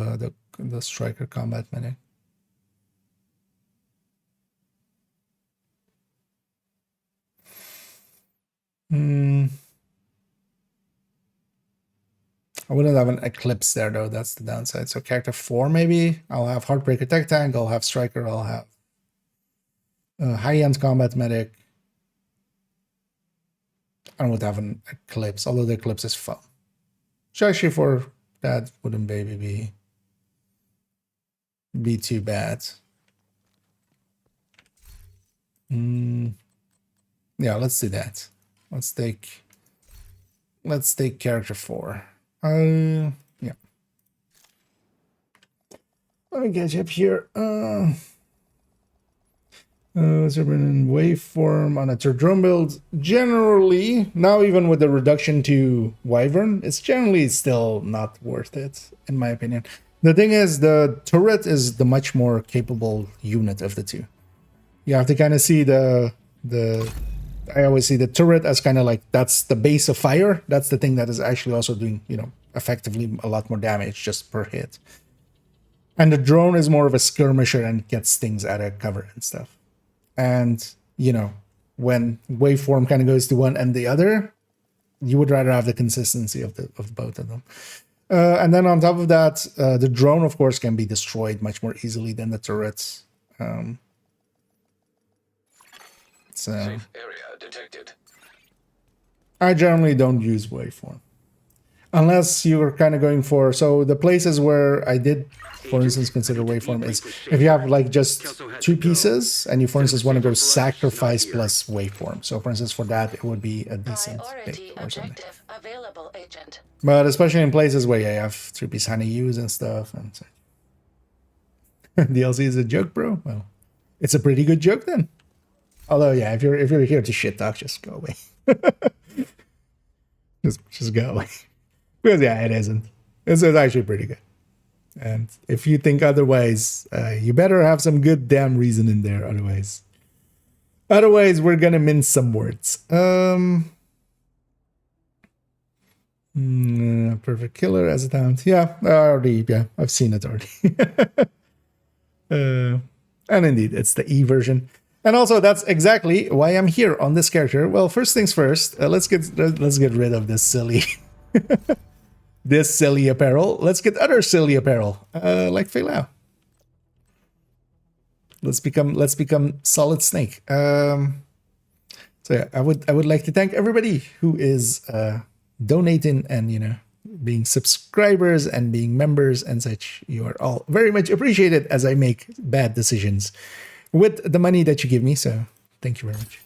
A: the striker combat medic. I wouldn't have an Eclipse there though, that's the downside. So character 4 maybe, I'll have Heartbreaker Tech Tank, I'll have Striker, I'll have high-end combat medic. I would have an Eclipse, although the Eclipse is fun. So actually for that wouldn't maybe be too bad. Yeah, let's do that. Let's take character 4. Yeah. Let me catch up here. Superman waveform on a drone build. Generally, now even with the reduction to Wyvern, it's generally still not worth it, in my opinion. The thing is, the turret is the much more capable unit of the two. You have to kind of see I always see the turret as kind of like, that's the base of fire. That's the thing that is actually also doing, effectively a lot more damage just per hit. And the drone is more of a skirmisher and gets things out of cover and stuff. And, when waveform kind of goes to one and the other, you would rather have the consistency of both of them. And then on top of that, the drone, of course, can be destroyed much more easily than the turrets.
C: Safe area detected.
A: I generally don't use waveform. Unless you're kind of going for... So the places where I did, for instance, consider waveform is if you have like just 2 pieces and you, for instance, want to go sacrifice plus waveform. So, for instance, for that, it would be a decent pick or something. But especially in places where you have 3-piece honey use and stuff. And so. DLC is a joke, bro? Well, it's a pretty good joke then. Although, yeah, if you're here to shit talk, just go away. just go away. Because yeah, it isn't. It's actually pretty good. And if you think otherwise, you better have some good damn reason in there. Otherwise, we're gonna mince some words. Perfect killer as a talent. Yeah, I've seen it already. And indeed, it's the E version. And also, that's exactly why I'm here on this character. Well, first things first, let's get rid of this silly. This silly apparel. Let's get other silly apparel, like Fei Lao. Let's become Solid Snake. So yeah, I would like to thank everybody who is donating and being subscribers and being members and such. You are all very much appreciated as I make bad decisions with the money that you give me. So thank you very much.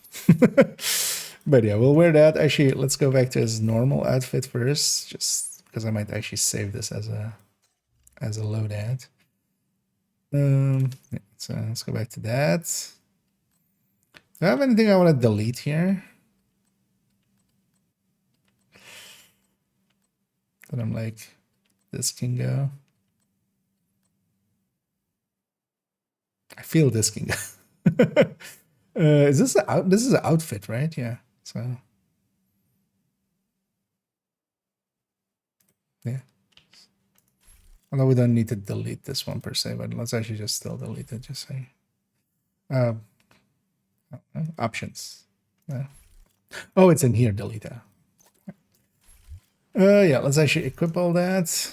A: But yeah, we'll wear that. Actually, let's go back to his normal outfit first, just because I might actually save this as a loadout. So let's go back to that. Do I have anything I want to delete here? But I'm like, this can go. I feel this can go. Is this this is an outfit, right? Yeah. So yeah. Although we don't need to delete this one per se, but let's actually just still delete it. Just say options. Oh, it's in here. Delete it. Yeah, let's actually equip all that.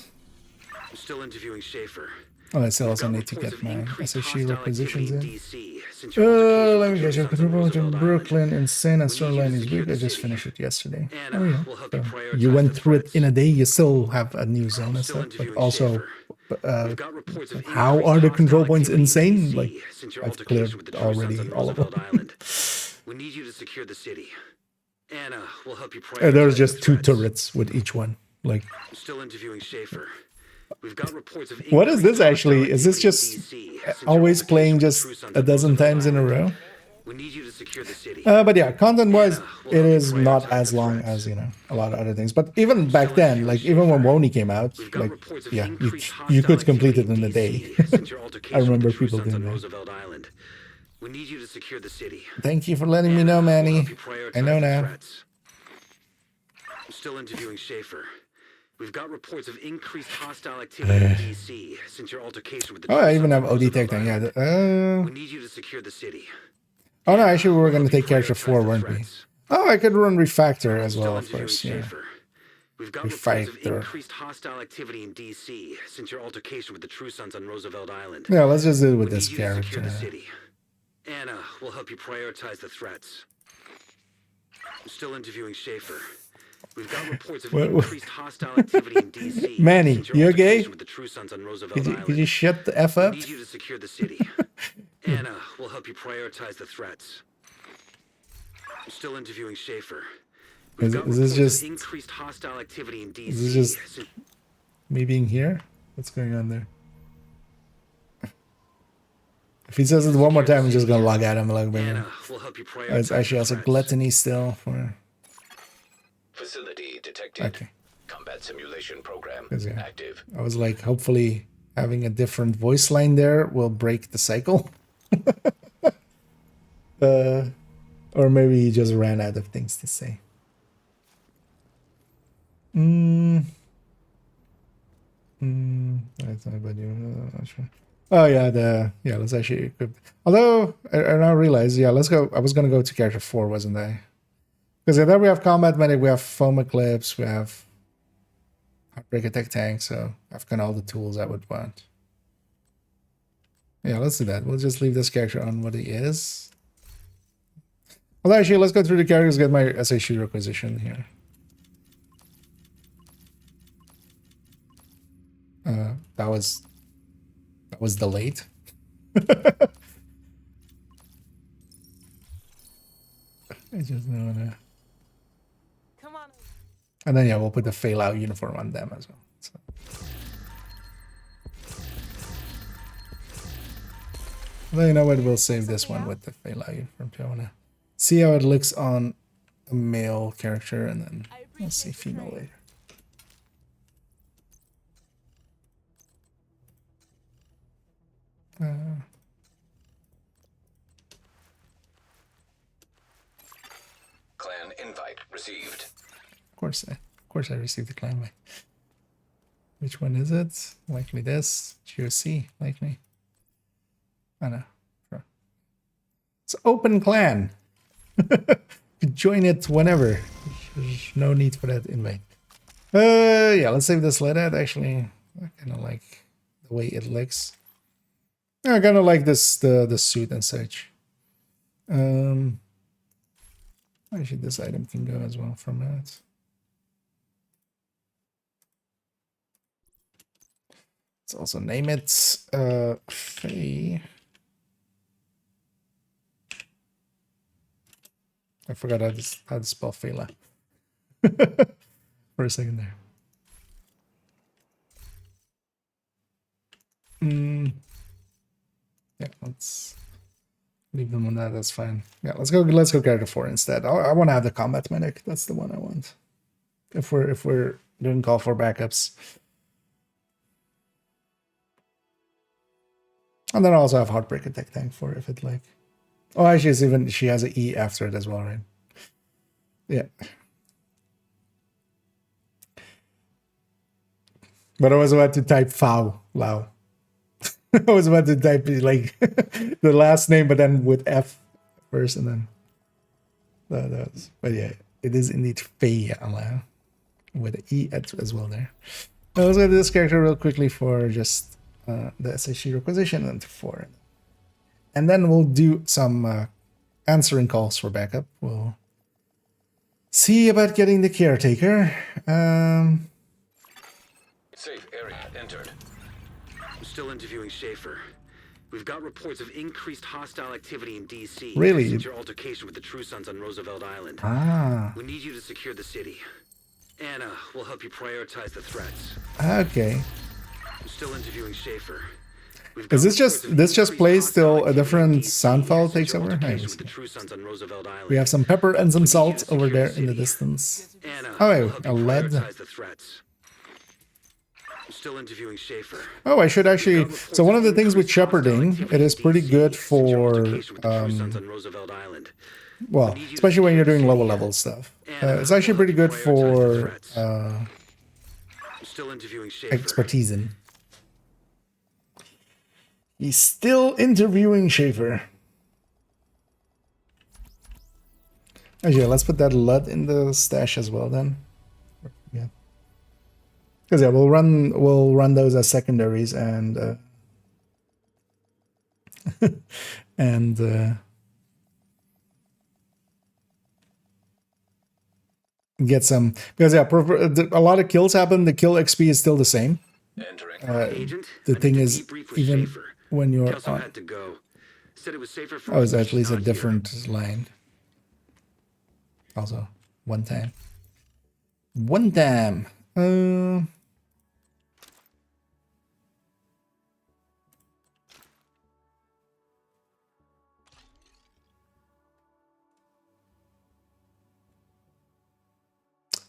B: I'm still interviewing Schaefer.
A: Oh, I still
B: We've
A: also
B: got
A: need to
B: reports
A: get
B: of
A: my
B: increased
A: SHU
B: hostile
A: requisitions
B: activity
A: in.
B: DC since your altercation
A: Let
B: with
A: me
B: the
A: guess, your
B: True Sons on
A: control to
B: Roosevelt
A: Brooklyn,
B: Island.
A: insane, and
B: We need you to
A: storyline is
B: secure
A: weak.
B: the
A: I just
B: city.
A: finished it yesterday.
B: Anna
A: Oh, yeah.
B: will help
A: So
B: you prioritize
A: you went
B: the
A: through it in
B: threats.
A: a day, you still have a new zone
B: I'm
A: and
B: still
A: stuff, but
B: interviewing
A: also,
B: Schaefer. We've got reports of
A: how
B: increased
A: are the control
B: hostile
A: points
B: activity in
A: insane? Like,
B: DC since your
A: I've
B: altercation with
A: cleared
B: the True Sons
A: already
B: on
A: all of
B: Roosevelt
A: them.
B: Island. We need you to secure the city. Anna will help you
A: There's
B: prioritize the
A: just 2
B: threats.
A: turrets with each one. Like,
B: I'm still interviewing Schaefer. We've got reports of
A: what is this
B: increased
A: actually?
B: hostile
A: Is this
B: activity in
A: just
B: DC since your
A: always
B: altercation
A: playing
B: with the
A: just
B: True Sons
A: a
B: on
A: dozen
B: Roosevelt
A: times in a
B: Island.
A: row?
B: We need you to secure the city.
A: But yeah, content-wise,
B: Anna will
A: it
B: help you
A: is not
B: prioritize
A: as
B: the
A: long
B: threats.
A: as, you know, a lot of other things. But even back
B: Still
A: then,
B: interviewing
A: like even when
B: Schaefer.
A: Wony came out,
B: We've got
A: like
B: reports of
A: yeah,
B: increased
A: you
B: hostile
A: could complete
B: activity
A: it in a
B: in
A: day.
B: DC since your
A: I
B: altercation with
A: remember
B: the True
A: people
B: Sons
A: doing
B: on
A: that.
B: Roosevelt Island. We need you to secure the city.
A: Thank you for letting me
B: Anna
A: know,
B: will
A: Manny.
B: help you
A: I know
B: prioritize the
A: now.
B: threats. I'm still interviewing Schaefer. We've got reports of increased hostile activity in DC since your altercation with the
A: Oh,
B: True
A: I even
B: Sons
A: have
B: on
A: OD
B: Roosevelt
A: Tech thing.
B: Island.
A: Yeah.
B: We need you to secure the city.
A: Oh no,
B: Anna
A: actually we were
B: will
A: gonna
B: help you
A: take character
B: prioritize
A: 4,
B: the
A: weren't we?
B: threats.
A: Oh, I could run refactor as
B: Still
A: well, of
B: interviewing
A: course. Yeah,
B: Schaefer. We've got reports of
A: refactor.
B: increased hostile activity in DC since your altercation with the True Sons on Roosevelt Island.
A: Yeah, let's just do it
B: We
A: with
B: need
A: this
B: you to secure the
A: character.
B: city. Anna will help you prioritize the threats. I'm still interviewing Schaefer. We've got reports of increased hostile activity in DC
A: Manny,
B: since your
A: you
B: altercation
A: okay?
B: with the True Sons on Roosevelt Island.
A: Could you shut the F
B: We
A: up?
B: need you to secure the city. Anna will help you prioritize the threats. I'm still interviewing Schaefer. We've got
A: Is this
B: reports
A: just
B: of increased hostile activity in DC.
A: is this just me being here? What's going on there? If he says it one more time, I'm just gonna log out. I'm like,
B: Anna will help you prioritize
A: it's actually
B: the
A: also
B: threats.
A: gluttony still for.
C: Facility detected.
A: Okay.
C: Combat simulation program
A: Yeah.
C: active.
A: I was like, hopefully having a different voice line there will break the cycle. Or maybe he just ran out of things to say. That's not about you. Not sure. Oh yeah, let's actually equip. Although I now realize, yeah, let's go. I was gonna go to character 4, wasn't I? Because then we have combat medic, we have foam eclipse, we have heartbreak attack tank, so I've got all the tools I would want. Yeah, let's do that. We'll just leave this character on what he is. Well, actually, let's go through the characters, get my SHU requisition here. That was delayed. I just don't wanna.
E: Come on.
A: And then yeah, we'll put the fail out uniform on them as well. So. Well, you know what? We'll save this one with the fail out uniform too. I wanna see how it looks on a male character, and then we'll see female later.
C: Clan invite received.
A: Of course, I received the clan invite. Which one is it? Likely this. GOC, likely. I know. Sure. It's open clan. You join it whenever. There's no need for that invite. Yeah, let's save this letter. Actually, I kind of like the way it looks. I kind of like this, the suit and such. Actually, this item can go as well from that. Let's also name it Faye. I forgot how to spell Fela for a second there. Yeah, let's leave them on that. That's fine. Yeah, let's go character 4 instead. I want to have the combat medic. That's the one I want. If we're doing call for backups. And then I also have heartbreak attack tank for if it like. Oh, actually, she has an E after it as well, right? Yeah. But I was about to type Fao Lao. I was about to type like the last name, but then with F first, and then that was. But yeah, it is indeed Fei Lao with an E as well there. Now let's go to this character real quickly for just the SHC requisition and 4, and then we'll do some answering calls for backup. We'll see about getting the caretaker.
C: Safe area entered.
B: I'm still interviewing Schaefer. We've got reports of increased hostile activity in D.C.
A: Really?
B: Since your altercation with the True Sons on Roosevelt Island.
A: Ah.
B: We need you to secure the city. Anna will help you prioritize the threats.
A: Okay.
B: I'm still interviewing Schaefer.
A: Is this just plays till a different sound file takes over?
B: With the True Sons on Roosevelt Island.
A: We have some pepper and some salt over there in the distance.
B: Anna
A: Oh,
B: will help
A: a
B: you
A: lead.
B: prioritize the threats. I'm still interviewing Schaefer.
A: Oh, I should actually. So one of the things with shepherding, it is pretty good for, well, especially when you're doing lower level stuff. It's actually pretty good for expertise in. He's still interviewing Schaefer. Actually, let's put that LUD in the stash as well then. Yeah. Because yeah, we'll run those as secondaries and and get some, because yeah, a lot of kills happen. The kill XP is still the same. The thing is, even when you're on, oh, it's at least a different line. Also, one time.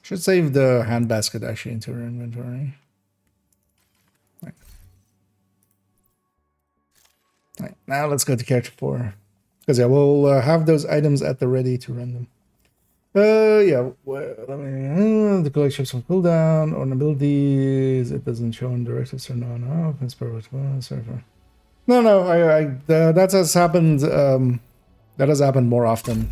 A: Should save the handbasket actually into our inventory. Right, now let's go to character 4. Because yeah, we'll have those items at the ready to run them. Yeah, well, the collection of cooldown on abilities. It doesn't show in directives or no. Offense power. No, that has happened. That has happened more often,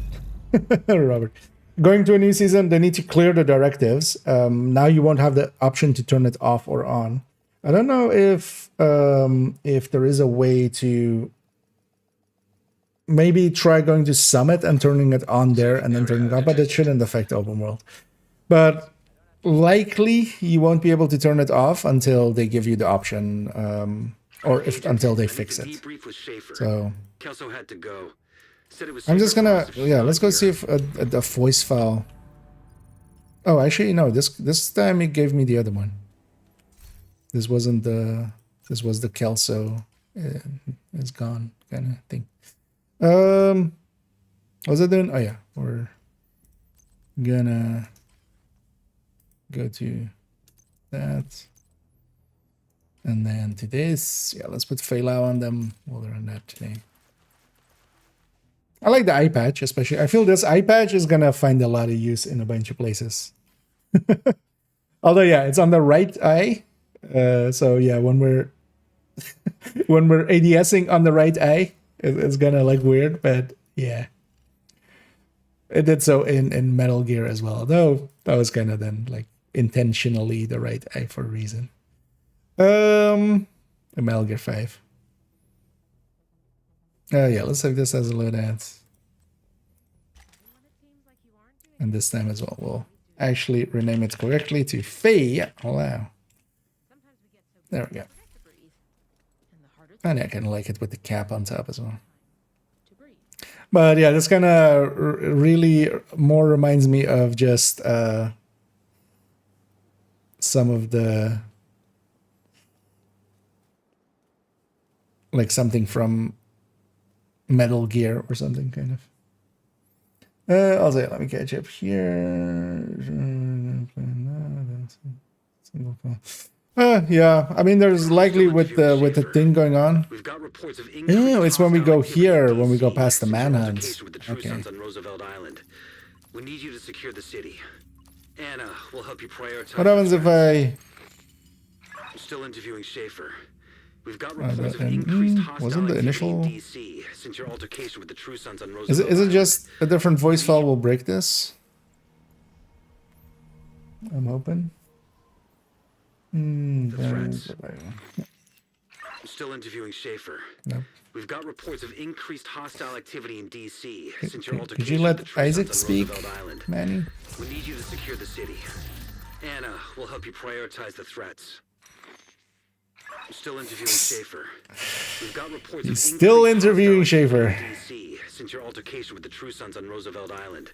A: Robert. Going to a new season, they need to clear the directives. Now you won't have the option to turn it off or on. I don't know if there is a way to maybe try going to Summit and turning it on there and then turning it on, but it shouldn't affect open world. But likely you won't be able to turn it off until they give you the option, or until they fix it. So I'm just gonna, yeah, let's go see if a voice file. Oh, actually no, this time it gave me the other one. This wasn't the, this was the Kelso. It's gone kind of thing. What's it doing? Oh yeah, we're gonna go to that, and then to this. Yeah, let's put Feilau on them. We'll run that today. I like the eye patch, especially. I feel this eye patch is gonna find a lot of use in a bunch of places. Although yeah, it's on the right eye. So yeah, when we're ADSing on the right eye, it's gonna look weird, but yeah, it did so in Metal Gear as well. Though that was kind of then like intentionally the right eye for a reason. Metal Gear 5. Yeah, let's have this as a loadout, and this time as well we'll actually rename it correctly to Fei. Wow. There we go. And I kind of like it with the cap on top as well. But yeah, this kind of really more reminds me of just some of the, like something from Metal Gear or something kind of. Also, let me catch up here. Yeah, I mean, there's likely with the thing going on. Oh, it's when we go here, when we go past the manhunt. Okay.
B: We need you to secure the city. Anna will help you prioritize.
A: What happens if I
B: Still interviewing Schaefer. We've got reports of
A: and,
B: increased hostile
A: wasn't the
B: activity in
A: initial...
B: DC since your altercation with the True Sons on
A: Is
B: Roosevelt
A: it
B: Island.
A: just a different voice file will break this? I'm hoping.
B: The threats. Still interviewing Schaefer.
A: No.
B: We've got reports of increased hostile activity in DC since your
A: Could
B: altercation
A: you
B: with the
A: let
B: True
A: Isaac
B: Sons on
A: speak,
B: Roosevelt Island.
A: Manny?
B: We need you to secure the city. Anna will help you prioritize the threats. Still interviewing Schaefer. We've got reports
A: He's
B: of
A: still
B: increased
A: interviewing
B: hostile
A: Schaefer.
B: activity in DC since your altercation with the True Sons on Roosevelt Island.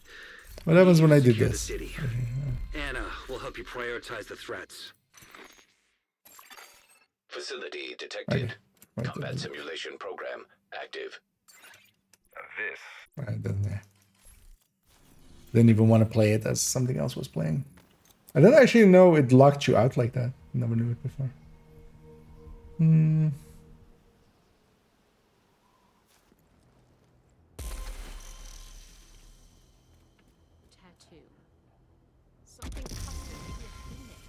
A: What happens when I did
B: Secure the
A: this?
B: city. Anna will help you prioritize the threats.
C: Facility detected.
A: Okay.
C: Combat simulation program active.
A: I didn't even want to play it as something else was playing. I didn't actually know it locked you out like that. Never knew it before.
E: Tattoo. Something custom, maybe a phoenix.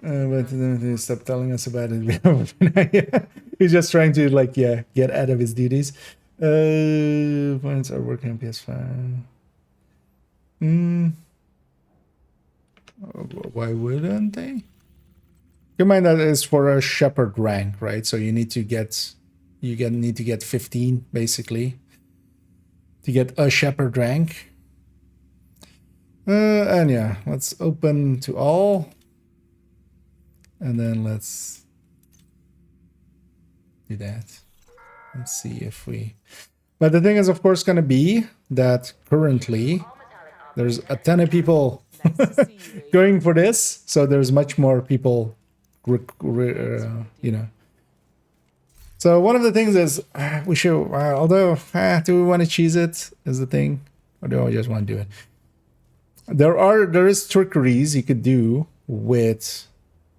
A: But then stop telling us about it. He's just trying to, like, yeah, get out of his duties. Points are working on PS5. Why wouldn't they? Keep in mind that is for a shepherd rank, right? So you need to get, need to get 15 basically to get a shepherd rank. And yeah, let's open to all. And then let's do that. Let's see if we... But the thing is, of course, going to be that currently there's a ton of people going for this. So there's much more people, you know. So one of the things is we should, although, do we want to cheese it is the thing? Or do I just want to do it? There is trickeries you could do with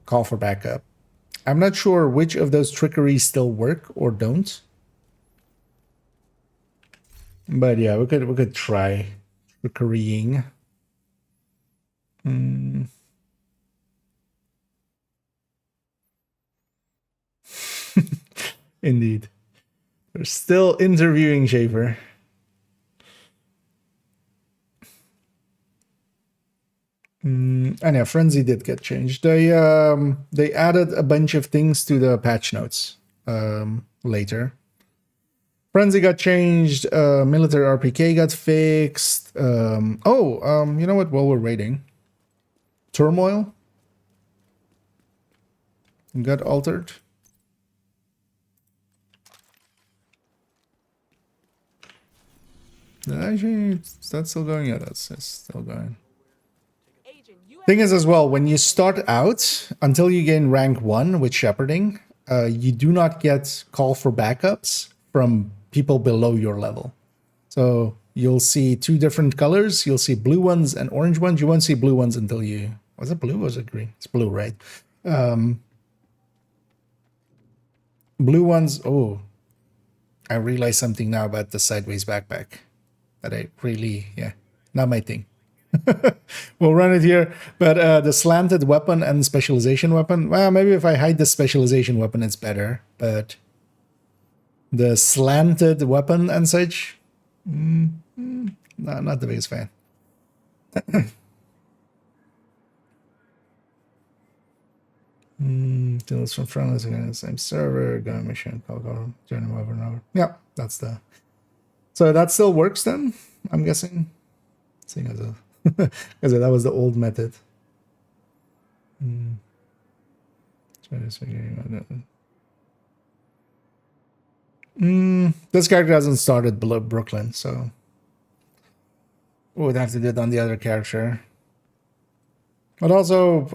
A: call for backup. I'm not sure which of those trickeries still work or don't. But yeah, we could try trickerying. Indeed. We're still interviewing Schaefer. And yeah, Frenzy did get changed. They added a bunch of things to the patch notes later. Frenzy got changed. Military RPK got fixed. You know what? While we're waiting, Turmoil got altered. Actually, is that still going? Yeah, that's still going. Thing is as well, when you start out, until you gain rank 1 with shepherding, you do not get call for backups from people below your level. So you'll see two different colors. You'll see blue ones and orange ones. You won't see blue ones until you... Was it blue or was it green? It's blue, right? Blue ones... Oh, I realized something now about the sideways backpack. That I really... Yeah, not my thing. We'll run it here, but the slanted weapon and specialization weapon, well, maybe if I hide the specialization weapon it's better, but the slanted weapon and such, not the biggest fan. Tools from frontless again, the same server, gun mission, call, join them over and over. Yeah, that's the... So that still works then, I'm guessing, seeing as a... Because that was the old method. This character hasn't started below Brooklyn, so we would have to do it on the other character. But also,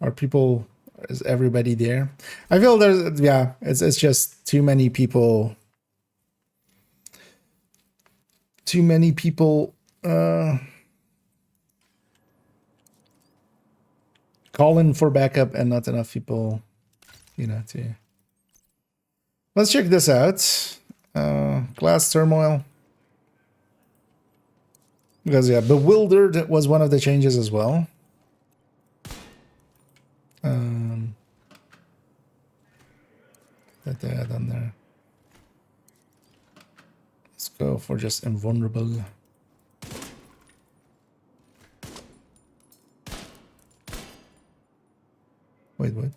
A: are people? Is everybody there? I feel there's it's just too many people. Too many people. Calling for backup and not enough people, you know, to... Let's check this out. Class Turmoil. Because, yeah, Bewildered was one of the changes as well. that they had on there. Let's go for just invulnerable. Wait, what?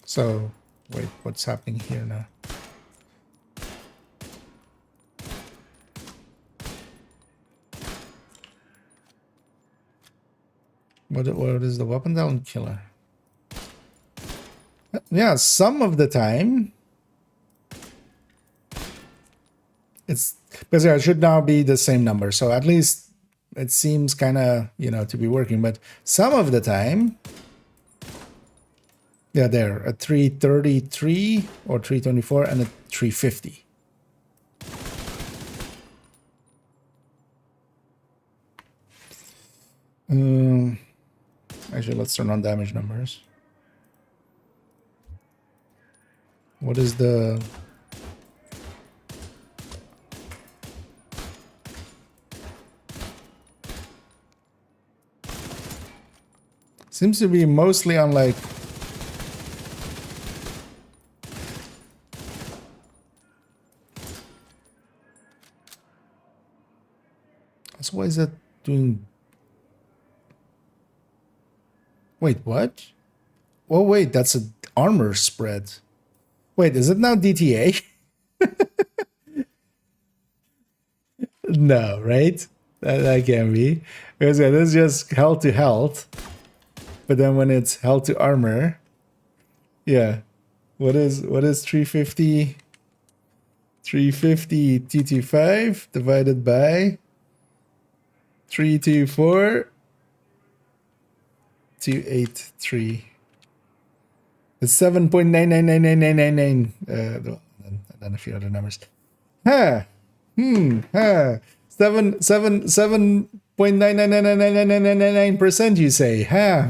A: So, wait, what's happening here now? What is the weapon down killer? Yeah, some of the time it's because it should now be the same number. So at least it seems kind of, you know, to be working. But some of the time, yeah, there a 333 or 324 and a 350. Actually, let's turn on damage numbers. What is the... Seems to be mostly on like... So why is that doing... Wait, what? Oh, wait, that's an armor spread. Wait, is it now DTA? No, right? That can't be. Because yeah, this is just health to health. But then when it's health to armor, yeah. What is 350? 350 T25 divided by 324 283. It's 7.999999. And then a few other numbers. Huh. Huh. 7.99999999% you say. Ha.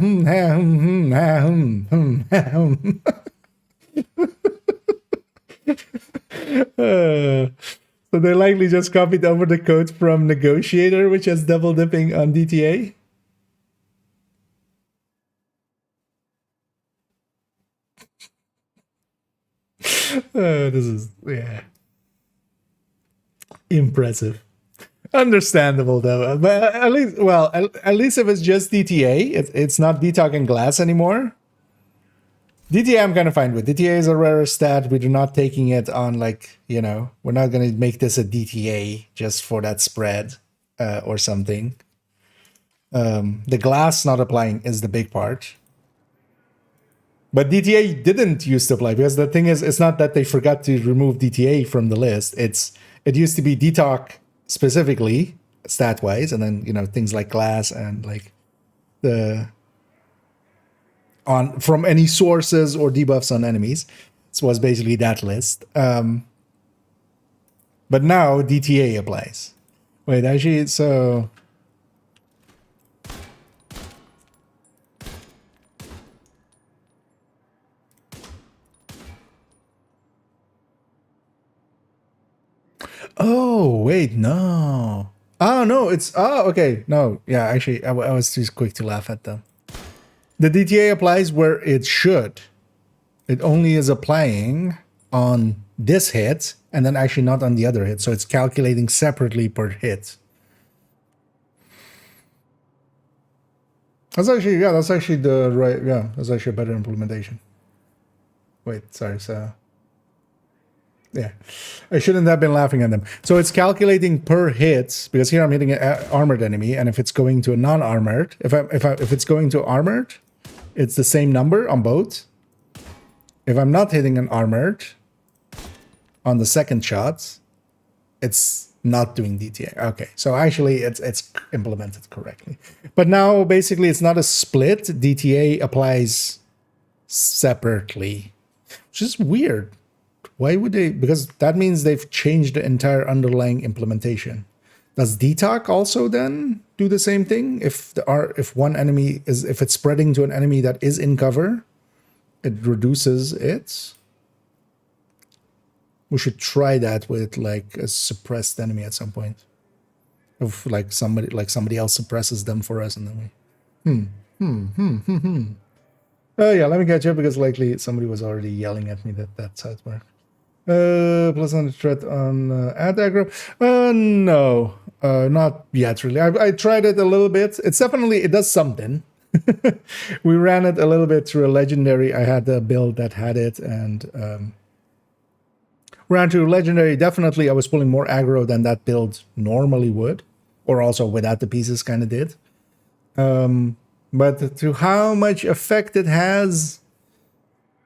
A: So they likely just copied over the code from Negotiator, which has double dipping on DTA. This is, yeah, impressive. Understandable though, but at least, well, at least if it's just DTA, it's not detox and glass anymore. DTA I'm kind of fine with. DTA is a rare stat. We're not taking it on, like, you know, we're not going to make this a DTA just for that spread or something. The glass not applying is the big part. But DTA didn't used to apply, because the thing is, it's not that they forgot to remove DTA from the list. It used to be detox specifically, stat-wise, and then, you know, things like glass and like the... on from any sources or debuffs on enemies. This was basically that list. But now DTA applies. Wait, actually, so... Oh, wait, no. Oh, no, it's... Oh, okay. No, yeah, actually, I was too quick to laugh at them. The DTA applies where it should. It only is applying on this hit and then actually not on the other hit. So it's calculating separately per hit. That's actually, yeah, that's actually the right, yeah, that's actually a better implementation. Wait, sorry, so... Yeah, I shouldn't have been laughing at them. So it's calculating per hit, because here I'm hitting an armored enemy, and if it's going to a non-armored, if it's going to armored, it's the same number on both. If I'm not hitting an armored on the second shot, it's not doing DTA. Okay, so actually it's implemented correctly. But now basically it's not a split. DTA applies separately, which is weird. Why would they? Because that means they've changed the entire underlying implementation. Does detox also then do the same thing? If one enemy is, if it's spreading to an enemy that is in cover, it reduces it. We should try that with like a suppressed enemy at some point. Of like somebody else suppresses them for us, and then we. Oh yeah, let me catch up because likely somebody was already yelling at me that that's how it works. Plus on the threat on ad aggro. No, not yet really. I tried it a little bit. It's definitely, it does something. We ran it a little bit through a legendary. I had a build that had it, and ran through legendary. Definitely, I was pulling more aggro than that build normally would, or also without the pieces kind of did. But to how much effect it has,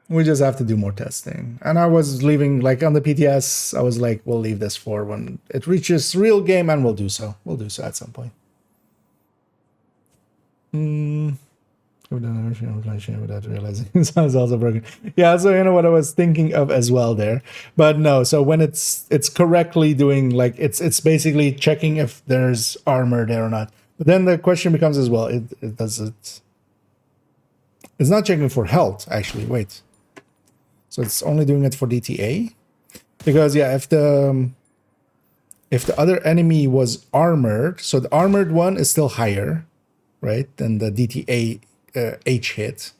A: we just have to do more testing. And I was leaving, like on the PTS, I was like, we'll leave this for when it reaches real game, and we'll do so. We'll do so at some point. Without realizing it sounds also broken. Yeah, so you know what I was thinking of as well there. But no, so when it's correctly doing, like it's basically checking if there's armor there or not. But then the question becomes as well, it's not checking for health, actually. Wait. So it's only doing it for DTA? Because yeah, if the other enemy was armored, so the armored one is still higher, right, than the DTA H hit.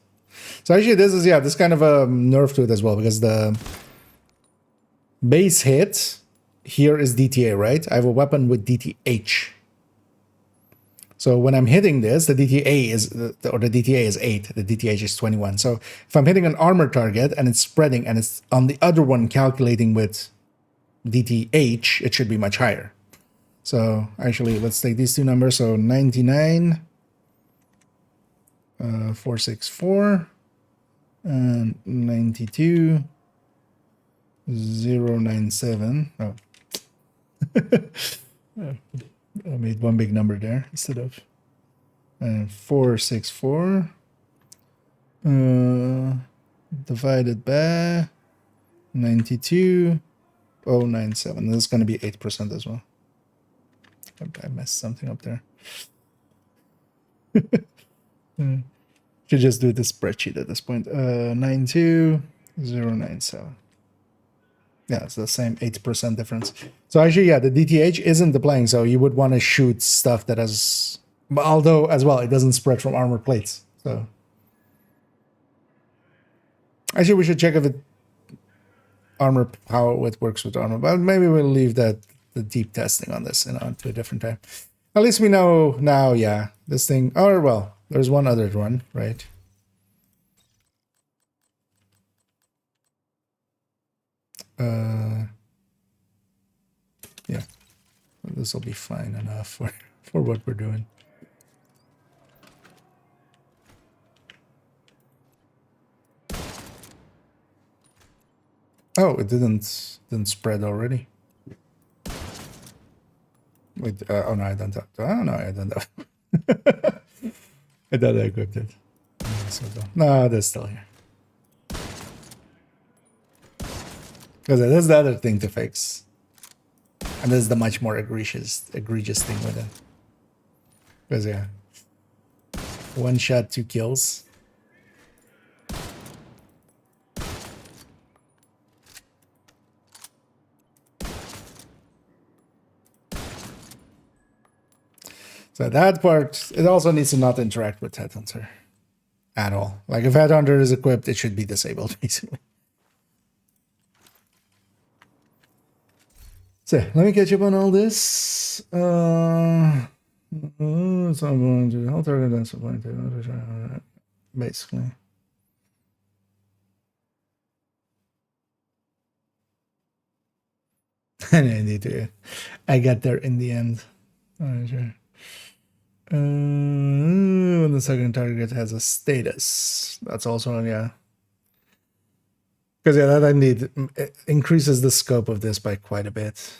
A: So actually this kind of a nerf to it as well, because the base hit here is DTA, right? I have a weapon with DTH. So when I'm hitting this, the DTA is, or the DTA is 8, the DTH is 21. So if I'm hitting an armor target and it's spreading and it's on the other one calculating with DTH, it should be much higher. So actually, let's take these two numbers. So 99, 464, and 92, 097. Oh. I made one big number there instead of 464 divided by 92,097. This is going to be 8% as well. I messed something up there. Should just do the spreadsheet at this point. 92,097. Yeah, it's the same 8% difference. So actually, yeah, the DTH isn't applying, so you would want to shoot stuff that has... Although, as well, it doesn't spread from armor plates, so... Actually, we should check if it... armor, how it works with armor, but maybe we'll leave that, the deep testing on this, to a different time. At least we know now, yeah, this thing... Or, well, there's one other one, right? Yeah, this will be fine enough for what we're doing. Oh, it didn't spread already. Wait, oh no, I don't have. Oh no, I don't have. I thought I equipped it. No, they're still here. Because it is the other thing to fix. And this is the much more egregious thing with it. Because yeah. One shot, 2 kills. So that part, it also needs to not interact with Headhunter at all. Like if Headhunter is equipped, it should be disabled basically. So let me catch up on all this. So I'm going to health target and supply to basically. And I need to. I got there in the end. Alright, sure. When the second target has a status, that's also yeah. Because yeah, that indeed increases the scope of this by quite a bit.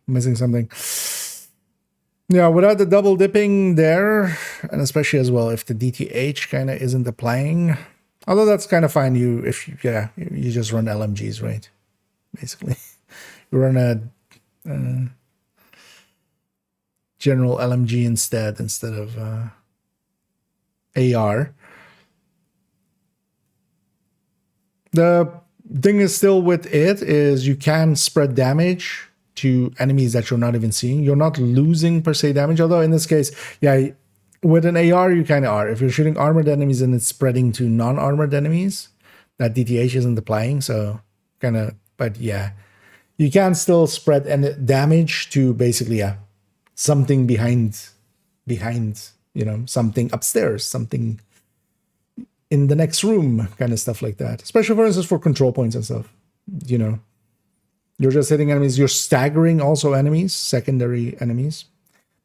A: Missing something. Yeah, without the double dipping there, and especially as well if the DTH kind of isn't applying. Although that's kind of fine. You just run LMGs, right? Basically, you run a general LMG instead of AR. The Thing is still with it is you can spread damage to enemies that you're not even seeing. You're not losing per se damage, although in this case, yeah, with an AR you kind of are. If you're shooting armored enemies and it's spreading to non-armored enemies, that DTH isn't applying, so kind of, but yeah, you can still spread damage to basically, yeah, something behind, you know, something upstairs, something in the next room, kind of stuff like that. Especially, for instance, for control points and stuff. You know, you're just hitting enemies. You're staggering also enemies, secondary enemies.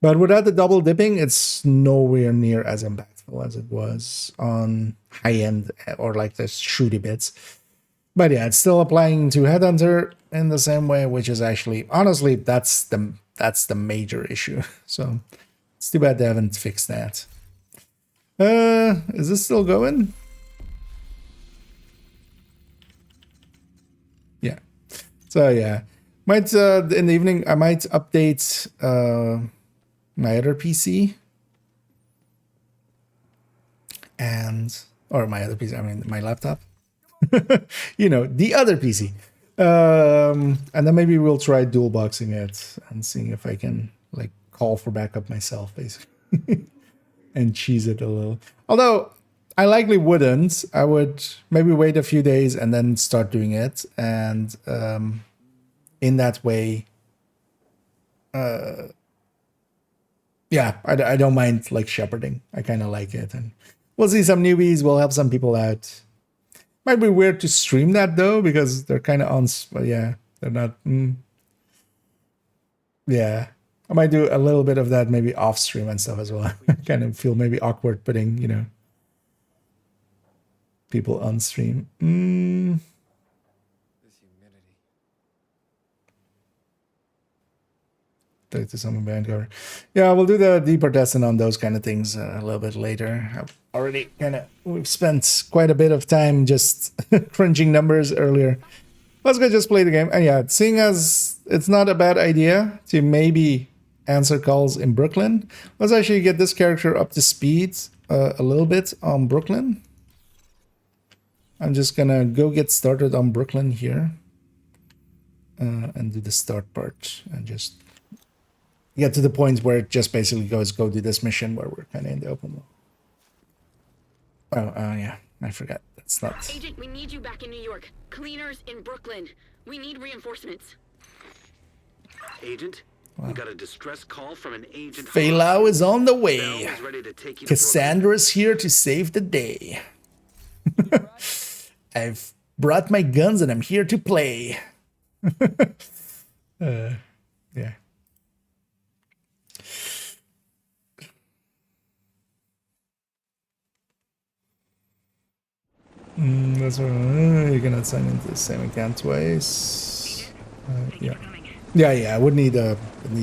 A: But without the double dipping, it's nowhere near as impactful as it was on high-end or like the shooty bits. But yeah, it's still applying to Headhunter in the same way, which is actually, honestly, that's the major issue. So it's too bad they haven't fixed that. Is this still going? Yeah. So yeah, might in the evening I might update my other PC or my other PC. I mean my laptop. You know, the other PC. And then maybe we'll try dual boxing it and seeing if I can like call for backup myself, basically. And cheese it a little. Although I likely wouldn't. I would maybe wait a few days and then start doing it. And in that way, yeah, I don't mind like shepherding. I kind of like it. And we'll see some newbies. We'll help some people out. Might be weird to stream that though, because they're kind of on, but yeah, they're not. Yeah. I might do a little bit of that maybe off stream and stuff as well. I kind of feel maybe awkward putting, you know, people on stream. Talk to someone behind cover. Yeah, we'll do the deeper testing on those kind of things a little bit later. I've already we've spent quite a bit of time just crunching numbers earlier. Let's go just play the game. And yeah, seeing as it's not a bad idea to maybe answer calls in Brooklyn, let's actually get this character up to speed a little bit on Brooklyn. I'm just gonna go get started on Brooklyn here and do the start part and just get to the point where it just basically goes, go do this mission where we're kind of in the open world. Oh, yeah, I forgot. That's not...
E: Agent, we need you back in New York. Cleaners in Brooklyn. We need reinforcements.
B: Agent, we got a distress call from an agent.
A: Feilau is on the way.
B: Bell is ready to take you to
A: Cassandra's here to save the day. I've brought my guns and I'm here to play. Yeah. That's right. You cannot sign into the same account twice. Yeah. Yeah. I would need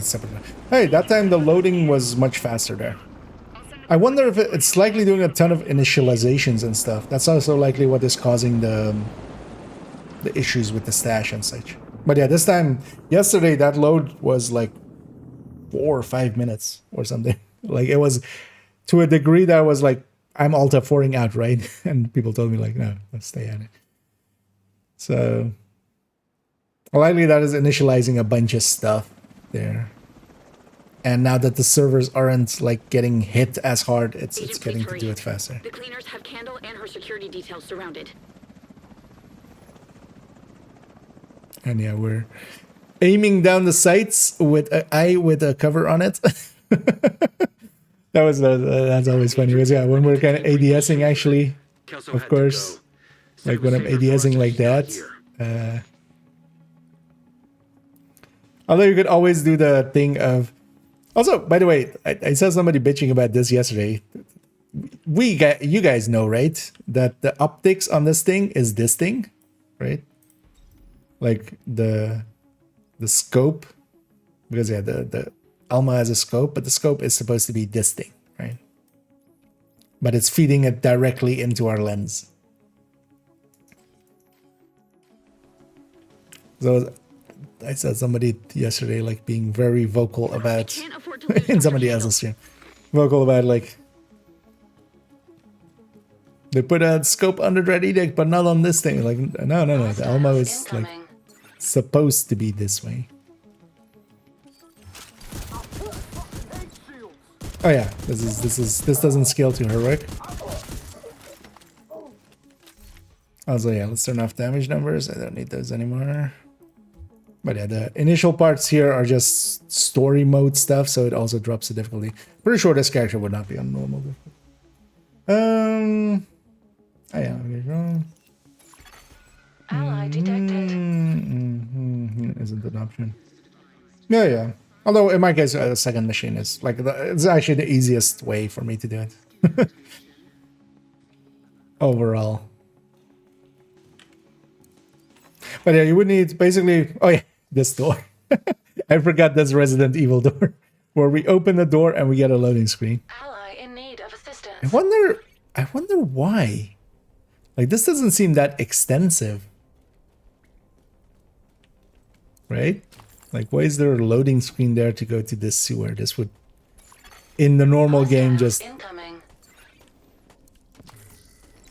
A: separate. Hey, that time the loading was much faster there. I wonder if it's likely doing a ton of initializations and stuff. That's also likely what is causing the issues with the stash and such. But yeah, this time, yesterday, that load was like 4 or 5 minutes or something. Like it was to a degree that I was like, I'm Alta 4ing out, right? And people told me like, no, let's stay at it. So likely that is initializing a bunch of stuff there. And now that the servers aren't like getting hit as hard, it's getting to do it faster.
E: The cleaners have Candle and her security details surrounded.
A: And yeah, we're aiming down the sights with an eye with a cover on it. That's always funny. Because yeah, when we're kind of ADSing actually, of course, like when I'm ADSing like that. Although you could always do the thing of. Also, by the way, I saw somebody bitching about this yesterday. You guys know, right? That the optics on this thing is this thing, right? Like the scope, because yeah, the Alma has a scope, but the scope is supposed to be this thing, right? But it's feeding it directly into our lens. So I saw somebody yesterday like being very vocal about in somebody else's stream, vocal about like They put a scope under Dread Edict, but not on this thing. Like, no. The Elmo is like supposed to be this way. Oh yeah, this doesn't scale too heroic. Also, yeah, let's turn off damage numbers. I don't need those anymore. But yeah, the initial parts here are just story mode stuff, so it also drops the difficulty. Pretty sure this character would not be on normal difficulty. Oh yeah, okay, wrong.
F: Ally detected.
A: Isn't an option. Yeah. Although in my case, a second machine is like it's actually the easiest way for me to do it. Overall. But yeah, you would need basically. Oh yeah, this door. I forgot this Resident Evil door, where we open the door and we get a loading screen.
F: Ally in need of assistance.
A: I wonder why. Like, this doesn't seem that extensive. Right? Like, why is there a loading screen there to go to this sewer? This would, in the normal game, just...
F: Incoming.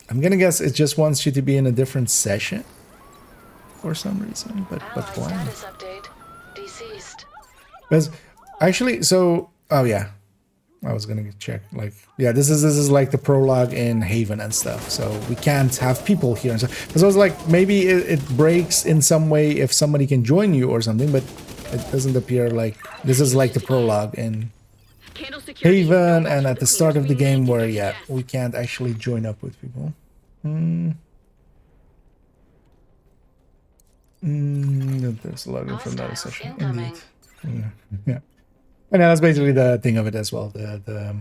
A: I'm gonna guess it just wants you to be in a different session. For some reason. But why?
F: Status update. Deceased.
A: Because, actually, so... Oh, yeah. I was gonna check, like, yeah, this is like the prologue in Haven and stuff, so we can't have people here and stuff. So I was like, maybe it breaks in some way if somebody can join you or something, but it doesn't appear like this is like the prologue in Haven and at the start of the game where, yeah, we can't actually join up with people. There's a login from that session. Indeed. Yeah. And that's basically the thing of it as well. The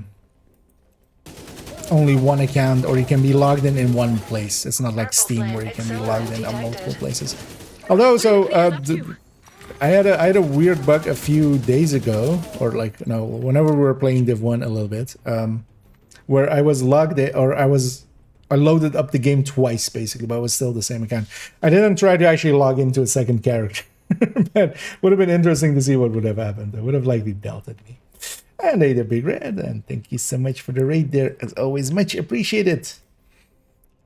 A: only one account, or you can be logged in one place. It's not like Steam where you can be logged in on multiple places. Although, so I had a weird bug a few days ago, or like no, whenever we were playing Div 1 a little bit, where I was logged in, or I loaded up the game twice basically, but it was still the same account. I didn't try to actually log into a second character. But would have been interesting to see what would have happened. I would have likely belted me. And hey there, Big Red, and thank you so much for the raid there. As always, much appreciated.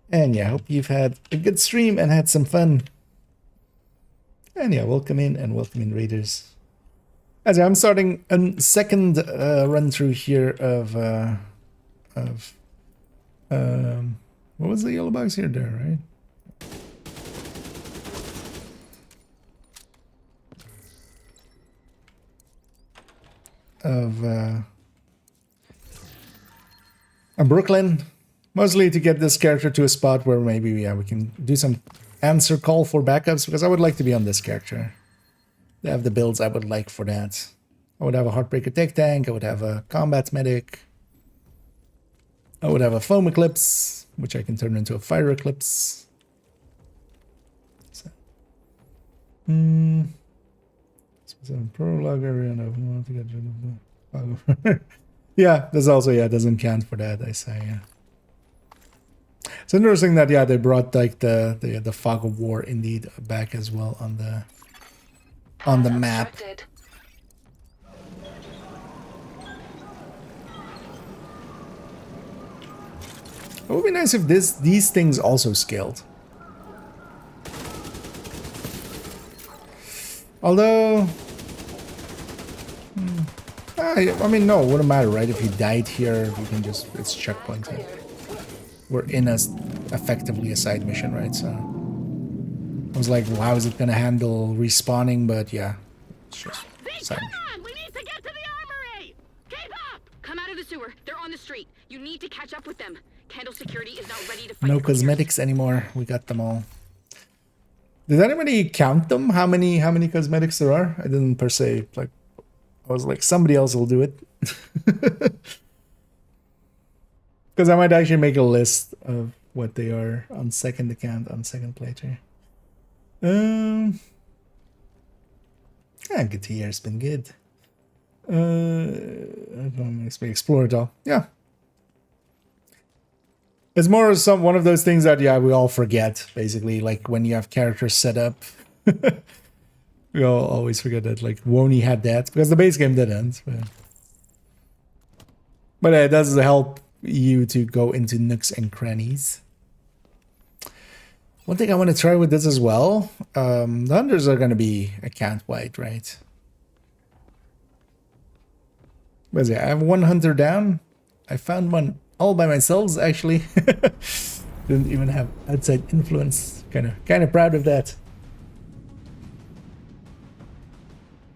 A: And yeah, hope you've had a good stream and had some fun. And yeah, welcome in raiders. As I'm starting a second run through here of what was the yellow box here? There, right? Of Brooklyn, mostly to get this character to a spot where maybe we can do some answer call for backups, because I would like to be on this character. They have the builds I would like for that. I would have a Heartbreaker Tech Tank, I would have a Combat Medic, I would have a Foam Eclipse, which I can turn into a Fire Eclipse. So, prologue area and I want to get rid of the yeah, there's also, yeah, it doesn't count for that, I say, yeah. It's interesting that, yeah, they brought like the Fog of War indeed back as well on the map.
F: It
A: would be nice if these things also scaled. Although, I mean, no, it wouldn't matter, right? If you died here, you can just, it's checkpointed. We're in effectively a side mission, right? So I was like, well, how is it gonna handle respawning? But yeah, it's just side mission.
E: We need to get to the armory! Keep up! Come out of the sewer. They're on the street. You need to catch up with them. Candle security is not ready to fight.
A: No cosmetics anymore. We got them all. Did anybody count them? How many cosmetics there are? I didn't per se. Like, I was like, somebody else will do it. Because I might actually make a list of what they are on second account, on second playthrough. Good to hear. It's been good. Makes me explore it all. Yeah. It's more one of those things that, yeah, we all forget, basically. Like, when you have characters set up. We all always forget that, like, Wony had that. Because the base game didn't. But it does help you to go into nooks and crannies. One thing I want to try with this as well, the hunters are going to be account wide, right? But yeah, I have one hunter down. I found one all by myself, actually. Didn't even have outside influence. Kind of proud of that.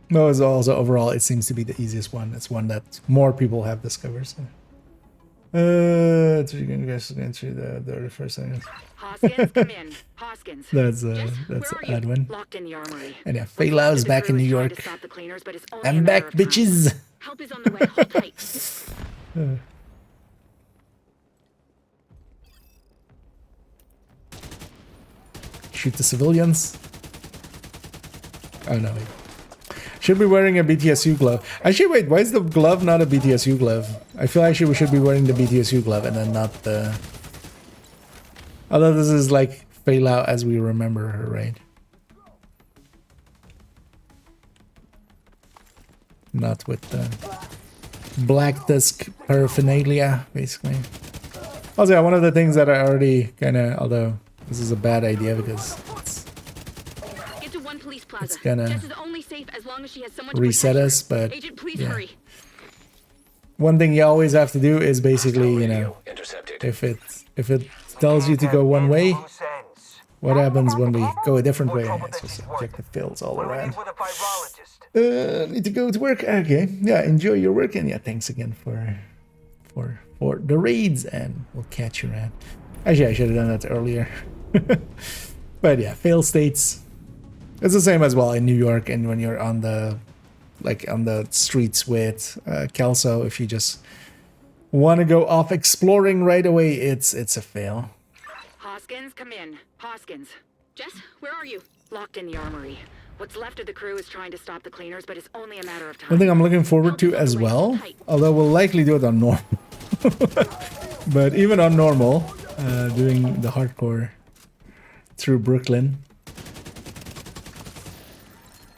A: No, it's also overall, it seems to be the easiest one. It's one that more people have discovered. So. You can guys into the first thing.
E: Hoskins, come in. Hoskins.
A: That's
E: Yes,
A: that's
E: where
A: an
E: are
A: odd
E: you?
A: one.
E: Locked in the armory.
A: And yeah,
E: What's
A: Faye
E: left
A: Lau's
E: of the
A: back in
E: crew
A: New
E: is trying
A: York.
E: to stop the cleaners, but it's only a
A: I'm
E: matter
A: back,
E: of time.
A: bitches.
E: Help is on the way. Hold tight.
A: Shoot the civilians. Oh no, wait. Should be wearing a BTSU glove. Actually, wait, why is the glove not a BTSU glove? I feel actually we should be wearing the BTSU glove and then not the... Although this is like Faye Lau as we remember her, right? Not with the Black Dusk paraphernalia, basically. Also, yeah, one of the things that I already kind of... Although this is a bad idea because
E: Get to one police plaza.
A: it's gonna
E: Jess is only safe as long as she has someone to
A: reset
E: protect her.
A: us, but
E: Agent, please
A: yeah.
E: hurry.
A: One thing you always have to do is basically, you know,
C: Radio intercepted.
A: if it tells you to go one way, what happens when we go a different way? It's just objective fails all around. Need to go to work. Okay, yeah, enjoy your work, and yeah, thanks again for the raids, and we'll catch you around. Actually, I should have done that earlier. But yeah, fail states. It's the same as well in New York, and when you're on the streets with Kelso, if you just want to go off exploring right away, it's a fail.
E: Hoskins, come in. Hoskins. Jess, where are you? Locked in the armory. What's left of the crew is trying to stop the cleaners, but it's only a matter of time.
A: One thing I'm looking forward to as well, although we'll likely do it on normal, but even on normal, doing the hardcore through Brooklyn,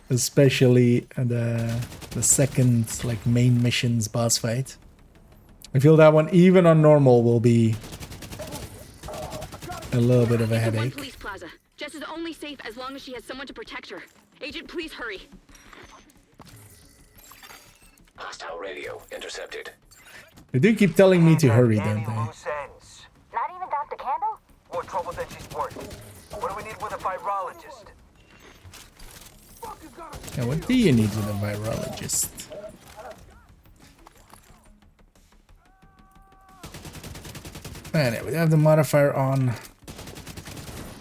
A: especially the second like main missions boss fight. I feel that one even on normal will be a little bit of a
E: Get to one
A: headache.
E: police plaza. Jess is only safe as long as she has someone to protect her. Agent, please hurry.
C: Hostile radio intercepted.
A: They do keep telling me to hurry, don't they?
G: Not even Dr. Candle? More trouble than she's worth. What do we need with a virologist?
A: Yeah, what do you need with a virologist? Anyway, we have the modifier on.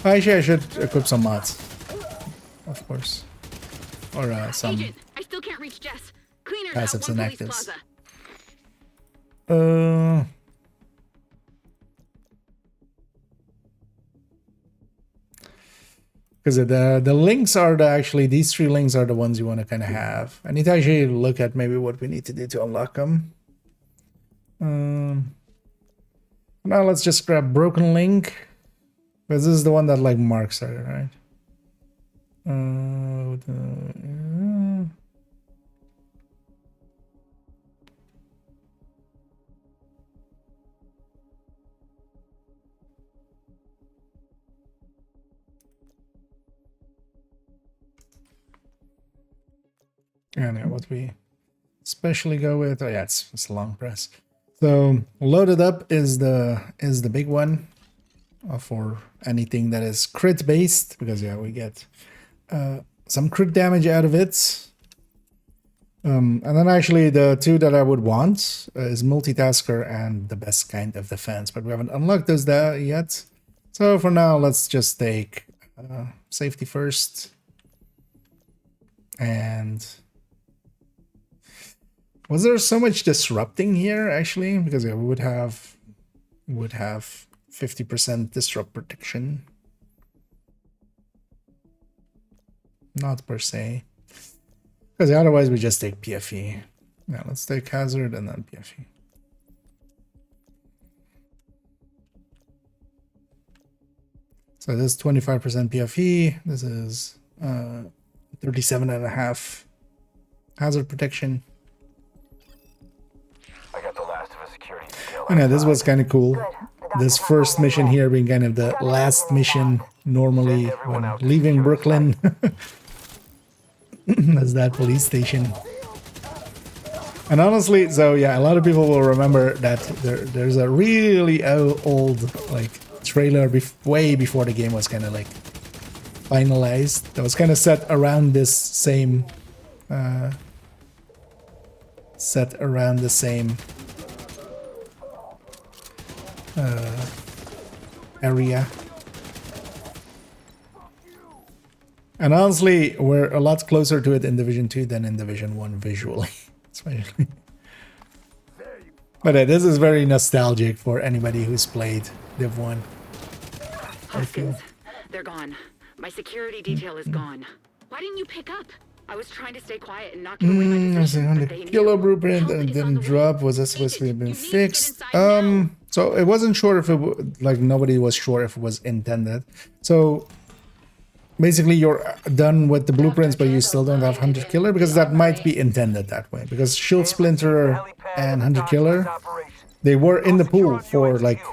A: Actually, I should equip some mods. Of course. Or some
E: Agent, I still can't reach Jess. Cleaners
A: passives
E: at one
A: and
E: police
A: actives.
E: plaza.
A: Because the links are actually, these three links are the ones you want to kind of have. I need to actually look at maybe what we need to do to unlock them. Now let's just grab Broken Link. Because this is the one that like Mark started, right? And yeah, what we especially go with, oh yeah, it's a long press. So loaded up is the big one for anything that is crit based, because yeah, we get some crit damage out of it. And then actually the two that I would want is multitasker and the best kind of defense, but we haven't unlocked those there yet. So for now, let's just take safety first. And was there so much disrupting here actually? Because yeah, we would have 50% disrupt protection. Not per se. Because otherwise we just take PFE. Yeah, let's take hazard and then PFE. So this is 25% PFE. This is 37.5 hazard protection.
G: I got the last of a security detail.
A: And yeah, this was kind of cool.
G: Good. The
A: this first mission here being kind of the last mission normally when leaving Brooklyn as that police station. And honestly, so yeah, a lot of people will remember that there's a really old like trailer way before the game was kind of like finalized. That was kind of set around this same area. And honestly, we're a lot closer to it in Division 2 than in Division 1 visually. Especially. But this is very nostalgic for anybody who's played Div 1.
E: Hoskins, they're gone. My security detail is gone. Why didn't you pick up? I was trying to stay quiet and not give away my position, but they
A: Kilo
E: knew.
A: blueprint
E: Help
A: and
E: is on
A: didn't
E: the way.
A: drop. Was that supposed to have been
E: Agent, you need to get
A: fixed?
E: inside now.
A: So it wasn't sure if it like nobody was sure if it was intended. So basically you're done with the blueprints, but you still don't have Hunter Killer because that might be intended that way. Because Shield Splinter and Hunter Killer, they were in the pool for like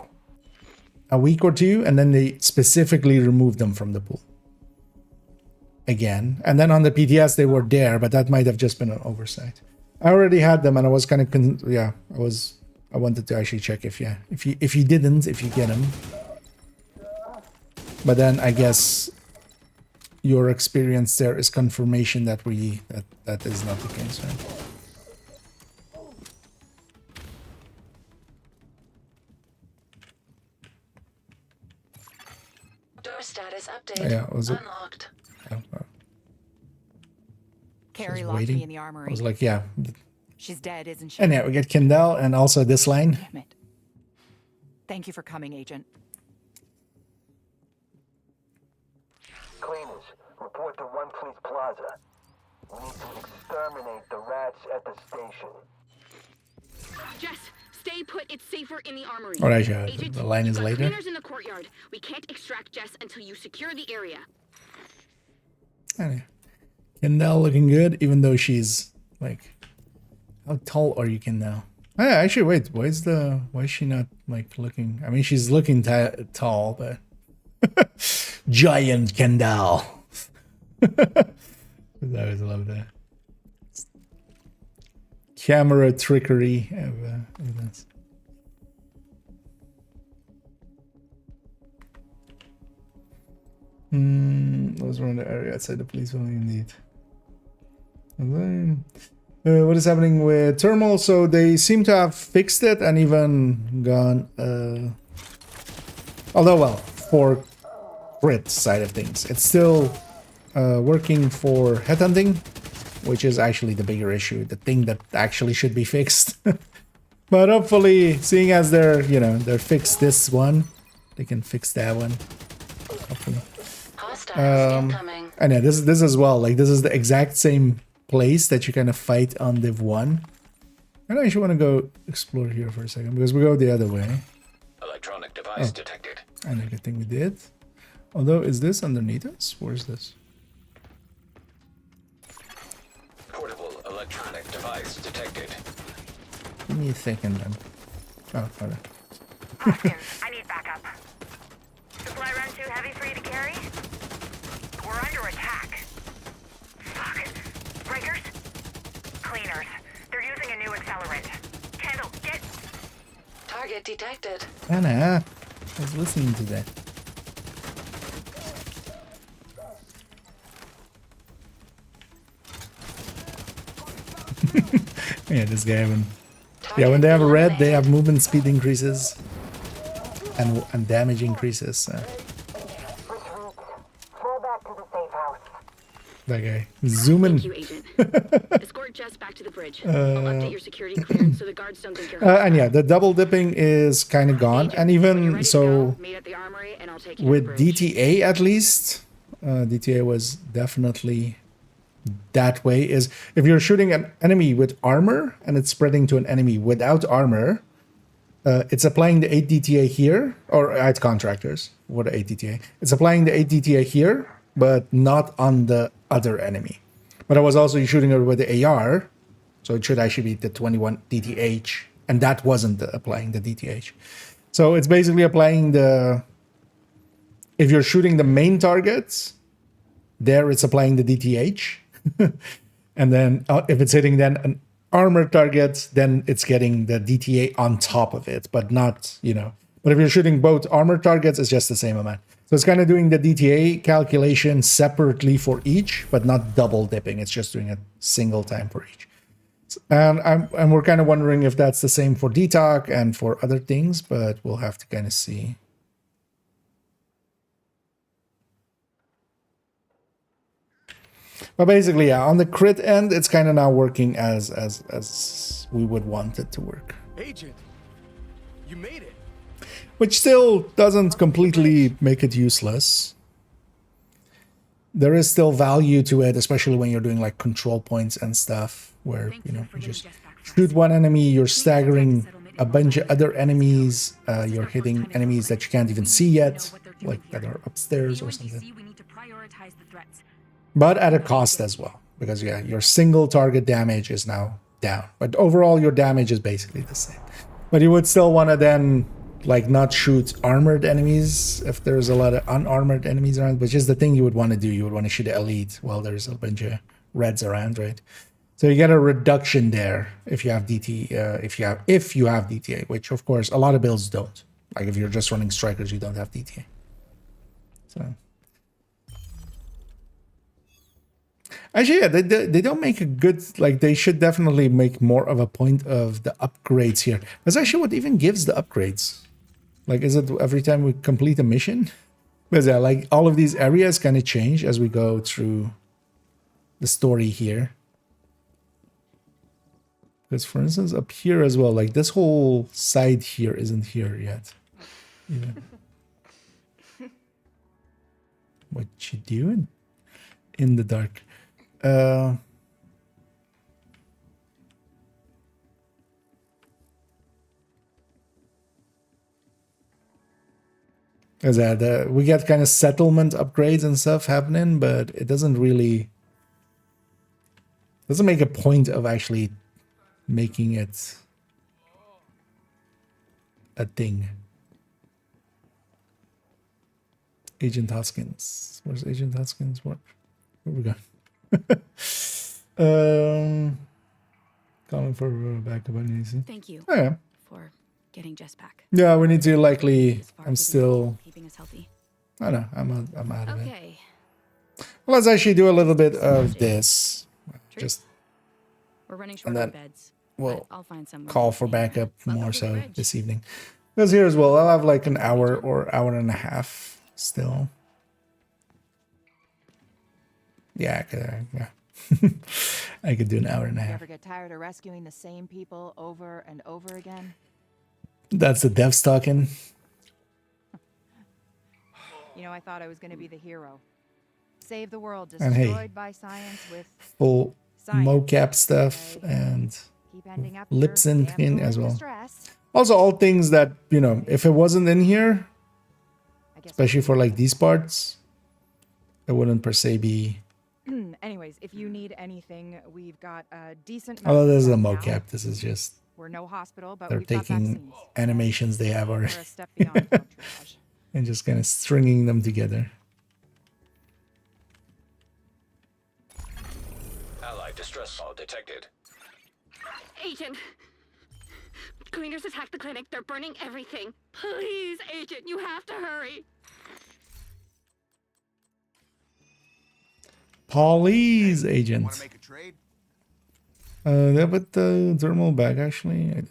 A: a week or two, and then they specifically removed them from the pool again. And then on the PTS they were there, but that might have just been an oversight. I already had them, and I was kind of I wanted to actually check if you get them. But then I guess your experience there is confirmation that that is not the case, right?
F: Door status update.
A: Yeah, was it?
F: Unlocked.
E: Carrie
A: was
E: locked
A: waiting.
E: me in the armory.
A: I was like, yeah.
E: She's dead, isn't she?
A: And yeah, we get Kendall and also this line.
E: Damn it. Thank you for coming, Agent.
G: Cleaners, report to One Police Plaza. We need to exterminate the rats at the station.
E: Jess, stay put. It's safer in the armory.
A: All right,
E: Agent,
A: the line
E: you've
A: is
E: got
A: later.
E: Cleaners in the courtyard. We can't extract Jess until you secure the area.
A: Anyway, Kendall looking good, even though she's like, how tall are you, Kendall? Actually, wait, why is she not like looking? I mean, she's looking tall, but giant Kendall. I always love that camera trickery of this. Those were in the area outside the police building, indeed. And then, what is happening with Thermal? So they seem to have fixed it and even gone. Although, well, for crit side of things, it's still working for headhunting, which is actually the bigger issue, the thing that actually should be fixed. But hopefully, seeing as they're fixed this one, they can fix that one. Hopefully.
F: Hostiles incoming.
A: And yeah, this as well. Like, this is the exact same place that you kind of fight on Div 1. I actually want to go explore here for a second, because we go the other way.
C: Electronic device detected.
A: I know, good thing we did. Although, is this underneath us? Where's this?
C: Portable electronic device detected.
A: Give me a second then. Oh, hold on.
G: Hoskins, I need backup. Supply run too heavy for you to carry? We're under attack. Fuck. Breakers? Cleaners. They're using a new accelerant. Kendall, get...
F: Target detected.
A: Anna, I was listening to that. Yeah, this guy having... Yeah, when they have a red, they have movement speed increases and damage increases.
G: Fall back to the safe house.
A: That guy zooming.
E: Thank you, Agent. Escort Jess back to the bridge. I'll update your security clearance so the guards don't think you're
A: And yeah, the double dipping is kind of gone. And even so,
E: meet at the armory and I'll take you
A: with
E: to the bridge.
A: DTA at least, DTA was definitely that way. Is if you're shooting an enemy with armor and it's spreading to an enemy without armor, it's applying the 8 DTA here, or at contractors. What 8 DTA? It's applying the 8 DTA here, but not on the other enemy. But I was also shooting it with the AR, so it should actually be the 21 DTH, and that wasn't applying the DTH. So it's basically applying the... If you're shooting the main targets, there it's applying the DTH. And then if it's hitting then an armored target, then it's getting the DTA on top of it, but not, you know. But if you're shooting both armored targets, it's just the same amount. So it's kind of doing the DTA calculation separately for each, but not double dipping. It's just doing a single time for each. And we're kind of wondering if that's the same for DTOC and for other things, but we'll have to kind of see. But basically, yeah, on the crit end, it's kind of now working as we would want it to work.
H: Agent, you made it.
A: Which still doesn't completely make it useless. There is still value to it, especially when you're doing like control points and stuff, where, you know, you just shoot one enemy, you're staggering a bunch of other enemies, you're hitting enemies that you can't even see yet, like that are upstairs or something. But at a cost as well, because yeah, your single target damage is now down, but overall your damage is basically the same. But you would still want to then like not shoot armored enemies if there's a lot of unarmored enemies around, which is the thing you would want to do. You would want to shoot the elite while there's a bunch of reds around, right? So you get a reduction there if you have DT, if you have DTA, which of course a lot of builds don't. Like if you're just running strikers, you don't have DTA. So. Actually, yeah, they don't make a good, like, they should definitely make more of a point of the upgrades here. That's actually what even gives the upgrades. Like, is it every time we complete a mission? Because, yeah, like, all of these areas kind of change as we go through the story here. Because, for instance, up here as well, like, this whole side here isn't here yet. Yeah. What you doing? In the dark. Is that we get kind of settlement upgrades and stuff happening, but it doesn't make a point of actually making it a thing. Agent Hoskins. Where's Agent Hoskins? Where we go? Calling for backup on easy.
E: Thank you.
A: Oh, yeah.
E: For getting Jess back.
A: Yeah, we need to likely. I'm still.
E: Keeping us healthy.
A: I know. I'm out of it.
E: Okay.
A: Well, let's actually do a little bit of this. Just.
E: We're running short
A: And then
E: on beds.
A: we'll
E: I'll find some
A: call for backup more so
E: bridge.
A: this evening. Because here as well, I'll have like an hour or hour and a half still. Yeah, I could do an hour and a
I: You
A: half.
I: ever get tired of rescuing the same people over and over again?
A: That's the devs talking.
I: You know, I thought I was going to be the hero. Save the world,
A: And hey,
I: destroyed by science with
A: full
I: science.
A: mocap stuff and
I: Keep ending up
A: lip
I: here,
A: syncing
I: damn
A: as
I: full of
A: well.
I: distress.
A: Also, all things that, you know, if it wasn't in here,
I: I guess
A: especially for like these parts, it wouldn't per se be.
I: Anyways, if you need anything, we've got a decent.
A: Although this is a
I: medicine now.
A: mocap, this is just
I: We're no hospital, but
A: they're
I: we've got
A: taking
I: vaccines.
A: animations they have
I: We're
A: already
I: a step beyond drug triage.
A: and just kind of stringing them together.
C: Allied distress call detected.
E: Agent! Cleaners attacked the clinic. They're burning everything. Please, Agent, you have to hurry.
A: Please,
D: Want
A: agent.
D: to make a trade?
A: Yeah, but the thermal bag actually.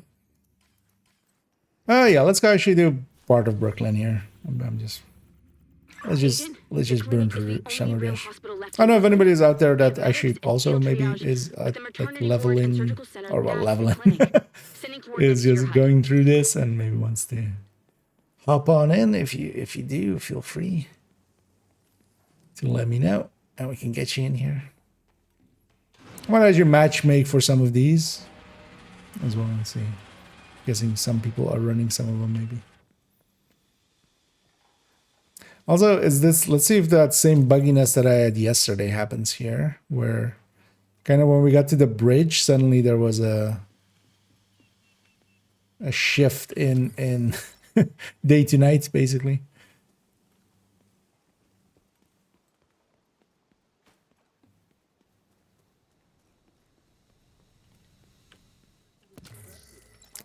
A: Oh yeah, let's go actually do part of Brooklyn here. I'm just. Let's just burn through Shammerdash. I don't know if anybody is out there that actually also maybe is like leveling or well leveling is just going through this and maybe wants to hop on in. If you do, feel free to let me know and we can get you in here. Why don't you match make for some of these as well? Let's see. Guessing some people are running some of them maybe. Also, is this, let's see if that same bugginess that I had yesterday happens here, where kind of when we got to the bridge, suddenly there was a shift in day to night, basically.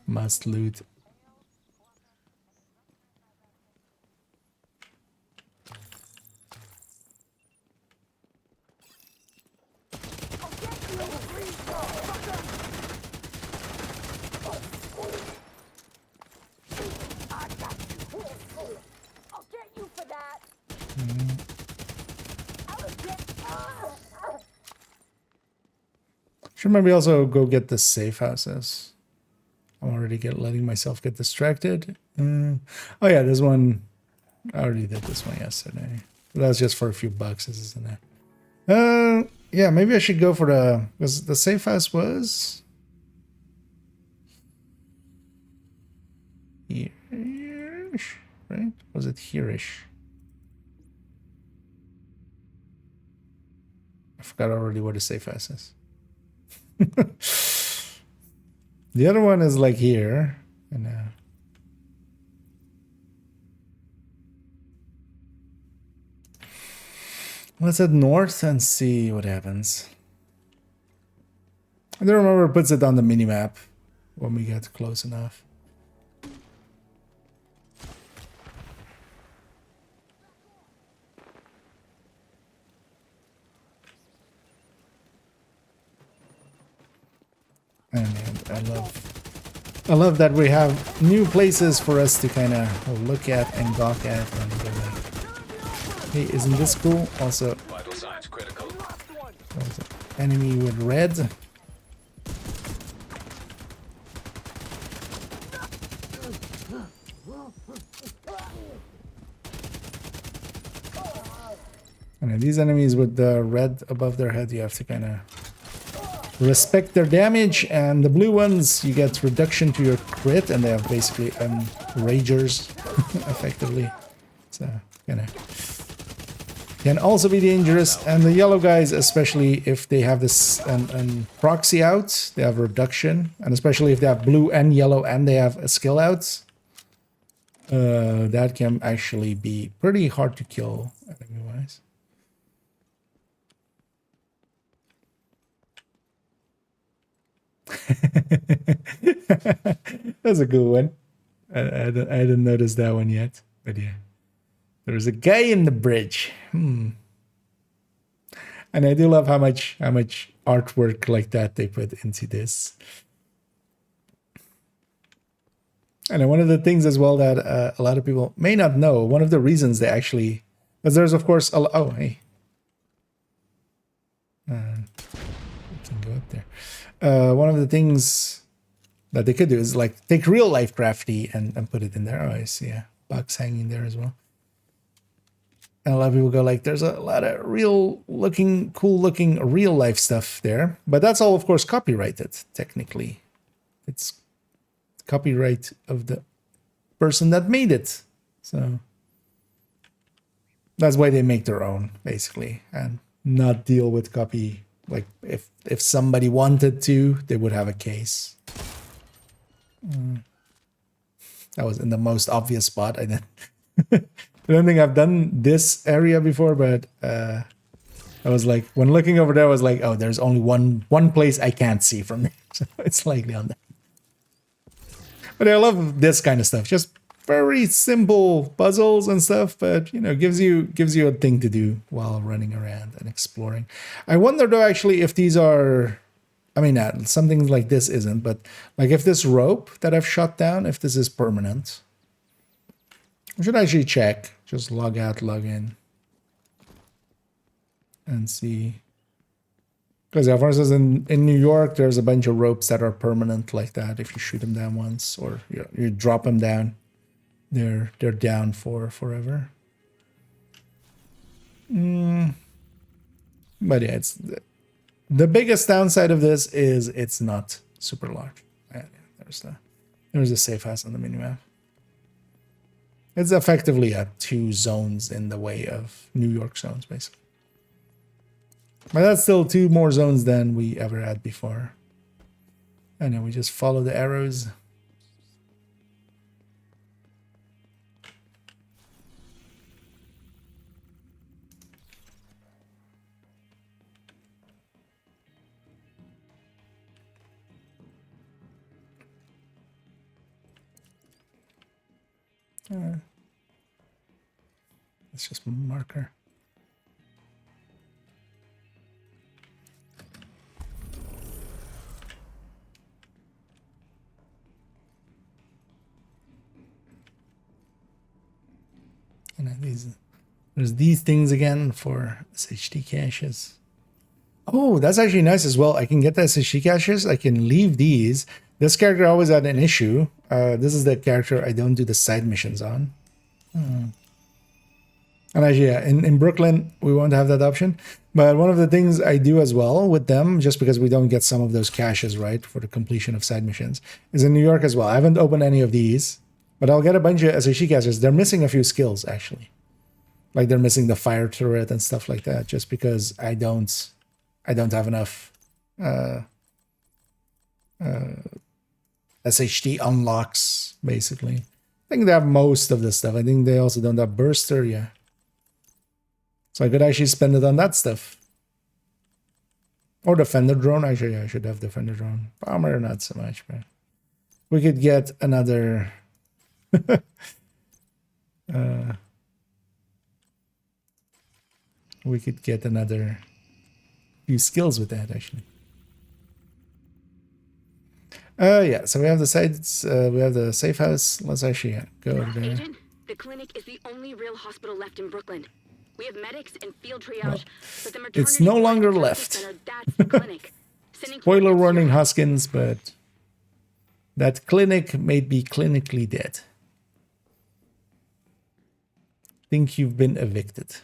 A: Must loot. Should maybe also go get the safe houses. I'm already letting myself get distracted. Oh yeah, this one. I already did this one yesterday. That was just for a few bucks, isn't it? Yeah, maybe I should go for because the safe house was here-ish, right? Was it here-ish? I forgot already where the safe house is. The other one is like here, and let's head north and see what happens. I don't remember it puts it on the minimap when we get close enough. And I love that we have new places for us to kind of look at and gawk at and go like, hey, isn't this cool? Also,
C: Vital signs critical.
A: Enemy with red. And these enemies with the red above their head, you have to kind of respect their damage, and the blue ones you get reduction to your crit, and they have basically ragers effectively, so can also be dangerous. And the yellow guys, especially if they have this proxy out, they have reduction, and especially if they have blue and yellow and they have a skill out, that can actually be pretty hard to kill enemy wise. That's a good one. I didn't notice that one yet, but yeah, there's a guy in the bridge. And I do love how much artwork like that they put into this. And one of the things as well that a lot of people may not know, one of the reasons they actually, because there's of course oh hey, we can go up there. One of the things that they could do is like take real life Crafty and put it in there. Oh, I see a box hanging there as well. And a lot of people go like, there's a lot of cool looking real life stuff there. But that's all, of course, copyrighted, technically. It's copyright of the person that made it. So that's why they make their own, basically, and not deal with copy. Like if somebody wanted to, they would have a case. That was in the most obvious spot. I don't think I've done this area before, but I was like, when looking over there, I was like, oh, there's only one place I can't see from there. So it's likely on there. But I love this kind of stuff. Just very simple puzzles and stuff, but you know, gives you a thing to do while running around and exploring. I wonder though, actually, if these are, I mean, something like this isn't, but like if this rope that I've shot down, if this is permanent. I should actually check. Just log out, log in, and see. Because for instance, in New York, there's a bunch of ropes that are permanent like that. If you shoot them down once, or you drop them down, they're down for forever. But yeah, it's the biggest downside of this is it's not super large. Yeah, there's a safe house on the minimap. It's effectively 2 zones in the way of New York zones, basically. But that's still 2 more zones than we ever had before. And then we just follow the arrows. It's just marker. And then there's these things again for SHD caches. Oh, that's actually nice as well. I can get the SHD caches. I can leave these. This character always had an issue. This is the character I don't do the side missions on. And actually, yeah, in Brooklyn, we won't have that option. But one of the things I do as well with them, just because we don't get some of those caches, right, for the completion of side missions, is in New York as well. I haven't opened any of these, but I'll get a bunch of SHD caches. They're missing a few skills, actually. Like they're missing the fire turret and stuff like that, just because I don't have enough SHD unlocks, basically. I think they have most of the stuff. I think they also don't have burster, yeah. So I could actually spend it on that stuff. Or the Fender drone. Actually, I should have the Fender drone. Bomber, not so much, but we could get another we could get another few skills with that, actually. Yeah, so we have the sites, we have the safe house. Let's actually go there.
E: Agent, the clinic is the only real hospital left in Brooklyn. We have medics and field triage,
A: Well,
E: but the maternity
A: it's no
E: ward
A: longer
E: and crisis
A: left.
E: center, that's the clinic. Sending
A: Spoiler
E: coordinates
A: warning,
E: to-
A: Hoskins, but that clinic may be clinically dead. Think you've been evicted.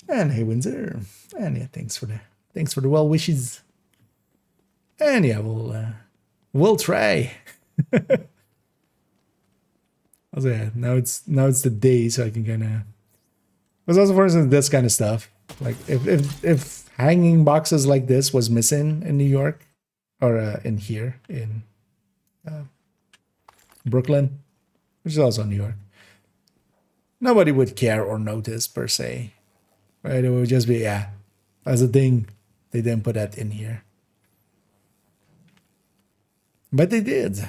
A: And hey, Windsor. And yeah, thanks for the well wishes. And yeah, we'll try. Also, yeah, now it's the day, so I can kind of. Because also, for instance, this kind of stuff. Like if hanging boxes like this was missing in New York, or in here in Brooklyn, which is also New York, nobody would care or notice per se, right? It would just be, yeah, as a thing. They didn't put that in here, but they did,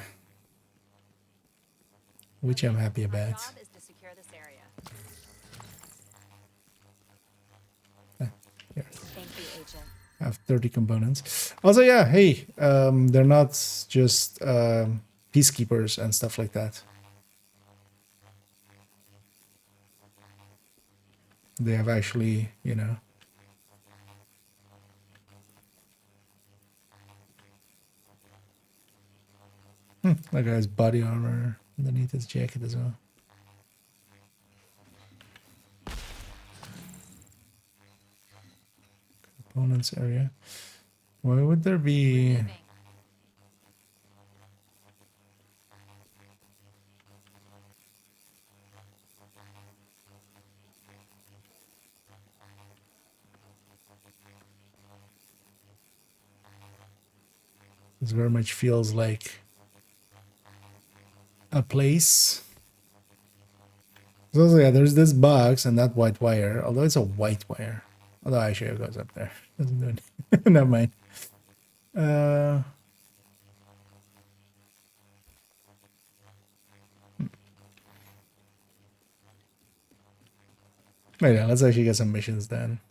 A: which I'm happy about.
I: Job is to secure this area.
A: Here.
I: Thank you, Agent.
A: Have 30 components. Also, yeah, hey, they're not just peacekeepers and stuff like that. They have actually, you know, that guy's body armor underneath his jacket as well. Components area. Why would there be? This very much feels like a place. So yeah, there's this box and that white wire, although it's a white wire. Although actually it goes up there. Doesn't do anything. Never mind. But yeah, let's actually get some missions then.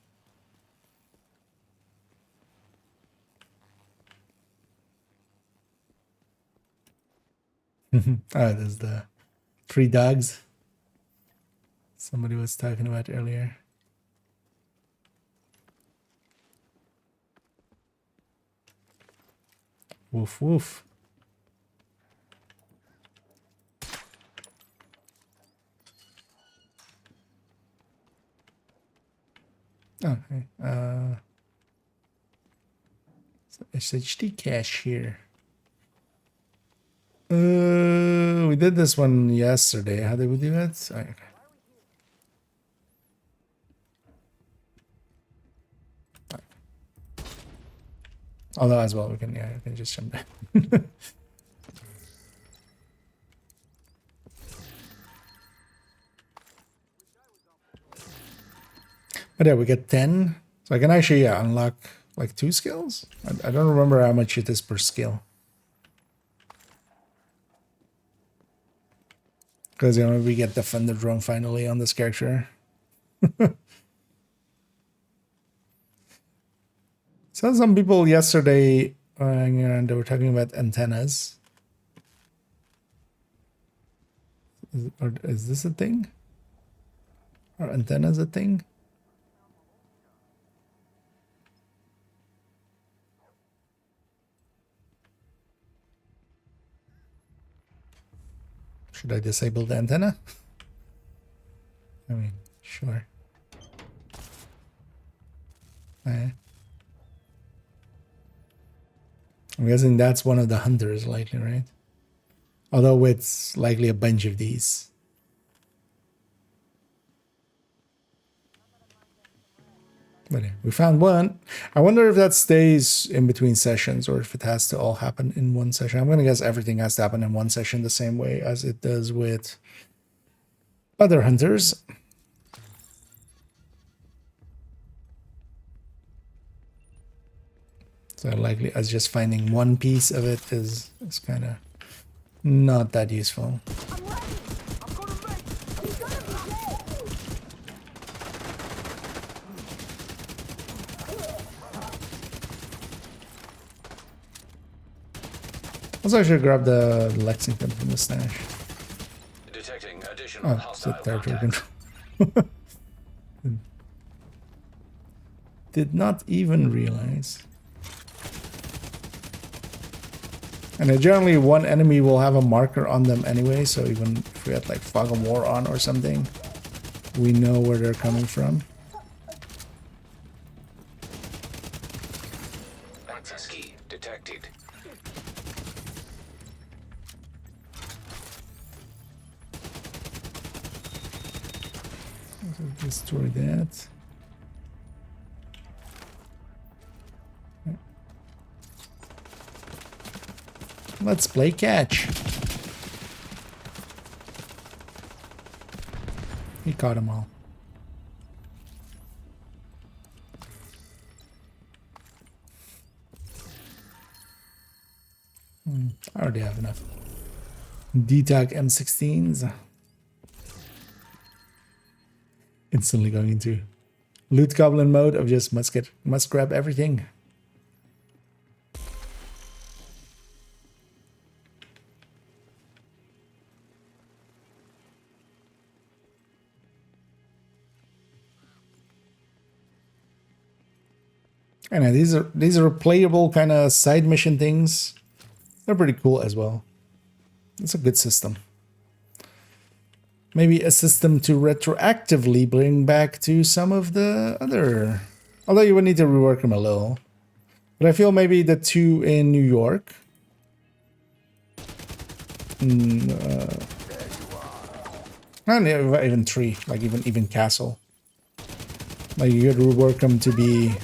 A: There's the 3 dogs somebody was talking about earlier. Woof woof. Okay. So SHD cache here. We did this one yesterday. How did we do it? Oh, okay. Although as well, we can just jump back. But yeah, we get 10. So I can actually unlock like 2 skills. I don't remember how much it is per skill. Because, you know, we get the Thunder Drone finally on this character. So some people yesterday, they were talking about antennas. Is this a thing? Are antennas a thing? Should I disable the antenna? I mean, sure. I'm guessing that's one of the hunters likely, right? Although it's likely a bunch of these. But yeah, we found one. I wonder if that stays in between sessions or if it has to all happen in one session. I'm going to guess everything has to happen in one session the same way as it does with other hunters. So likely as just finding one piece of it is kind of not that useful. Also, I should grab the Lexington from the stash.
C: Detecting additional hostile
A: territory
C: contact.
A: control. Did not even realize. And generally one enemy will have a marker on them anyway, so even if we had like Fog of War on or something, we know where they're coming from.
C: Access key detected.
A: Destroy that. Let's play catch. He caught them all. I already have enough. DTAC M16s. Instantly going into loot goblin mode of just must grab everything. And these are playable kind of side mission things. They're pretty cool as well. It's a good system. Maybe a system to retroactively bring back to some of the other... Although you would need to rework them a little. But I feel maybe the two in New York. And even three, like even Castle. Like you could rework them to be...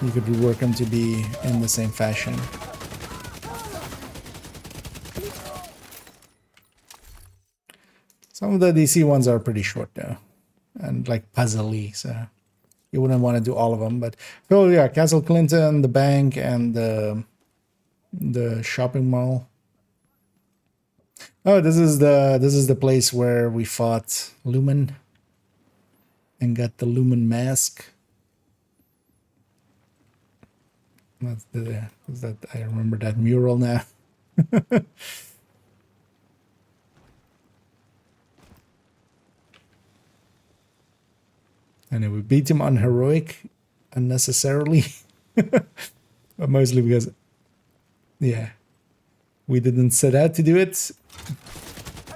A: You could rework them to be in the same fashion. Some of the DC ones are pretty short though, and like puzzly, so you wouldn't want to do all of them. But oh yeah, Castle Clinton, the bank, and the shopping mall. Oh, this is the place where we fought Lumen and got the Lumen mask. I remember that mural now. And we beat him on heroic unnecessarily. But mostly because, yeah, we didn't set out to do it.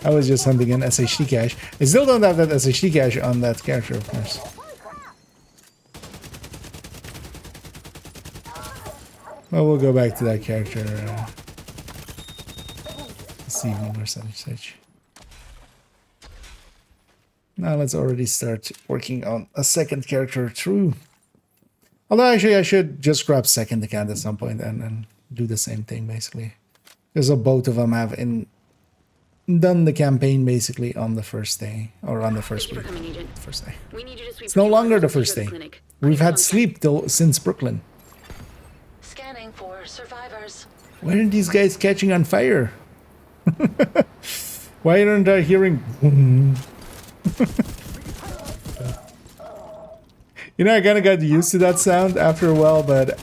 A: I was just hunting an SHD cache. I still don't have that SHD cache on that character, of course. Well, we'll go back to that character this evening or such. Now let's already start working on a second character through. Although actually I should just grab second account at some point and do the same thing basically. Because both of them have done the campaign basically on the first day. Or on the first week. First day. It's no longer the first day. We've had sleep since Brooklyn.
F: Scanning for survivors.
A: Why aren't these guys catching on fire? Why aren't I hearing? You know, I kind of got used to that sound after a while, but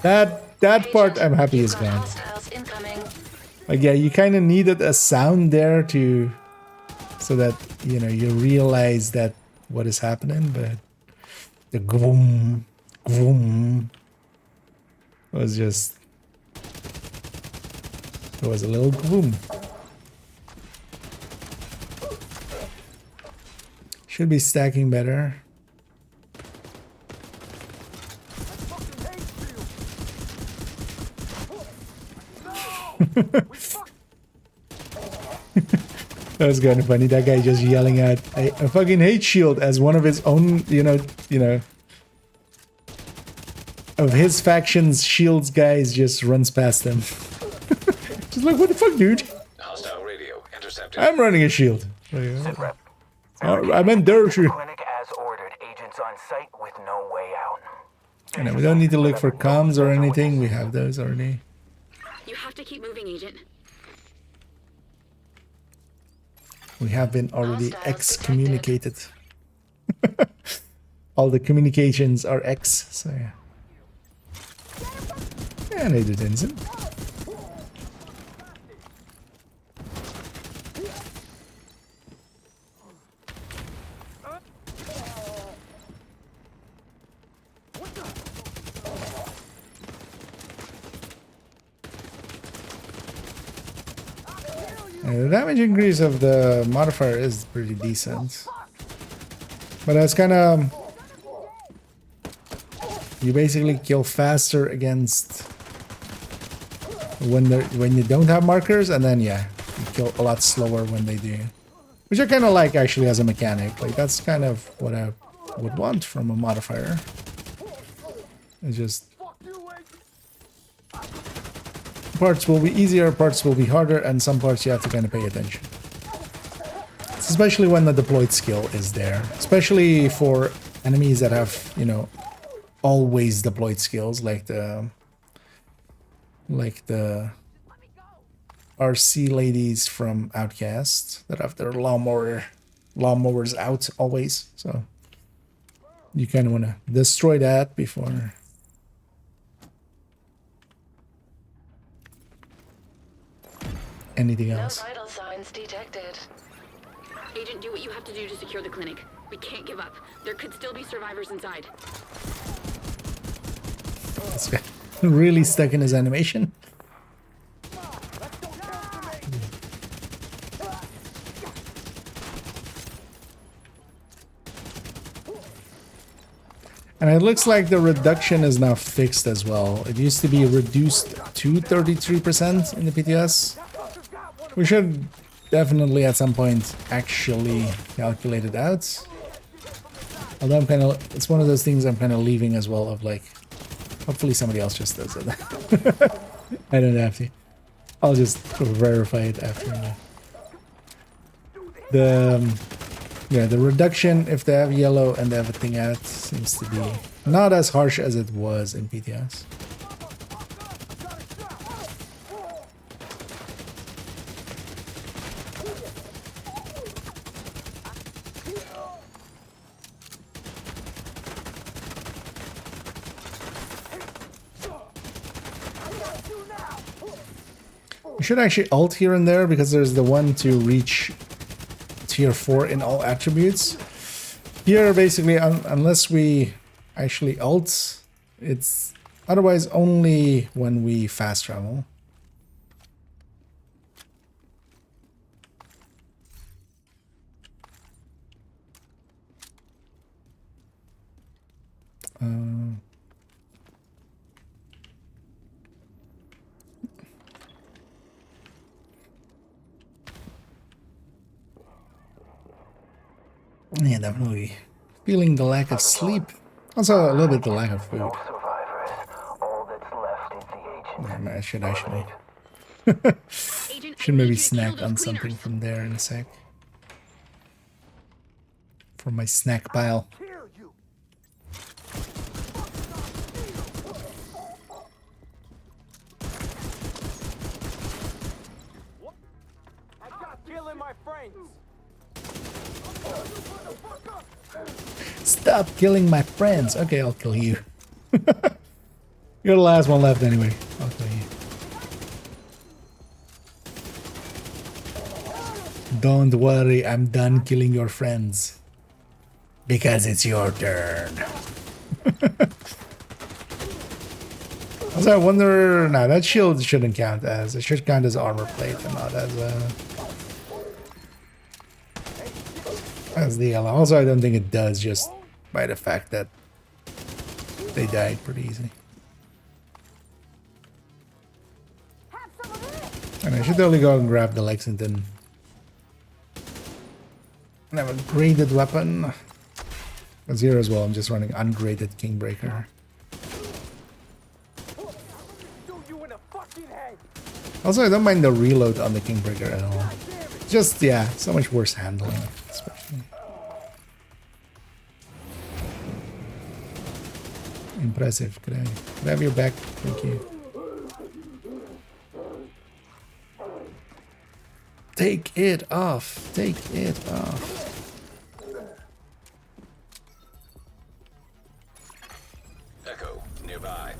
A: that part I'm happy is gone.
F: Hostiles incoming.
A: Like, yeah, you kind of needed a sound there to, so that, you know, you realize that what is happening, but the groom was just, it was a little groom. Should be stacking better. That was kind of funny. That guy just yelling at a fucking hate shield as one of his own, you know, of his faction's shields guys just runs past him. Just like, what the fuck, dude?
C: Hostile radio intercepted.
A: I'm running a shield.
J: Sitrep.
A: I meant their shield.
J: Clinic as ordered. Agents on site with no way out.
A: You know, we don't need to look for comms or anything. We have those already.
E: You have to keep moving, Agent.
A: We have been already excommunicated. All the communications are X, so yeah. And they did innocent. The damage increase of the modifier is pretty decent, but it's kind of, you basically kill faster against when you don't have markers, and then yeah, you kill a lot slower when they do, which I kind of like actually as a mechanic. Like, that's kind of what I would want from a modifier. It's just parts will be easier, parts will be harder, and some parts you have to kind of pay attention. Especially when the deployed skill is there. Especially for enemies that have, you know, always deployed skills, like the RC ladies from Outcast that have their lawnmowers out always. So you kind of want to destroy that before. Anything else?
F: No vital signs detected.
E: Agent, do what you have to do to secure the clinic. We can't give up. There could still be survivors inside.
A: This guy really stuck in his animation. And it looks like the reduction is now fixed as well. It used to be reduced to 33% in the PTS. We should definitely at some point actually calculate it out. Although I'm kind of, it's one of those things I'm kind of leaving as well, of like, hopefully somebody else just does it. I don't have to. I'll just verify it after. The reduction, if they have yellow and they have a thing out, seems to be not as harsh as it was in PTS. You should actually ult here and there, because there's the one to reach tier 4 in all attributes. Here, basically, unless we actually ult, it's otherwise only when we fast travel. Yeah, definitely feeling the lack of sleep. Also, a little bit the lack of food.
J: All that's left is the agent.
A: I should actually should maybe snack on something from there in a sec. For my snack pile. Stop killing my friends. Okay, I'll kill you. You're the last one left anyway. I'll kill you. Don't worry, I'm done killing your friends. Because it's your turn. Also, I wonder... No, that shield shouldn't count as... It should count as armor plate and not as the yellow. Also, I don't think it does, just by the fact that they died pretty easy. And I should totally go and grab the Lexington. And have a graded weapon. But here as well, I'm just running ungraded Kingbreaker. Also, I don't mind the reload on the Kingbreaker at all. Just, yeah, so much worse handling, especially. Impressive. Could I have your back? Thank you. Take it off. Take it off.
C: Echo, nearby.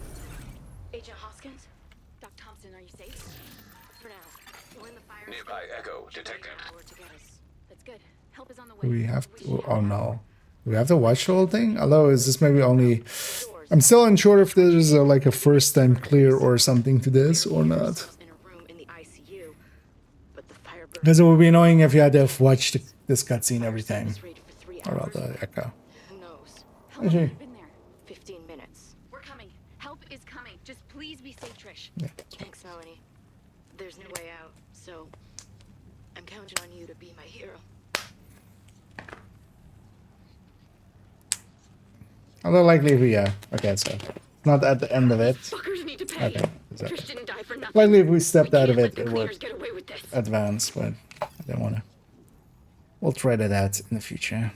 E: Agent Hoskins? Doc Thompson, are you safe? For now. We're in the fire.
C: Nearby Echo detected.
E: That's good. Help is on the way.
A: Do we have to... Oh no. Do we have to watch the whole thing? Although, is this maybe only... I'm still unsure if there's like a first time clear or something to this or not. Because it would be annoying if you had to have watched this cutscene every time. Or the Echo.
E: Who knows? How long have you been there? 15 minutes. We're coming. Help is coming. Just please be safe, Trish.
A: Yeah.
F: Thanks, Melanie. There's no way out, so I'm counting on you to be my hero.
A: Although likely if we, yeah. Okay, so it's not at the end of it.
E: Fuckers need to pay.
A: Okay.
E: Trish didn't die for nothing.
A: Likely if we stepped out of
E: Can't
A: it,
E: let the
A: it
E: cleaners
A: would
E: get away with this.
A: advance, but I don't want to. We'll try that out in the future.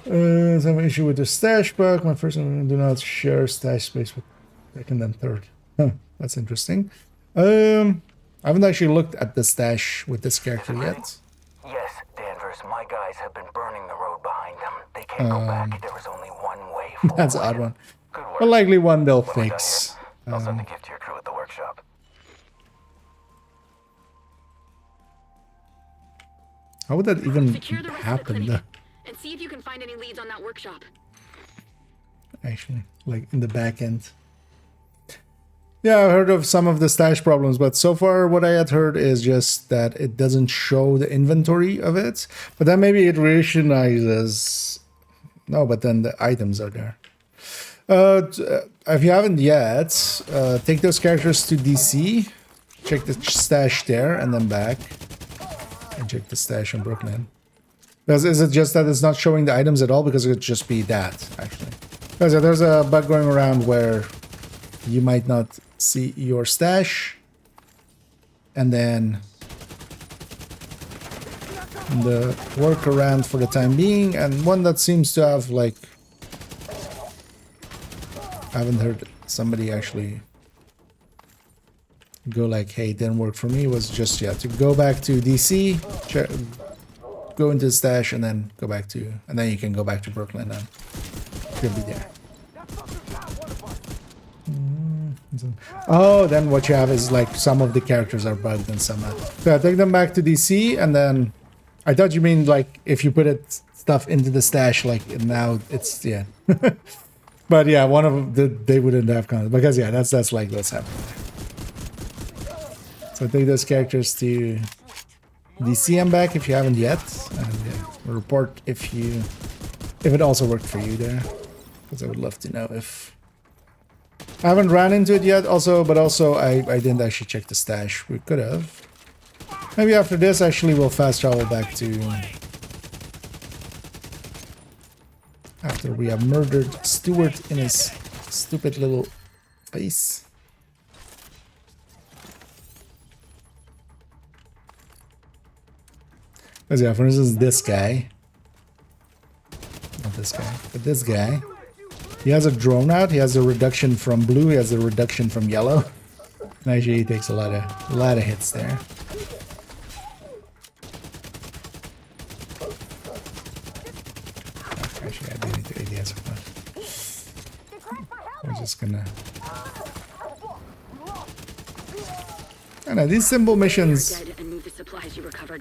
A: Some issue with the stash box. My first one, do not share stash space with second and third. Huh, that's interesting. I haven't actually looked at the stash with this character yet.
J: Yes, Danvers, my guys have been burning the road behind them. They can't go back. There was only one way forward.
A: That's an odd one.
J: Good work.
A: But likely one they'll
J: What have we done
A: fix.
J: here? I'll send the gift to your crew at the workshop.
A: How would that even
E: Secure the rest of the
A: happen?
E: clinic, and see if you can find any leads on that workshop.
A: Actually, like in the back end. Yeah, I heard of some of the stash problems, but so far what I had heard is just that it doesn't show the inventory of it, but then maybe it rationalizes. No, but then the items are there. If you haven't yet, take those characters to DC, check the stash there, and then back, and check the stash in Brooklyn. Because is it just that it's not showing the items at all? Because it could just be that, actually. Because there's a bug going around where you might not see your stash, and then the workaround for the time being, and one that seems to have like, I haven't heard somebody actually go like, hey, it didn't work for me, was just, yeah, to go back to DC, check, go into the stash, and then go back to, and then you can go back to Brooklyn and you'll be there. Oh, then what you have is like some of the characters are bugged and some not. So I take them back to DC, and then I thought you mean like if you put it stuff into the stash, like now it's, yeah. But yeah, one of they wouldn't have content because yeah, that's like what's happening. So take those characters to DC and back if you haven't yet, and yeah, report if it also worked for you there, because I would love to know if. I haven't ran into it yet, but also I didn't actually check the stash. We could have. Maybe after this, actually, we'll fast travel back to... After we have murdered Stuart in his stupid little face. Because yeah, for instance, this guy. Not this guy, but this guy. He has a drone out. He has a reduction from blue. He has a reduction from yellow. And actually, he takes a lot of hits there. Actually, I do need to ADS for that. We're just gonna... I know, these simple missions,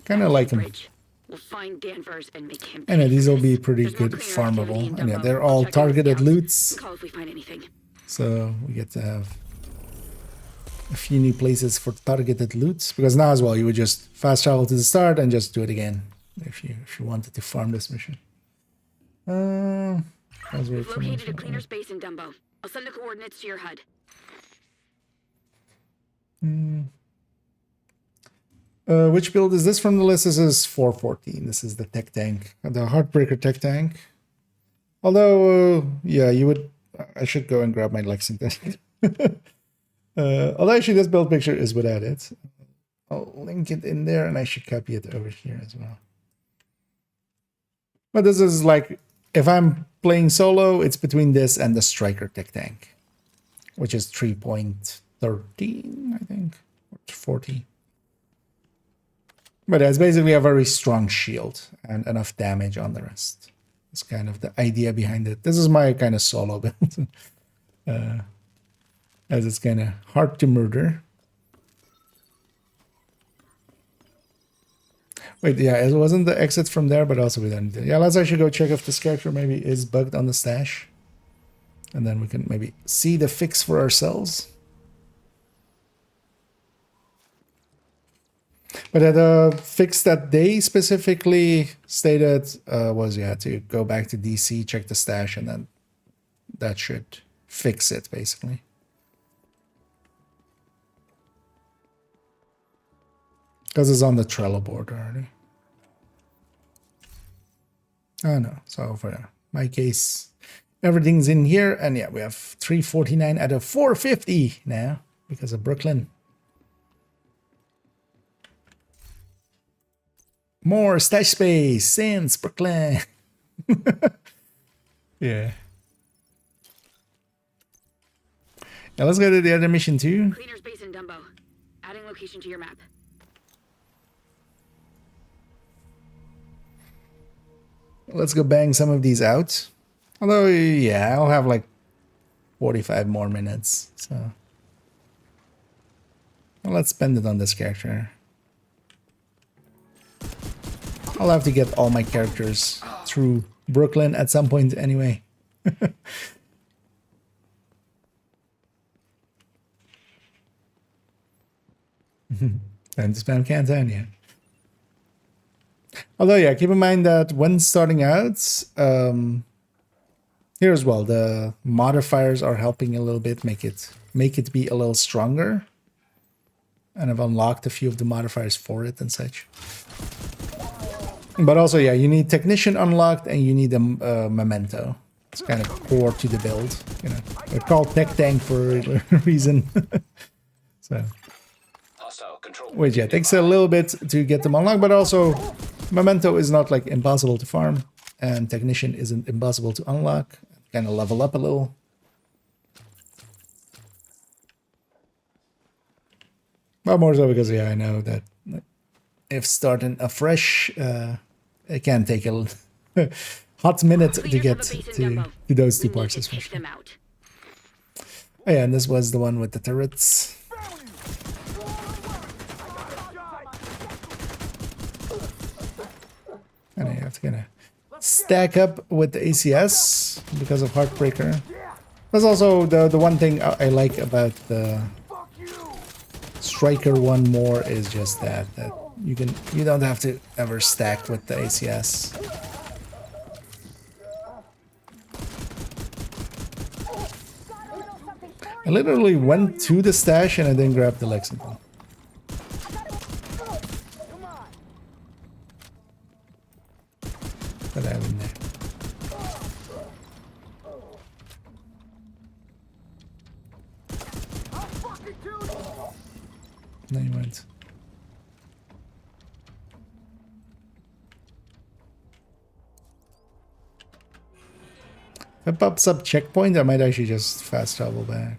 A: kind of like them.
E: We'll find Danvers and make him
A: I know,
E: pay
A: these
E: for
A: will be
E: this.
A: pretty
E: There's more
A: good
E: cleaner activity in
A: farmable. And yeah,
E: Dumbo.
A: they're
E: I'll
A: all
E: check in with
A: targeted
E: scouts.
A: loots.
E: Call if we find anything.
A: So we get to have a few new places for targeted loots. Because now as well, you would just fast travel to the start and just do it again if you wanted to farm this mission.
E: We've located a cleaner's base in Dumbo. I'll send the coordinates to your HUD.
A: Which build is this from the list? This is 414. This is the tech tank, the Heartbreaker tech tank. Although, yeah, you would... I should go and grab my Lexington. Although actually this build picture is without it. I'll link it in there and I should copy it over here as well. But this is like, if I'm playing solo, it's between this and the Striker tech tank, which is 3.13, I think, or 40. But it's basically a very strong shield and enough damage on the rest. It's kind of the idea behind it. This is my kind of solo build. As it's kind of hard to murder. Wait, yeah, it wasn't the exit from there, but also we don't. Yeah, let's actually go check if this character maybe is bugged on the stash. And then we can maybe see the fix for ourselves. But the fix that they specifically stated was, yeah, to go back to DC, check the stash, and then that should fix it, basically. Because it's on the Trello board already. Oh no, so for my case, everything's in here, and yeah, we have 349 out of 450 now, because of Brooklyn. More stash space since Brooklyn. Yeah. Now let's go to the other mission too.
E: Cleaner's base in Dumbo. Adding location to your map.
A: Let's go bang some of these out. Although, yeah, I'll have like 45 more minutes. So well, let's spend it on this character. I'll have to get all my characters through Brooklyn at some point anyway. Time to spam Canton, yeah. Although, yeah, keep in mind that when starting out, here as well, the modifiers are helping a little bit, make it be a little stronger. And I've unlocked a few of the modifiers for it and such. But also, yeah, you need Technician unlocked and you need a Memento. It's kind of core to the build. You know, they're called Tech Tank for a reason. So, which, yeah, takes a little bit to get them unlocked, but also Memento is not like impossible to farm, and Technician isn't impossible to unlock. Kind of level up a little. But more so because, yeah, I know that if starting afresh, it can take a hot minute to get to those two parts especially. Oh yeah, and this was the one with the turrets. And you have to kind of stack up with the ACS because of Heartbreaker. That's also the one thing I like about the Striker one more is just that you don't have to ever stack with the ACS. I literally went to the stash and I didn't grab the Lexington. But I have in there. No, you went. If it pops up checkpoint, I might actually just fast travel back.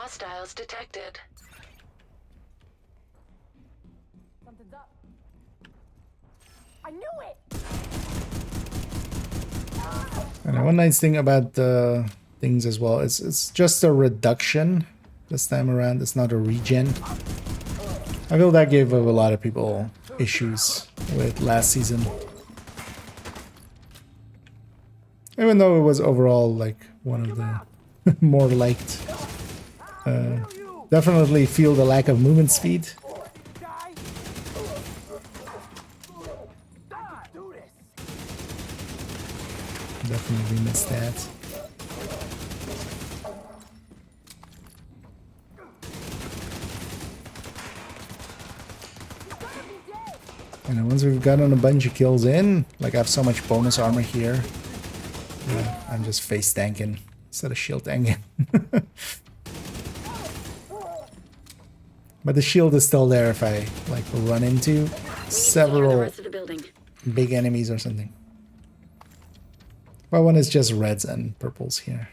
F: Hostiles detected.
I: Something's up. I knew it!
A: And one nice thing about the things as well is it's just a reduction this time around. It's not a regen. I feel that gave a lot of people issues with last season. Even though it was overall like one of the more liked. Definitely feel the lack of movement speed. Definitely missed that. And once we've gotten a bunch of kills in, like I have so much bonus armor here, yeah, I'm just face tanking instead of shield tanking. But the shield is still there if I like run into several big enemies or something. Well, one is just reds and purples here.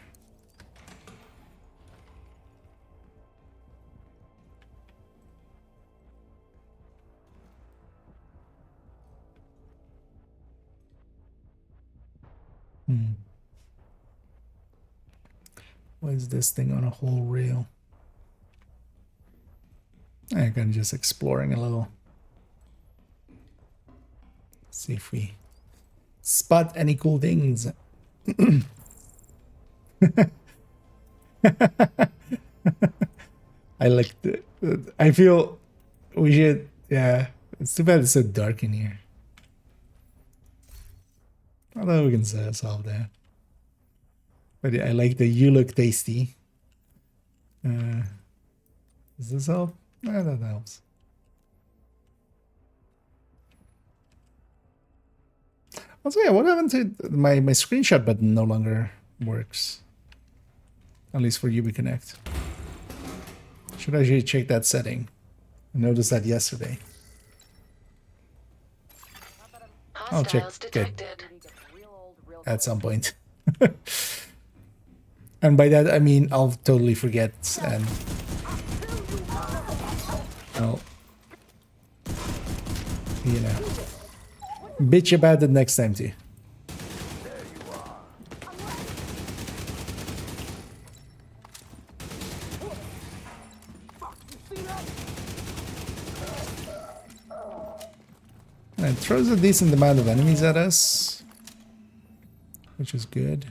A: What is this thing on a whole rail? I'm kind of just exploring a little. See if we spot any cool things. I like the. I feel we should. Yeah, it's too bad it's so dark in here. Although we can solve that. But yeah, I like the "you look tasty." Does this help? Yeah, that helps. Also, yeah, what happened to my screenshot button? No longer works. At least for UbiConnect. Should I actually check that setting? I noticed that yesterday. I'll check it at some point. And by that I mean I'll totally forget and I'll, you know, bitch about it next time too. And it throws a decent amount of enemies at us, which is good.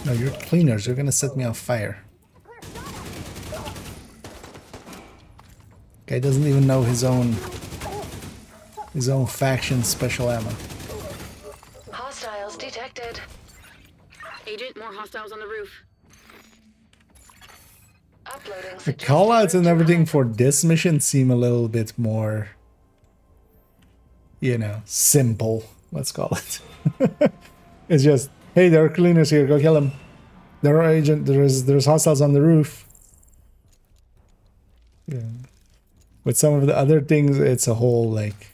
A: No, you're cleaners. You're gonna set me on fire. Guy doesn't even know his own faction special ammo.
F: Hostiles detected.
E: Agent, more hostiles on the roof.
F: Uploading
A: The callouts and everything for this mission seem a little bit more, you know, simple. Let's call it. It's just, hey, there are cleaners here. Go kill them. There are there's hostiles on the roof. Yeah. With some of the other things, it's a whole like,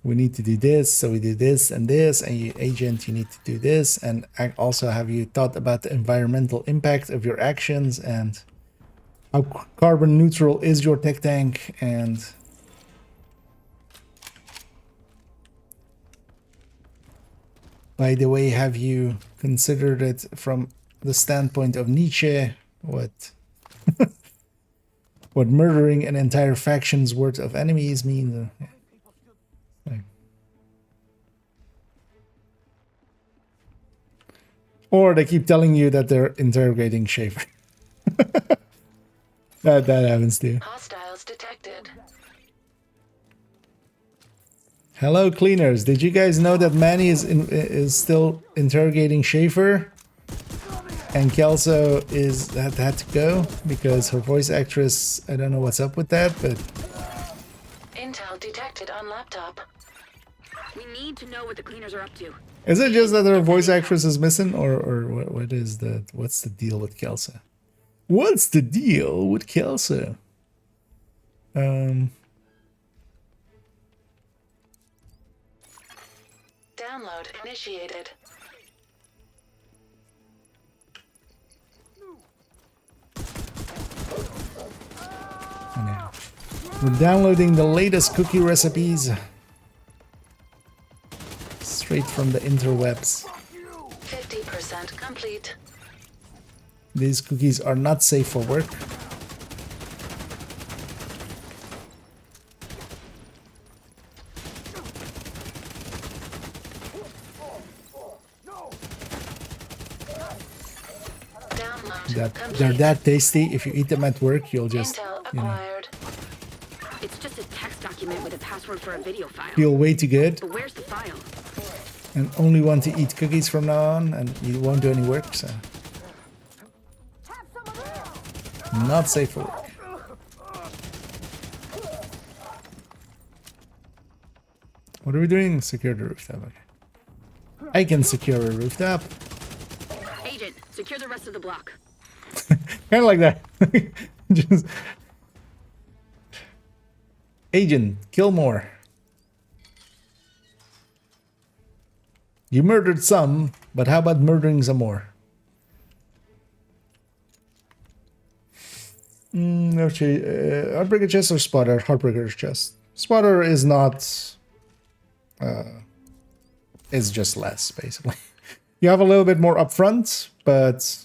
A: we need to do this, so we do this, and you, agent, you need to do this, and also have you thought about the environmental impact of your actions and how carbon neutral is your tech tank, and by the way, have you considered it from the standpoint of Nietzsche, what what murdering an entire faction's worth of enemies means? Or they keep telling you that they're interrogating Schaefer. that happens too.
F: Hostiles detected.
A: Hello, cleaners. Did you guys know that Manny is still interrogating Schaefer? And Kelso had to go because her voice actress, I don't know what's up with that, but
F: Intel detected on laptop.
E: We need to know what the cleaners are up to.
A: is it just that her voice actress is missing, or what's the deal with Kelso? What's the deal with Kelso?
K: Download initiated.
A: Now, we're downloading the latest cookie recipes straight from the interwebs.
K: 50% complete.
A: These cookies are not safe for work. They're that tasty. If you eat them at work, you'll just, you know,
E: It's just a text document with a password for a video file.
A: feel way too good.
E: But where's the file?
A: And only want to eat cookies from now on, and you won't do any work, so not safe for work. What are we doing? Secure the rooftop. Okay. I can secure a rooftop.
E: Agent, secure the rest of the block.
A: Kind of like that. Just Agent, kill more. You murdered some, but how about murdering some more? Okay, Heartbreaker chest or spotter? Heartbreaker's chest. Spotter is not. It's just less, basically. You have a little bit more upfront, but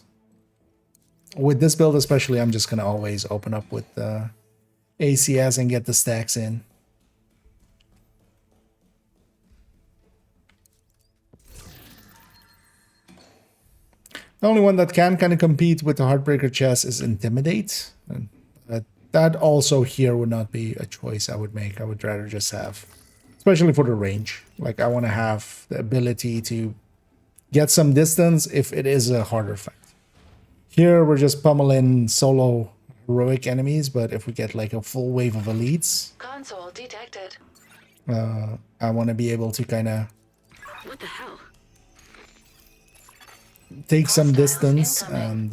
A: with this build especially, I'm just gonna always open up with ACS and get the stacks in. The only one that can kind of compete with the Heartbreaker chest is Intimidate. And that also here would not be a choice I would make. I would rather just have, especially for the range. Like, I want to have the ability to get some distance if it is a harder fight. Here, we're just pummeling solo heroic enemies, but if we get like a full wave of elites,
K: Console detected.
A: I want to be able to kind of
E: What the hell?
A: take some distance and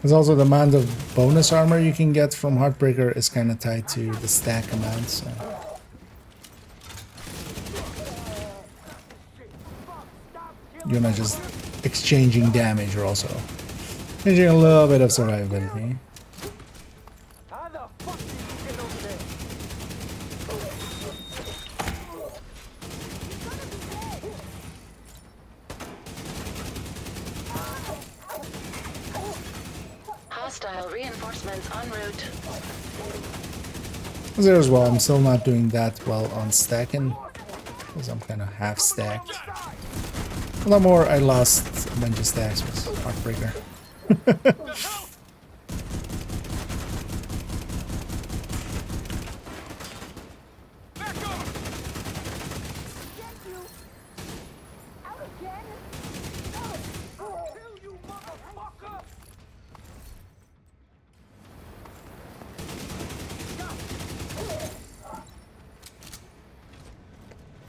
A: there's also the amount of bonus armor you can get from Heartbreaker is kind of tied to the stack amount. So. You're not just exchanging damage, you're also exchanging a little bit of survivability.
K: Hostile reinforcements en route.
A: There as well, I'm still not doing that well on stacking, because I'm kind of half stacked. A lot more I lost a bunch of stacks was Heartbreaker.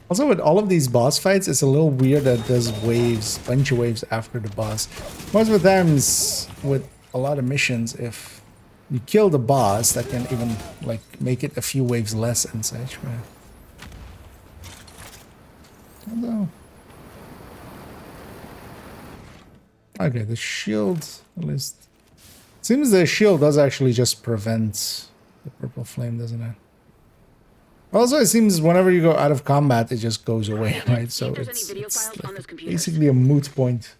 A: Also, with all of these boss fights, it's a little weird that there's waves, bunch of waves after the boss. Most of the times, with a lot of missions, if you kill the boss, that can even like make it a few waves less and such. But although, okay, the shield at least seems the shield does actually just prevent the purple flame, doesn't it? Also, it seems whenever you go out of combat, it just goes away, right? So it's like basically a moot point.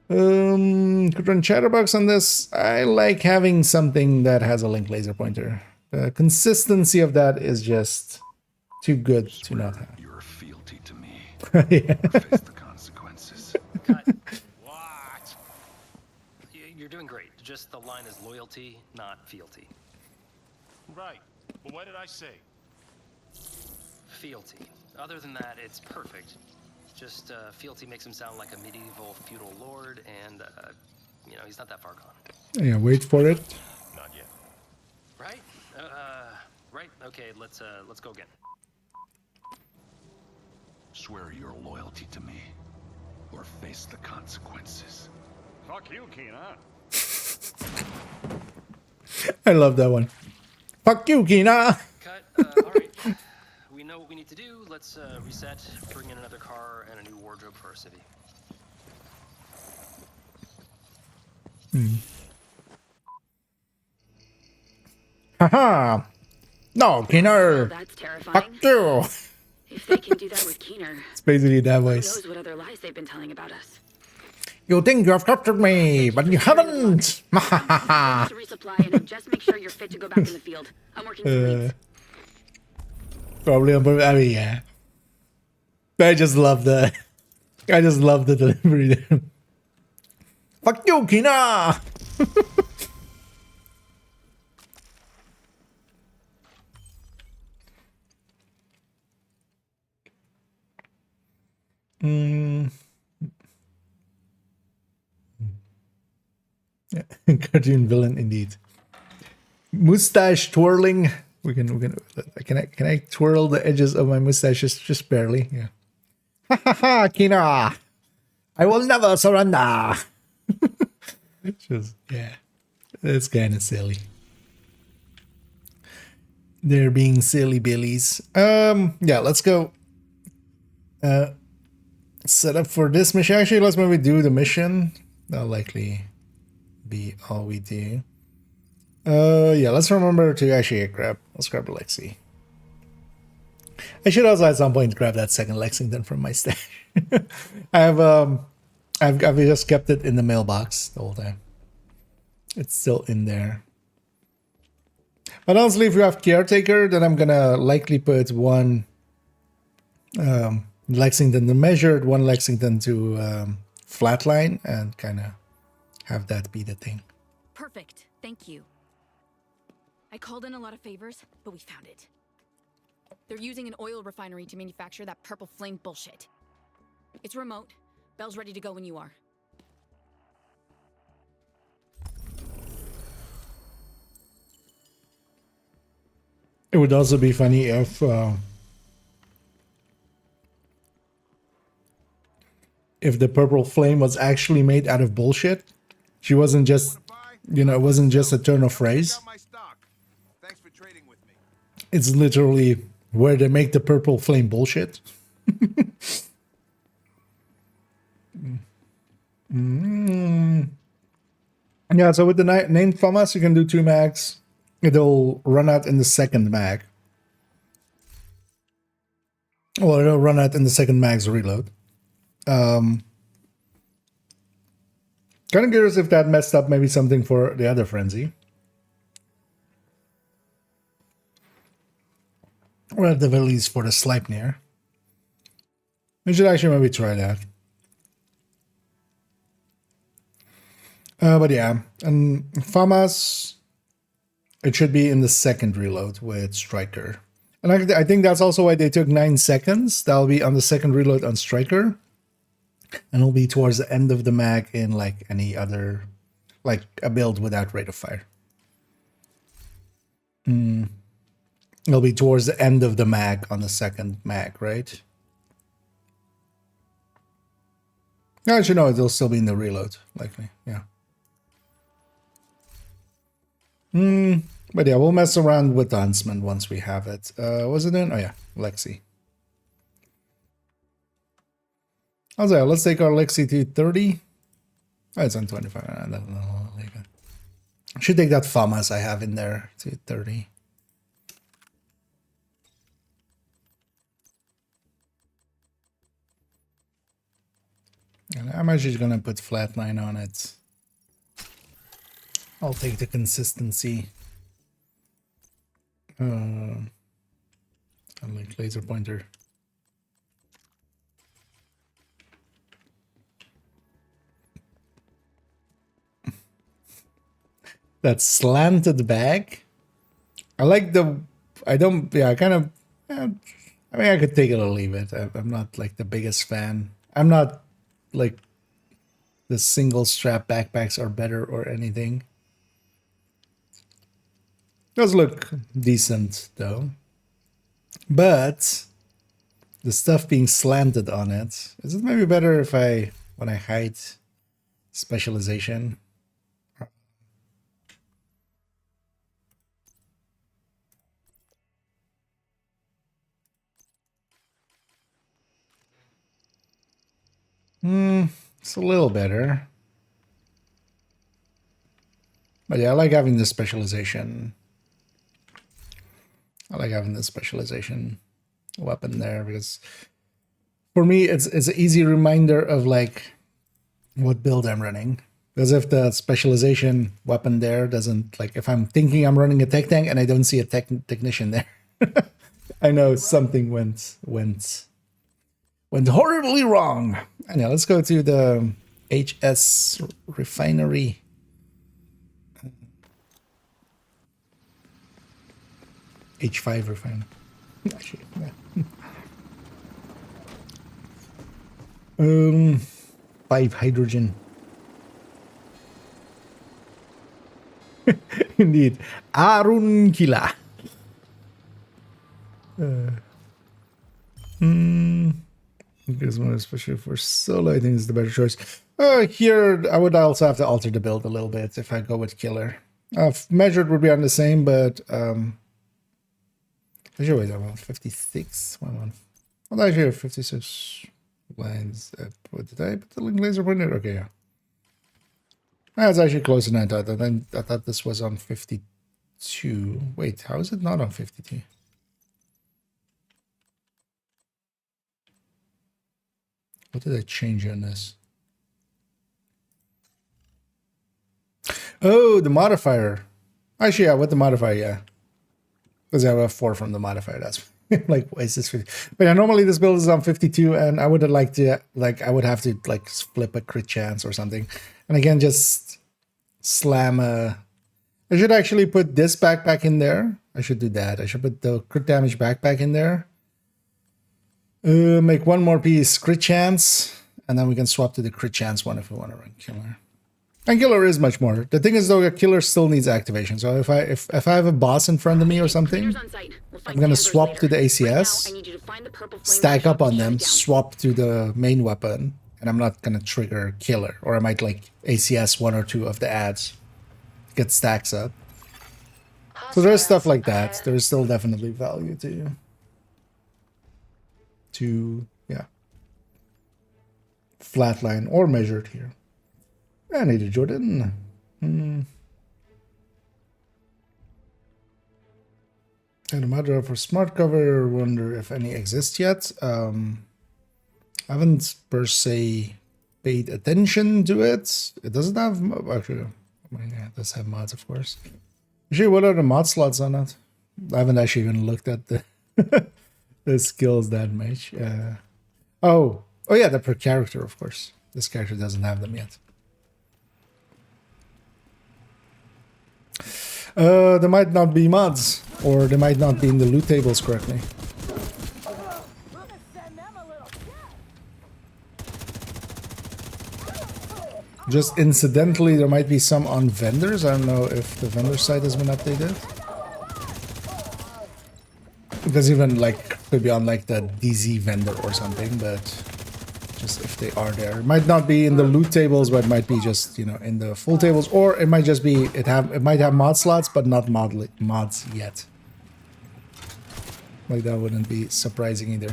A: Could run Chatterbox on this. I like having something that has a link laser pointer. The consistency of that is just too good to not have.
C: Your fealty to me.
A: Yeah.
C: Face the consequences.
L: Cut. What? You're doing great. Just the line is loyalty, not fealty.
H: Right.
L: Well, what did I say?
M: Fealty. Other than that, it's perfect. Just, Fealty makes him sound like a medieval feudal lord, and, you know, he's not that far gone.
A: Yeah, wait for it.
L: Not yet.
M: Right? Right? Okay, let's go again.
C: Swear your loyalty to me, or face the consequences.
L: Fuck you, Kina.
A: I love that one. Fuck you, Kina.
M: Cut. Alright. We know what we need to do. Let's, reset, bring in another car, and a new wardrobe for our civvy.
A: Haha. No, Keener.
E: That's terrifying.
A: Fuck you.
E: If they can do that with Keener,
A: It's basically that
E: who
A: voice.
E: knows what other lies they've been telling about us.
A: You think you have captured me, but you haven't.
E: To resupply and just make sure you're fit to go back in the field. I'm working some leads.
A: Probably, I mean, yeah. I just love the delivery there. Fuck you, Kina. Yeah, cartoon villain indeed. Mustache twirling. Can I twirl the edges of my mustaches just barely? Yeah. Ha ha ha, Kina. I will never surrender. Just, yeah. It's kind of silly. They're being silly billies. Yeah, let's go. Set up for this mission. Actually, let's maybe do the mission. That'll likely be all we do. Yeah, let's remember to actually let's grab a Lexi. I should also at some point grab that second Lexington from my stash. I've just kept it in the mailbox the whole time. It's still in there. But honestly, if you have Caretaker, then I'm gonna likely put one Lexington to measured, one Lexington to flatline, and kind of have that be the thing.
N: Perfect. Thank you. I called in a lot of favors, but we found it. They're using an oil refinery to manufacture that purple flame bullshit. It's remote. Bell's ready to go when you are.
A: It would also be funny if the purple flame was actually made out of bullshit. She wasn't just, you know, it wasn't just a turn of phrase. It's literally where they make the purple flame bullshit. Yeah, so with the named FAMAS, you can do 2 mags. It'll run out in the second mag. Well, it'll run out in the second mag's reload. Kind of curious if that messed up maybe something for the other frenzy. Or at the very least for the Sleipnir. We should actually maybe try that. But yeah, and FAMAS, it should be in the second reload with Striker. And I think that's also why they took 9 seconds. That'll be on the second reload on Striker. And it'll be towards the end of the mag in like any other, like a build without rate of fire. It'll be towards the end of the mag on the second mag, right? No, actually, no, it'll still be in the reload, likely, yeah. But yeah, we'll mess around with the Huntsman once we have it. Was it in? Oh yeah, Lexi. Also, let's take our Lexi to 30. Oh, it's on 25. Should take that FAMAS I have in there to 30. And I'm actually gonna put flatline on it. I'll take the consistency. I like laser pointer. That slanted bag. I like the I don't. Yeah, I kind of. I mean, I could take it or leave it. I'm not like the biggest fan. I'm not like the single strap backpacks are better or anything. Does look decent though. But the stuff being slanted on it, is it maybe better if when I hide specialization? It's a little better. But yeah, I like having the specialization. I like having the specialization weapon there because for me it's an easy reminder of like what build I'm running. Because if the specialization weapon there doesn't, like if I'm thinking I'm running a tech tank and I don't see a technician there, I know something went horribly wrong. Anyway, let's go to the HS refinery. H5 refinery. Actually, yeah. 5 hydrogen. Indeed. Arun Kila. Because one especially for solo, I think is the better choice. Here, I would also have to alter the build a little bit if I go with killer. Measured would be on the same, but actually, wait, I'm on 56. Well, actually, 56 lines. What did I put the link laser pointer? Okay, yeah. That's actually closer than I thought. I thought this was on 52. Wait, how is it not on 52? What did I change on this? Oh, the modifier. Actually, yeah, with the modifier, yeah. Because I have 4 from the modifier. That's like, why is this 50? But yeah, normally this build is on 52, and I would have liked to, like, I would have to, like, flip a crit chance or something. And again, just slam a... I should actually put this backpack in there. I should do that. I should put the crit damage backpack in there. Make one more piece crit chance, and then we can swap to the crit chance one if we want to run killer. And killer is much more. The thing is though, a killer still needs activation. So if I have a boss in front of me or something, I'm gonna swap to the ACS, stack up on them, swap to the main weapon, and I'm not gonna trigger killer. Or I might like ACS 1 or 2 of the ads, get stacks up. So there's stuff like that. There's still definitely value to yeah, flatline or measured here. I need a Jordan. And a module for smart cover. Wonder if any exist yet. Haven't per se paid attention to it. It doesn't have actually. Yeah, it does have mods, of course. Actually, what are the mod slots on it? I haven't actually even looked at the the skills that much. Oh yeah, they're per character, of course. This character doesn't have them yet. There might not be mods, or they might not be in the loot tables correctly. Just incidentally, there might be some on vendors. I don't know if the vendor site has been updated. Because even like could be on like the DZ vendor or something, but just if they are there. It might not be in the loot tables, but it might be just, you know, in the full tables, or it might just be it might have mod slots, but not mods yet. Like that wouldn't be surprising either.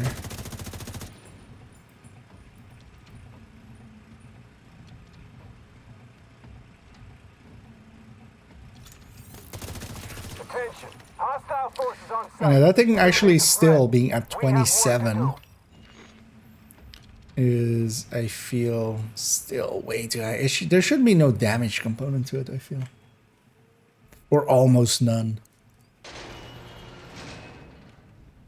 A: And that thing actually still being at 27 is, I feel, still way too high. There should be no damage component to it, I feel. Or almost none.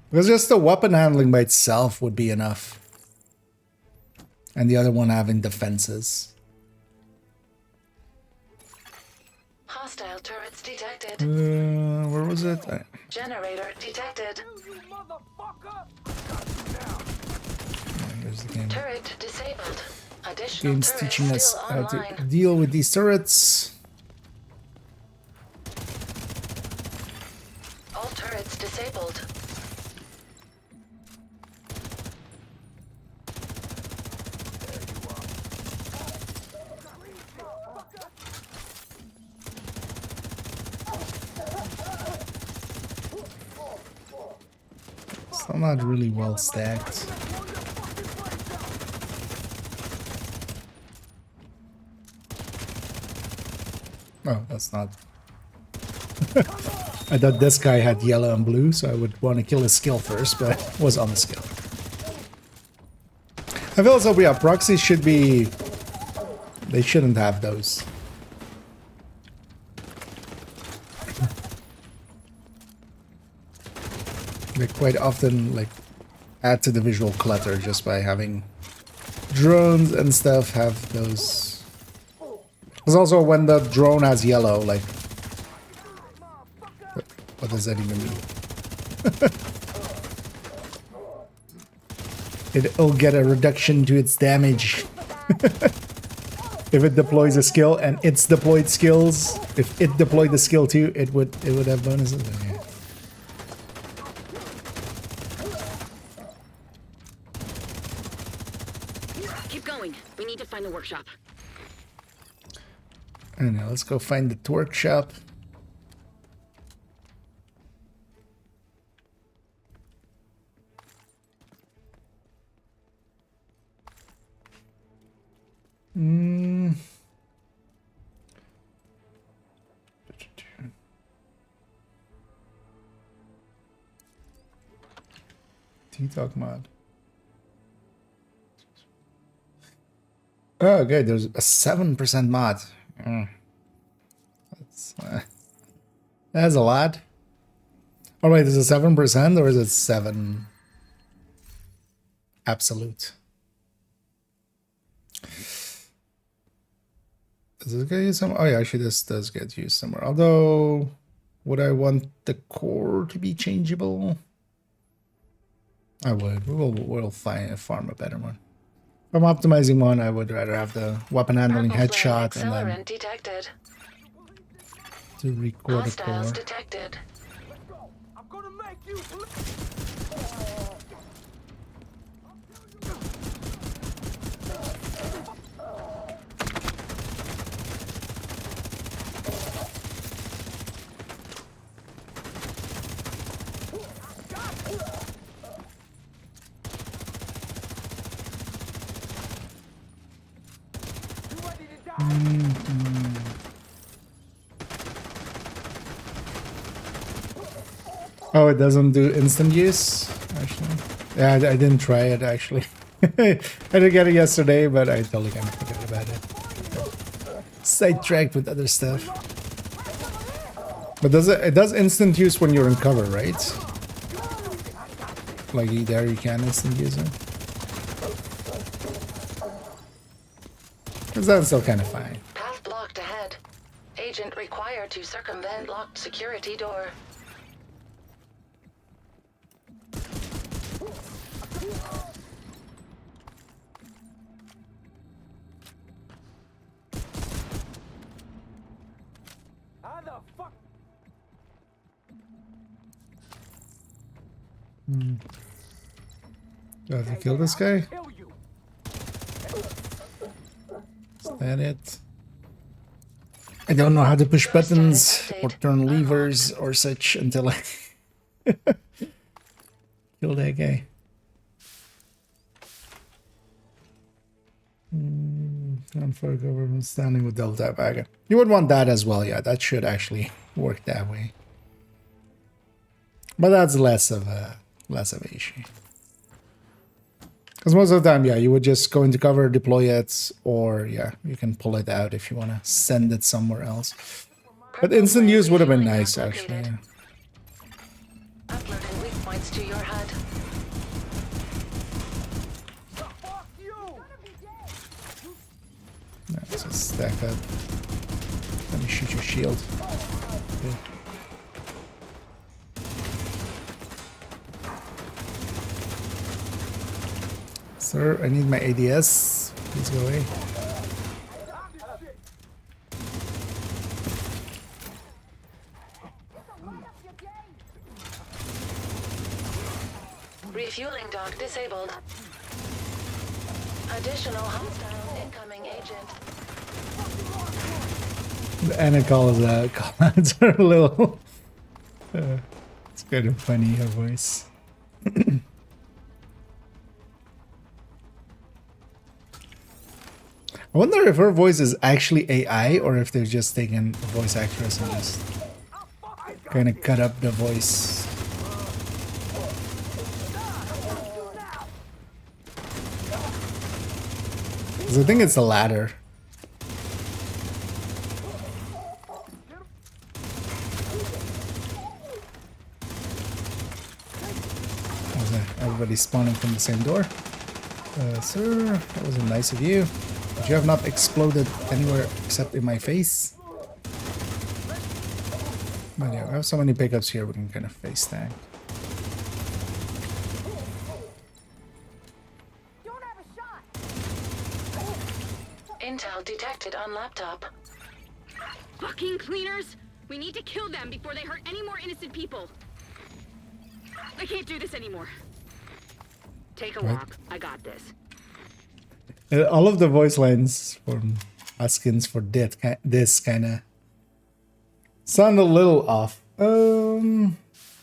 A: Because just the weapon handling by itself would be enough. And the other one having defenses.
K: Hostile turrets detected.
A: Where was it?
K: Generator detected.
A: Here's the game.
K: Turret disabled. Additional
A: Game's
K: turrets
A: teaching us
K: still
A: how
K: online.
A: to deal with these turrets.
K: All turrets disabled.
A: Still not really well stacked. Oh, that's not. I thought this guy had yellow and blue, so I would want to kill his skill first, but it was on the skill. I feel as though, yeah, proxies should be... They shouldn't have those. They quite often, like, add to the visual clutter just by having drones and stuff have those. Because also when the drone has yellow, like, what does that even mean? It'll get a reduction to its damage. If it deploys a skill and it's deployed skills, if it deployed the skill too, it would have bonuses. Yeah.
E: Keep going. We need to find the workshop.
A: And now let's go find the workshop. T-Talk mod. Oh, good. There's a 7% mod. That's a lot. Oh, wait, is it 7% or is it 7 absolute? Does this get used somewhere? Oh, yeah, actually, this does get used somewhere. Although, would I want the core to be changeable? I would. We'll farm a better one. If I'm optimizing one, I would rather have the weapon handling headshot and then
K: detected.
A: to record the core.
K: Hostiles detected.
H: I'm gonna make you
A: Oh, it doesn't do instant use, actually. Yeah, I didn't try it, actually. I did get it yesterday, but I totally kind of forgot about it. Sidetracked with other stuff. But it does instant use when you're in cover, right? Like there you can instant use it. Because that's still kind of fine.
K: Path blocked ahead. Agent required to circumvent locked security door.
A: Do I have to kill this guy? Is that it? I don't know how to push buttons or turn levers or such until I kill that guy. Time for government standing with Delta Baga. You would want that as well, yeah. That should actually work that way. But that's less of an issue. Because most of the time, yeah, you would just go into cover, deploy it, or yeah, you can pull it out if you want to send it somewhere else. But instant use would have been nice, actually. Yeah.
K: Uploading weak points to your HUD.
A: Let's just stack up. Finish shoot your shield. Okay. Sir, I need my ADS. Please go away.
K: Refueling dock disabled. Additional hostile incoming agent.
A: The Anna comments are a little... it's kind of funny, her voice. I wonder if her voice is actually AI or if they're just taking a voice actress and just kind of cut up the voice. Because I think it's the latter. Everybody spawning from the same door. Sir, that was nice of you. But you have not exploded anywhere except in my face. But yeah, we have so many pickups here we can kind of face tank.
K: Intel detected on laptop.
N: Fucking cleaners! We need to kill them before they hurt any more innocent people. I can't do this anymore.
E: Take a walk. I got this.
A: All of the voice lines from Hoskins for this kind of sound a little off. Okay,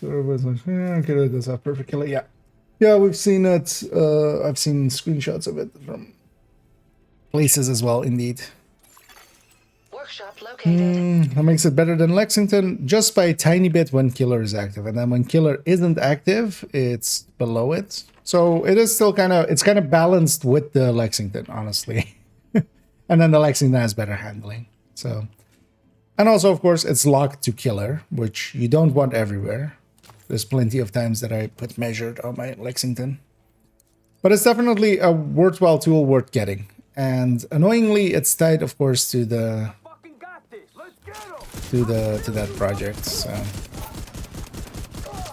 A: that's a perfect killer. Yeah, we've seen it. I've seen screenshots of it from places as well. Indeed.
K: Workshop located.
A: That makes it better than Lexington just by a tiny bit when killer is active, and then when killer isn't active, it's below it. So it is still kind of balanced with the Lexington, honestly. And then the Lexington has better handling. So, and also of course it's locked to killer, which you don't want everywhere. There's plenty of times that I put measured on my Lexington, but it's definitely a worthwhile tool worth getting. And annoyingly, it's tied, of course, to the to that project. So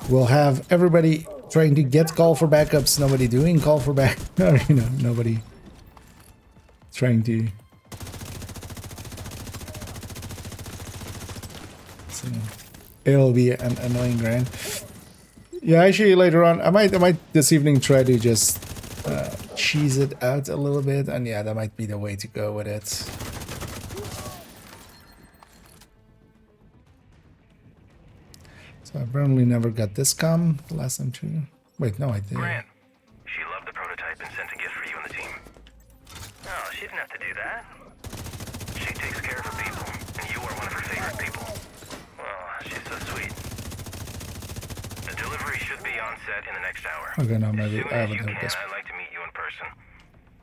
A: we'll have everybody trying to get call for backups, nobody doing call for back, or nobody trying to. So it'll be an annoying grind. Yeah, actually later on, I might this evening try to just cheese it out a little bit, and yeah, that might be the way to go with it. So I apparently never got this comm the last time too. Wait, no, I did.
J: Grant, she loved the prototype and sent a gift for you and the team. Oh, she didn't have to do that. She takes care of her people, and you are one of her favorite people. Oh, she's so sweet. The delivery should be on set in the next hour.
A: Okay, no, maybe
J: as soon
A: I
J: as
A: haven't
J: you
A: heard
J: can,
A: this.
J: I'd like to meet you in person.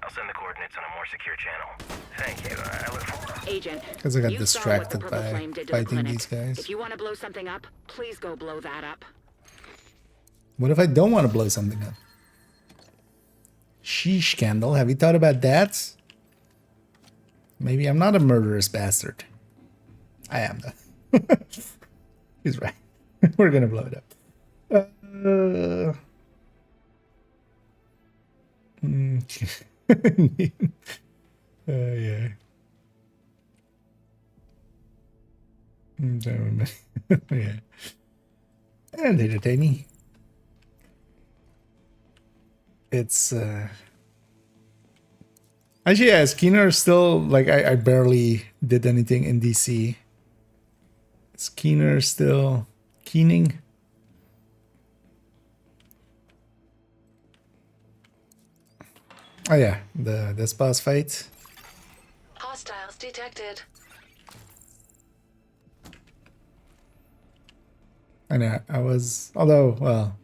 J: I'll send the coordinates on a more secure channel. Thank you. I look forward.
E: Agent,
A: Because I got
E: you saw what the
A: distracted
E: Purple
A: by
E: Flame did to the
A: fighting
E: clinic.
A: these guys.
E: If you want to blow something up, please go blow that up.
A: What if I don't want to blow something up? Sheesh, Candle. Have you thought about that? Maybe I'm not a murderous bastard. I am, though. He's right. We're gonna blow it up. Yeah. Yeah. And entertaining. It's actually, yeah, Keener still, like, I barely did anything in DC. Is Keener still keening? Oh yeah, this boss fight.
K: Hostiles detected.
A: I know, I was, although, well,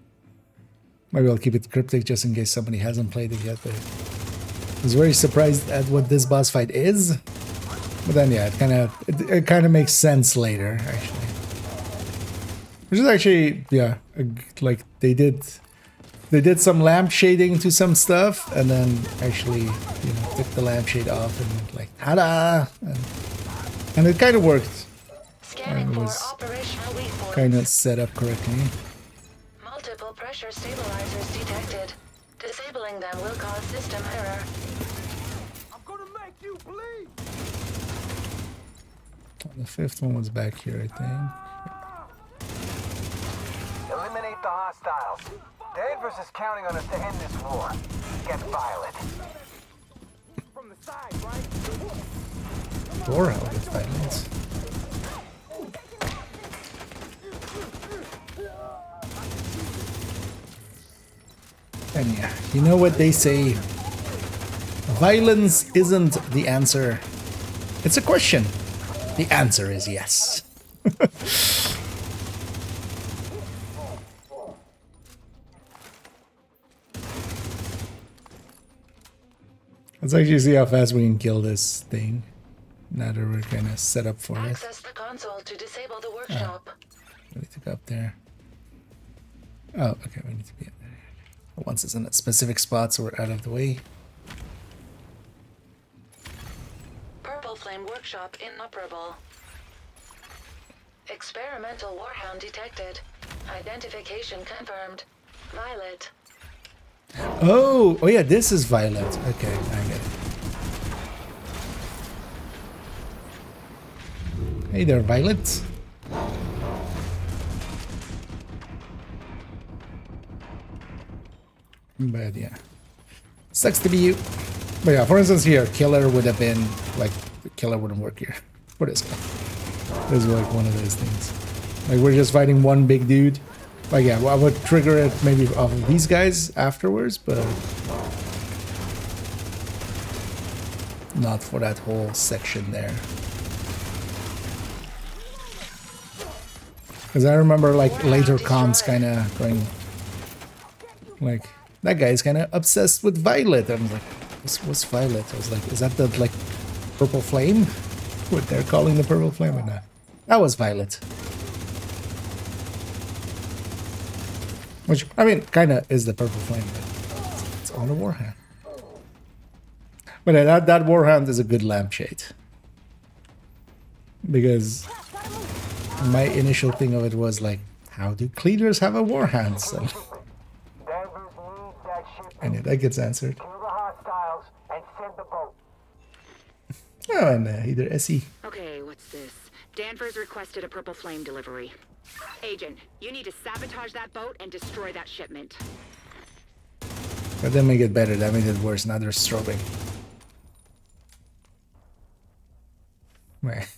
A: maybe I'll keep it cryptic just in case somebody hasn't played it yet, but I was very surprised at what this boss fight is. But then, yeah, it kind of makes sense later, actually. Which is actually, yeah, like they did some lamp shading to some stuff, and then actually, took the lampshade off and like, ta-da! And it kind of worked.
F: Scanning for
A: was
F: operational weak points.
A: kind of set up correctly.
F: Multiple pressure stabilizers detected. Disabling them will cause system error.
H: I'm gonna make you bleed.
A: The fifth one was back here, I think.
H: Eliminate the hostiles. Danvers is counting on us to end this war. Get violent. From the side, right?
A: Or how get violence. And yeah, you know what they say. Violence isn't the answer. It's a question. The answer is yes. Let's actually see how fast we can kill this thing. Now that we're kind of set up for it.
F: Access the console to disable the workshop.
A: We need to go up there. Oh, okay, we need to be in there. Once it's in a specific spot, so we're out of the way.
F: Purple Flame Workshop inoperable. Experimental Warhound detected. Identification confirmed. Violet.
A: Oh yeah, this is Violet. Okay, I get it. Hey there, Violet. But yeah, sucks to be you. But yeah, for instance here, Killer would have been like, the Killer wouldn't work here. What is it? This is like one of those things. Like we're just fighting one big dude. Like yeah, well, I would trigger it maybe off of these guys afterwards, but not for that whole section there. Because I remember like later comms kind of going like, that guy's kind of obsessed with Violet. I'm like, what's Violet? I was like, is that the like purple flame? What they're calling the purple flame or not? That was Violet. Which, I mean, kind of is the purple flame, but it's on the Warhound. But that Warhound is a good lampshade. Because my initial thing of it was like, how do cleaners have a Warhound? So, and yeah, that gets answered.
H: Kill the hostiles and send the boat.
A: Oh, and either SE.
E: Okay, what's this? Danvers requested a purple flame delivery. Agent, you need to sabotage that boat and destroy that shipment.
A: But that made it better. That made it worse. Now they're strobing. Right.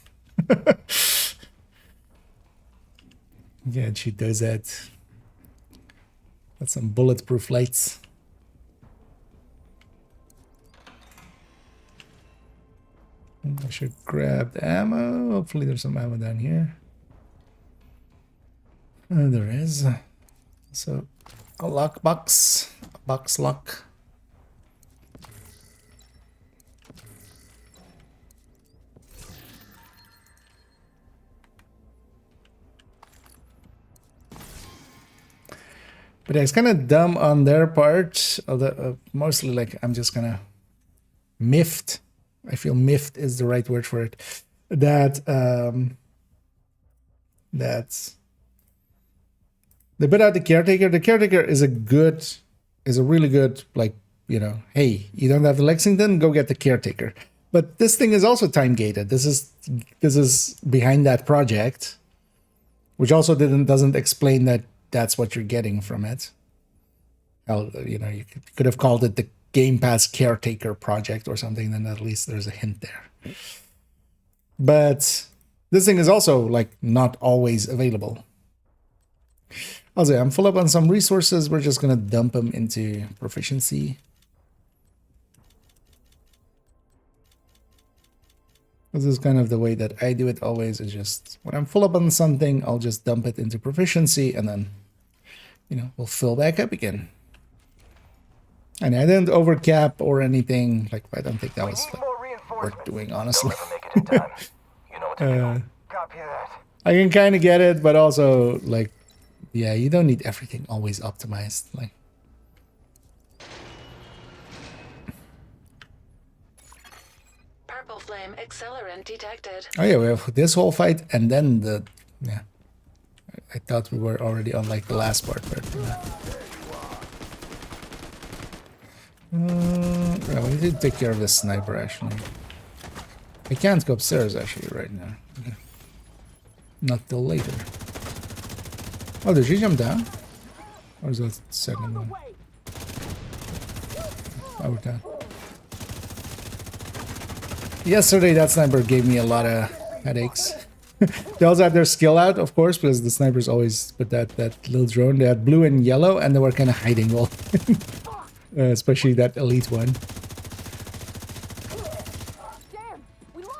A: Yeah, she does that. Got some bulletproof lights. I should grab the ammo. Hopefully there's some ammo down here. There is. So, a lockbox. A box lock. But yeah, it's kind of dumb on their part. Although, mostly like I'm just kind of miffed. I feel miffed is the right word for it. That that's they put out the caretaker. The caretaker is a really good, like, you know, hey, you don't have the Lexington, go get the caretaker. But this thing is also time gated. This is behind that project, which also doesn't explain that that's what you're getting from it. You know, you could have called it the Game Pass Caretaker project or something, then at least there's a hint there. But this thing is also like not always available. I'll say I'm full up on some resources. We're just gonna dump them into proficiency. This is kind of the way that I do it always. Is just when I'm full up on something, I'll just dump it into proficiency, and then, you know, we'll fill back up again. And I didn't overcap or anything. Like, I don't think that was like, worth doing, honestly. I can kind of get it, but also, like, yeah, you don't need everything always optimized. Like,
K: flame accelerant detected.
A: Oh yeah, we have this whole fight and then the... Yeah. I thought we were already on like the last part, but... Yeah, we need to take care of this sniper actually. I can't go upstairs actually right now. Okay. Not till later. Oh, did she jump down? Or is that the second one? Oh, we're down. Yesterday that sniper gave me a lot of headaches. They also had their skill out, of course, because the snipers always put that little drone. They had blue and yellow, and they were kind of hiding all. Especially that elite one.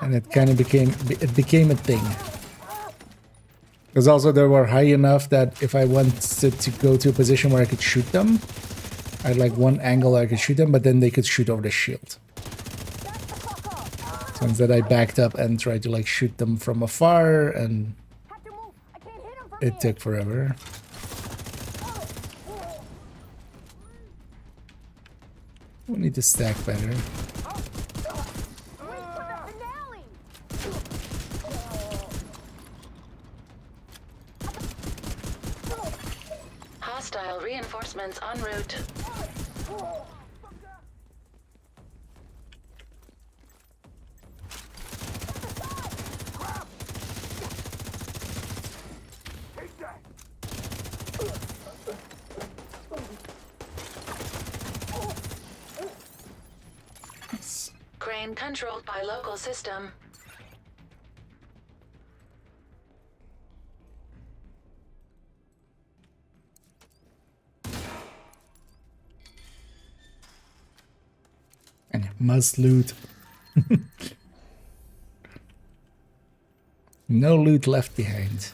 A: And it kind of became a thing. Because also they were high enough that if I wanted to go to a position where I could shoot them, I had like one angle I could shoot them, but then they could shoot over the shield. So instead I backed up and tried to like shoot them from afar, and it took forever. We need to stack better.
K: Hostile reinforcements en route. Crane controlled by local system.
A: And must loot. No loot left behind.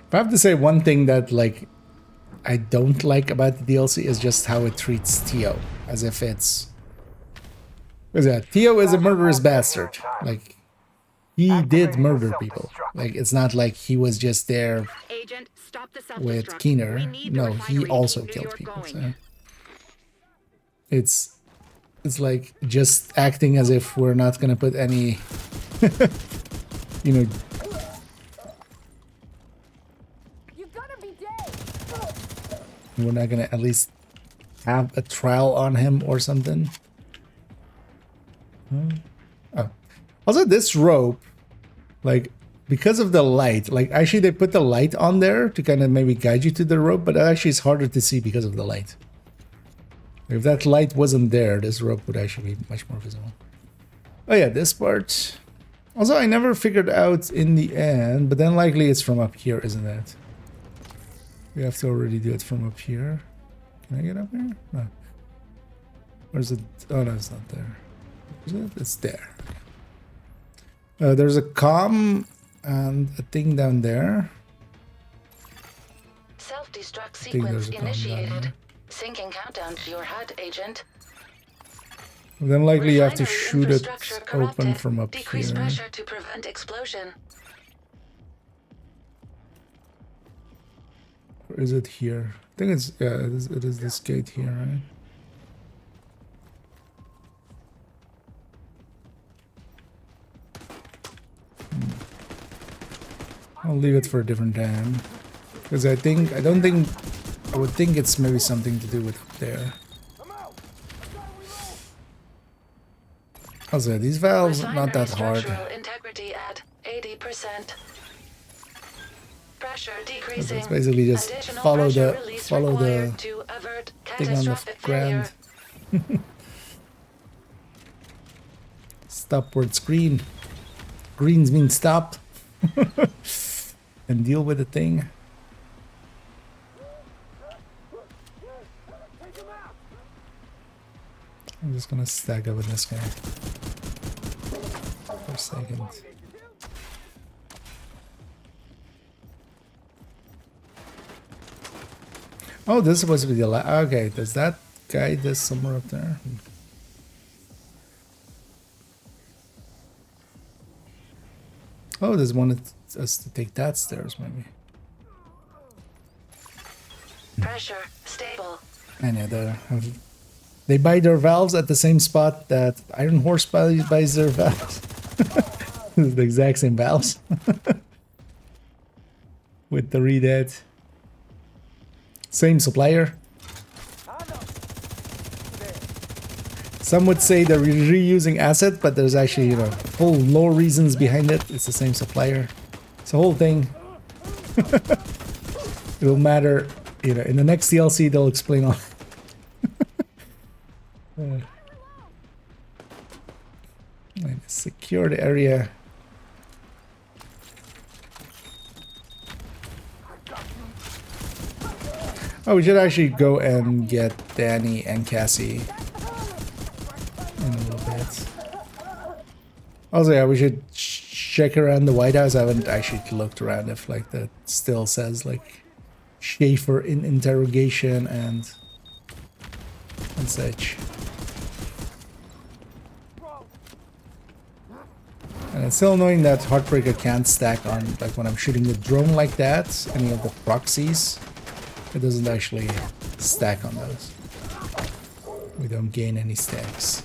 A: If I have to say one thing that like I don't like about the DLC is just how it treats Tio, as if it's... Because yeah, Tio is a murderous bastard. Like, he did murder people. Like, it's not like he was just there
E: Agent, stop the
A: with Keener. No, he also killed people. So. It's like just acting as if we're not gonna put any, you know. We're not gonna at least have a trial on him or something. Oh. Also, this rope, like, because of the light, like, actually they put the light on there to kind of maybe guide you to the rope, but actually it's harder to see because of the light. If that light wasn't there, this rope would actually be much more visible. Oh yeah, this part. Also, I never figured out in the end, but then likely it's from up here, isn't it? We have to already do it from up here. Can I get up here? No. Where's it? Oh no, it's not there. Is it? It's there. There's a comm and a thing down there.
K: Self-destruct sequence initiated. Syncing countdown to your HUD, Agent.
A: Then likely you have to shoot it open from up
K: Decrease
A: here.
K: pressure to prevent explosion.
A: Or is it here? I think it's, yeah, it is this gate here, right? I'll leave it for a different time. Because I would think it's maybe something to do with up there. Also, these valves are not that hard.
K: Integrity at 80%. Pressure
A: So
K: decreasing.
A: it's basically just follow the thing on the ground. Stop where it's green. Greens mean stop. And deal with the thing. I'm just gonna stack up with this guy for a second. Oh, this is supposed to be the last. Okay, does that guy this somewhere up there? Oh, there's wanted us to take that stairs, maybe.
K: Pressure stable.
A: I know they buy their valves at the same spot that Iron Horse buys their valves. The exact same valves. With the redead. Same supplier. Some would say they're reusing asset, but there's actually, you know, whole lore reasons behind it. It's the same supplier. It's a whole thing. It will matter, you know, in the next DLC they'll explain all. Secure the area. Oh, we should actually go and get Danny and Cassie in a little bit. Also, yeah, we should check around the White House. I haven't actually looked around if like that still says like Schaefer in interrogation and such. And it's still annoying that Heartbreaker can't stack on, like when I'm shooting the drone like that, any of the proxies. It doesn't actually stack on those. We don't gain any stacks.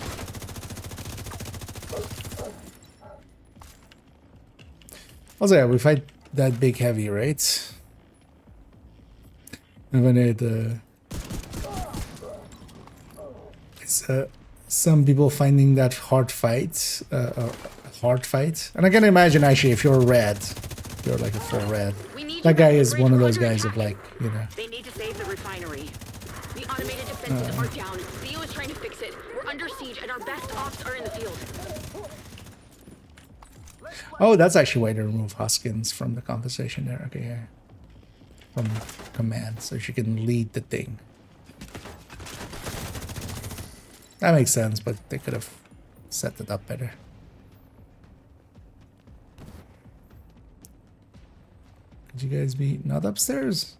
A: Also, yeah, we fight that big heavy, right? And when it's some people finding that hard fight, and I can imagine actually if you're red, you're like a full red. That guy is one of those guys of like, you know.
E: They need to save the refinery. The automated defenses are down. Theo is trying to fix it. We're under siege, and our best ops are in the field.
A: Oh, that's actually why they remove Hoskins from the conversation there. Okay, yeah. From command, so she can lead the thing. That makes sense, but they could have set it up better. Could you guys be not upstairs?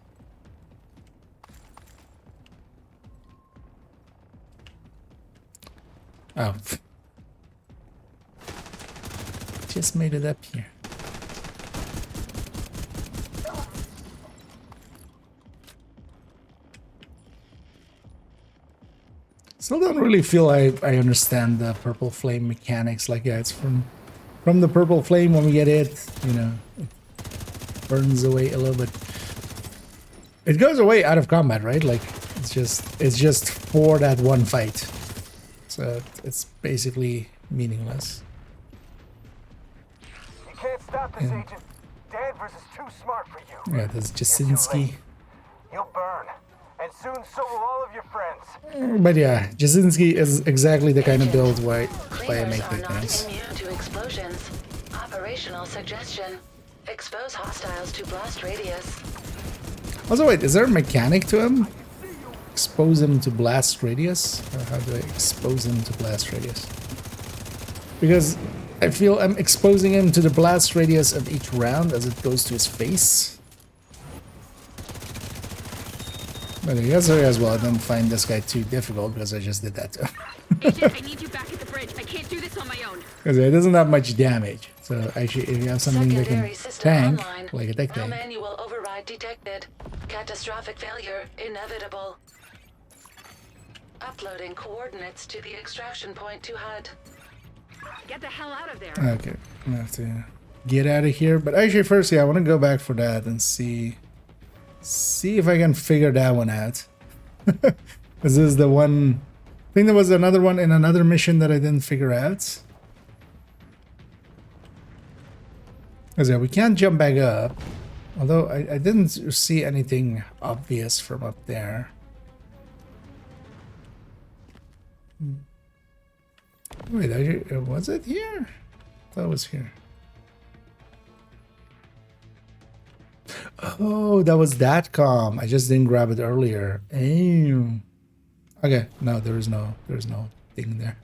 A: Oh. Just made it up here. Still don't really feel I understand the purple flame mechanics. Like, yeah, it's from the purple flame when we get hit, you know, it burns away a little bit. It goes away out of combat, right? Like, it's just for that one fight. So it's basically meaningless.
H: You can't stop this, Agent. Danvers is too smart for you.
A: Yeah, there's Jasinski.
H: You'll burn. And soon so will all of your friends.
A: But yeah, Jasinski is exactly the kind of build why I make the things.
K: Immune to explosions. Operational suggestion. Expose hostiles to blast radius.
A: Also, wait, is there a mechanic to him? Expose him to blast radius? Or how do I expose him to blast radius? Because I feel I'm exposing him to the blast radius of each round as it goes to his face. But I guess as well, I don't find this guy too difficult because I just did that to him.
E: Agent, I need you back at the bridge. I can't do this on my own.
A: Because it doesn't have much damage. So actually, if you have something that can tank, like a tech tank.
K: Manual override detected. Catastrophic failure inevitable. Uploading coordinates to the extraction point to HUD.
E: Get the hell out of there.
A: Okay, I'm gonna have to get out of here. But actually, first, yeah, I want to go back for that and see if I can figure that one out. This is the one. I think there was another one in another mission that I didn't figure out. Because yeah, we can't jump back up. Although I didn't see anything obvious from up there. Wait, was it here? I thought it was here. Oh, that was that comm. I just didn't grab it earlier. Ew. Okay, no, there's no thing there.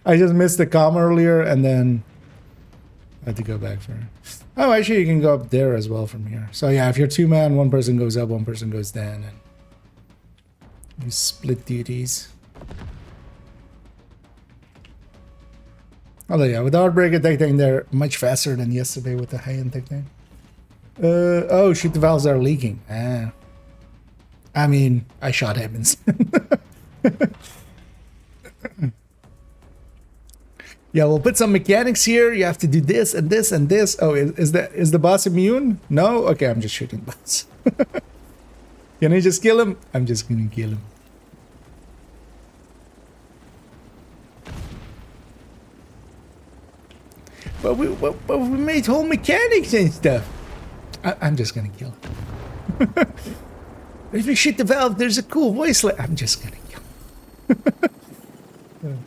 A: I just missed the comm earlier and then I had to go back for it. Oh, actually you can go up there as well from here. So yeah, if you're two man, one person goes up, one person goes down, and you split duties. Although yeah, with the Heartbreaker tech tank, they're much faster than yesterday with the high-end tech tank. Oh, shoot, the valves are leaking. Ah. I mean, I shot him instead. Yeah, we'll put some mechanics here. You have to do this and this and this. Oh, is the boss immune? No? Okay, I'm just shooting bots. Can I just kill him? I'm just gonna kill him. But we made whole mechanics and stuff. I'm just gonna kill him. If you shoot the valve, there's a cool voice. I'm just gonna kill him.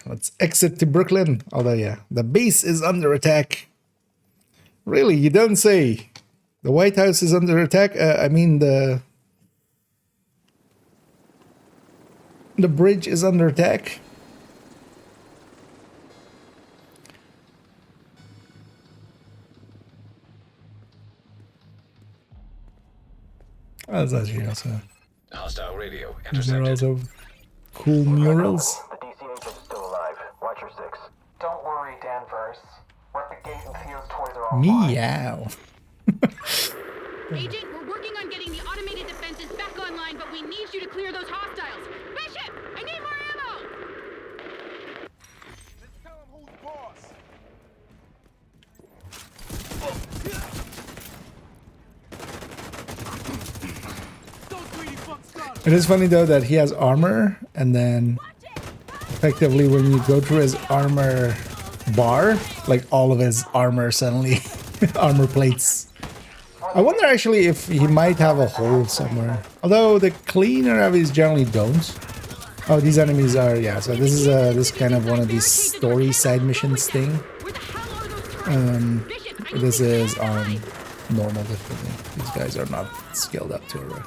A: Let's exit to Brooklyn. Although, yeah, the base is under attack. Really, you don't say. The White House is under attack. I mean, the bridge is under attack. Oh, that's actually also.
C: Hostile radio
A: These are also cool murals.
H: The DCH is still alive. Watch your six. Don't worry, Danvers. We're at the gate and Theo's toys are all
A: Meow.
E: Agent, we're working on getting the automated defenses back online, but we need you to clear those hostiles. Bishop, I need more ammo!
D: Let's tell him who's boss.
A: It is funny though that he has armor, and then effectively when you go through his armor bar, like all of his armor suddenly armor plates. I wonder actually if he might have a hole somewhere. Although the cleaner enemies generally don't. Oh, these enemies are, yeah, so this is this kind of one of these story side missions thing. This is on normal difficulty. These guys are not skilled up to it.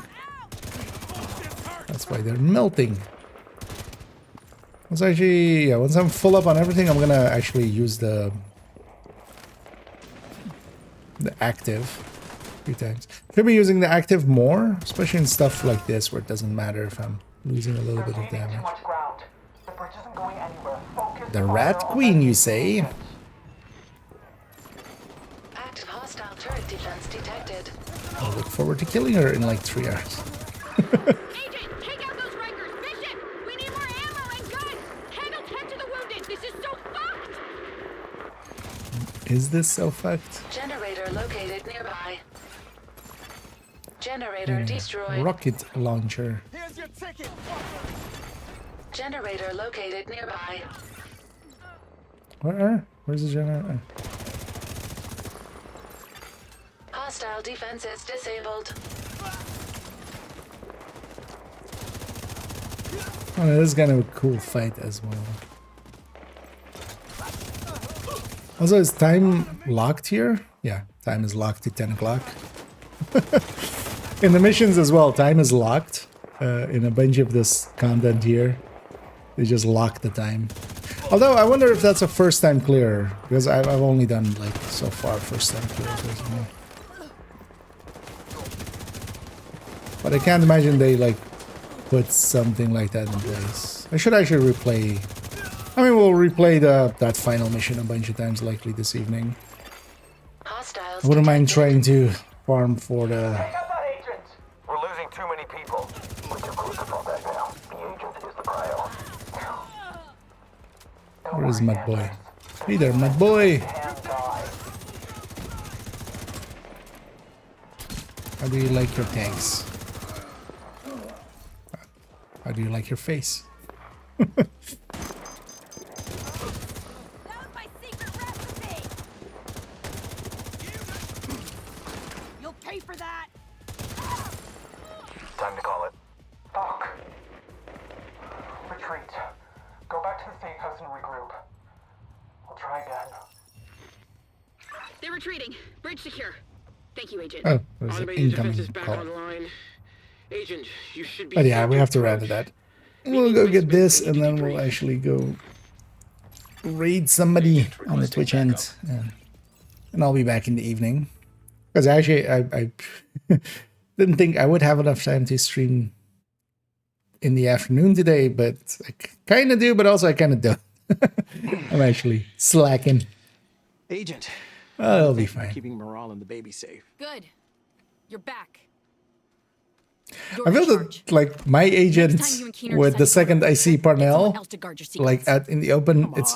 A: That's why they're melting. Let's actually, yeah, once I'm full up on everything, I'm gonna actually use the active a few times. Could be using the active more, especially in stuff like this where it doesn't matter if I'm losing a little bit of damage. The Rat Queen, you say?
K: Active hostile turret defense detected.
A: I look forward to killing her in like 3 hours.
E: Agent, take out those Rikers! Bishop, we need more ammo and guns! Handle 10 to the wounded! This is so fucked!
A: Is this so fucked?
K: Generator located nearby. Generator destroyed.
A: Rocket launcher.
D: Here's your ticket.
K: Generator located nearby.
A: Where? Where's the generator?
K: Hostile defenses disabled.
A: Oh, this is kind of a cool fight as well. Also, is time locked here? Yeah, time is locked to 10 o'clock. In the missions as well, time is locked. In a bunch of this content here, they just lock the time. Although, I wonder if that's a first time clear, because I've only done, like, so far first time clears recently. But I can't imagine they, like, put something like that in place. I should actually replay. I mean, we'll replay that final mission a bunch of times likely this evening.
K: Hostiles
A: I wouldn't mind trying to farm for the...
H: We're losing too many people. We're too close to fall back now. The agent is the prio.
A: Where is Mud Boy? Hey there, Mud Boy! How do you like your tanks? How do you like your face?
I: You'll pay for that.
H: Time to call it. Doc. Retreat. Go back to the safe house and regroup. I'll try again.
E: They're retreating. Bridge secure. Thank you, Agent.
A: Oh, there's an
B: Automated
A: incoming
B: defenses back
A: call.
B: online. Agent, you should be.
A: But yeah, we have to
B: round
A: round to that. We'll go get this, and then we'll actually go raid somebody on the Twitch end, and I'll be back in the evening. Because actually, I didn't think I would have enough time to stream in the afternoon today, but I kind of do, but also I kind of don't. I'm actually slacking.
O: Agent.
A: I'll be
O: Thank you for
A: fine.
O: keeping morale and the baby safe.
N: Good. You're back.
A: I feel that like my agent with the second I see Parnell like out in the open, it's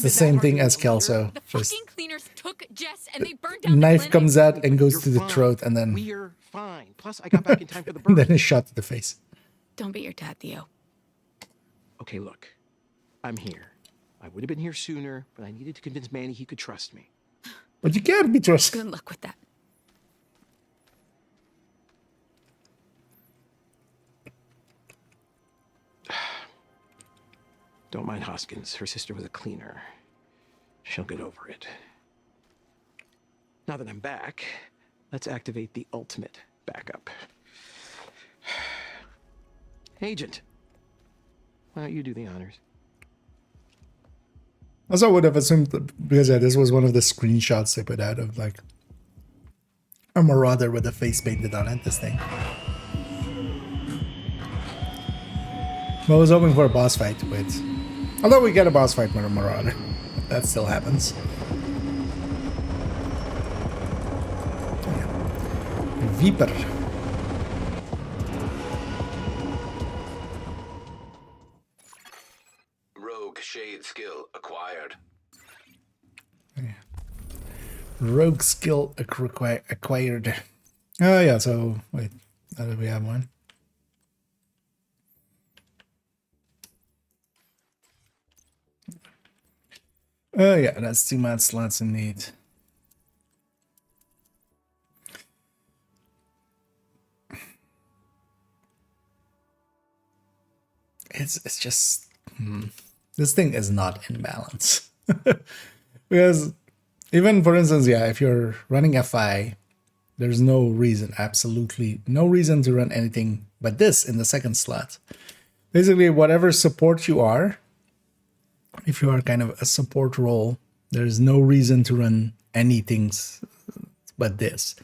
A: the same thing as Kelso. Just
N: Cleaners took Jess and they burned down
A: knife comes out and goes to the throat, and then
O: We're fine. Plus, I got back in time for the
A: and
O: birth.
A: then a shot to the face.
N: Don't beat your dad, Theo.
O: Okay, look. I'm here. I would have been here sooner, but I needed to convince Manny he could trust me.
A: But you can't be trusted.
N: Good luck with that.
O: Don't mind Hoskins. Her sister was a cleaner. She'll get over it. Now that I'm back, let's activate the ultimate backup. Agent, why don't you do the honors?
A: Also, I would have assumed because this was one of the screenshots they put out of like a marauder with a face painted on it. This thing. But I was hoping for a boss fight with. Although we get a boss fight with a marauder, that still happens. Yeah. Viper.
C: Rogue shade skill acquired.
A: Yeah. Rogue skill acquired. Oh yeah, so wait, how do we have one? Oh yeah, that's 2 mod slots indeed. It's just this thing is not in balance. Because even for instance, yeah, if you're running FI, there's no reason, absolutely no reason to run anything but this in the second slot. Basically, whatever support you are, if you are kind of a support role, there's no reason to run anything but this.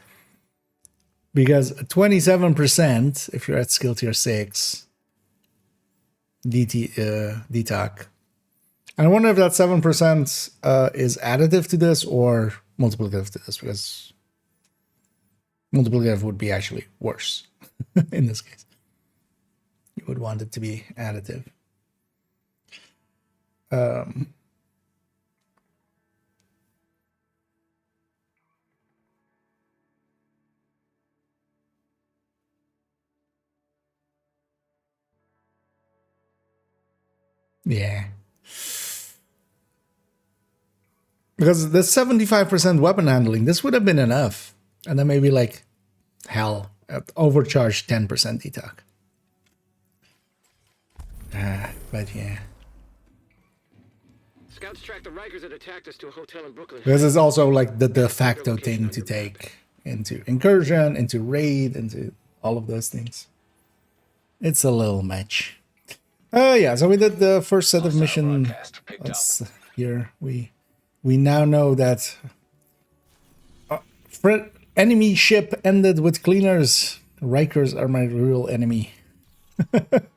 A: Because 27%, if you're at skill tier 6, DTOC. I wonder if that 7% is additive to this or multiplicative to this, because multiplicative would be actually worse in this case. You would want it to be additive. Yeah. Because the 75% weapon handling, this would have been enough. And then maybe like, hell, overcharged 10% detox. But yeah.
B: Scouts tracked the Rikers that attacked us to a hotel in Brooklyn.
A: This is also like the de facto thing to take into incursion, into raid, into all of those things. It's a little much. Yeah, so we did the first set of mission. Here we now know that enemy ship ended with cleaners. Rikers are my real enemy. But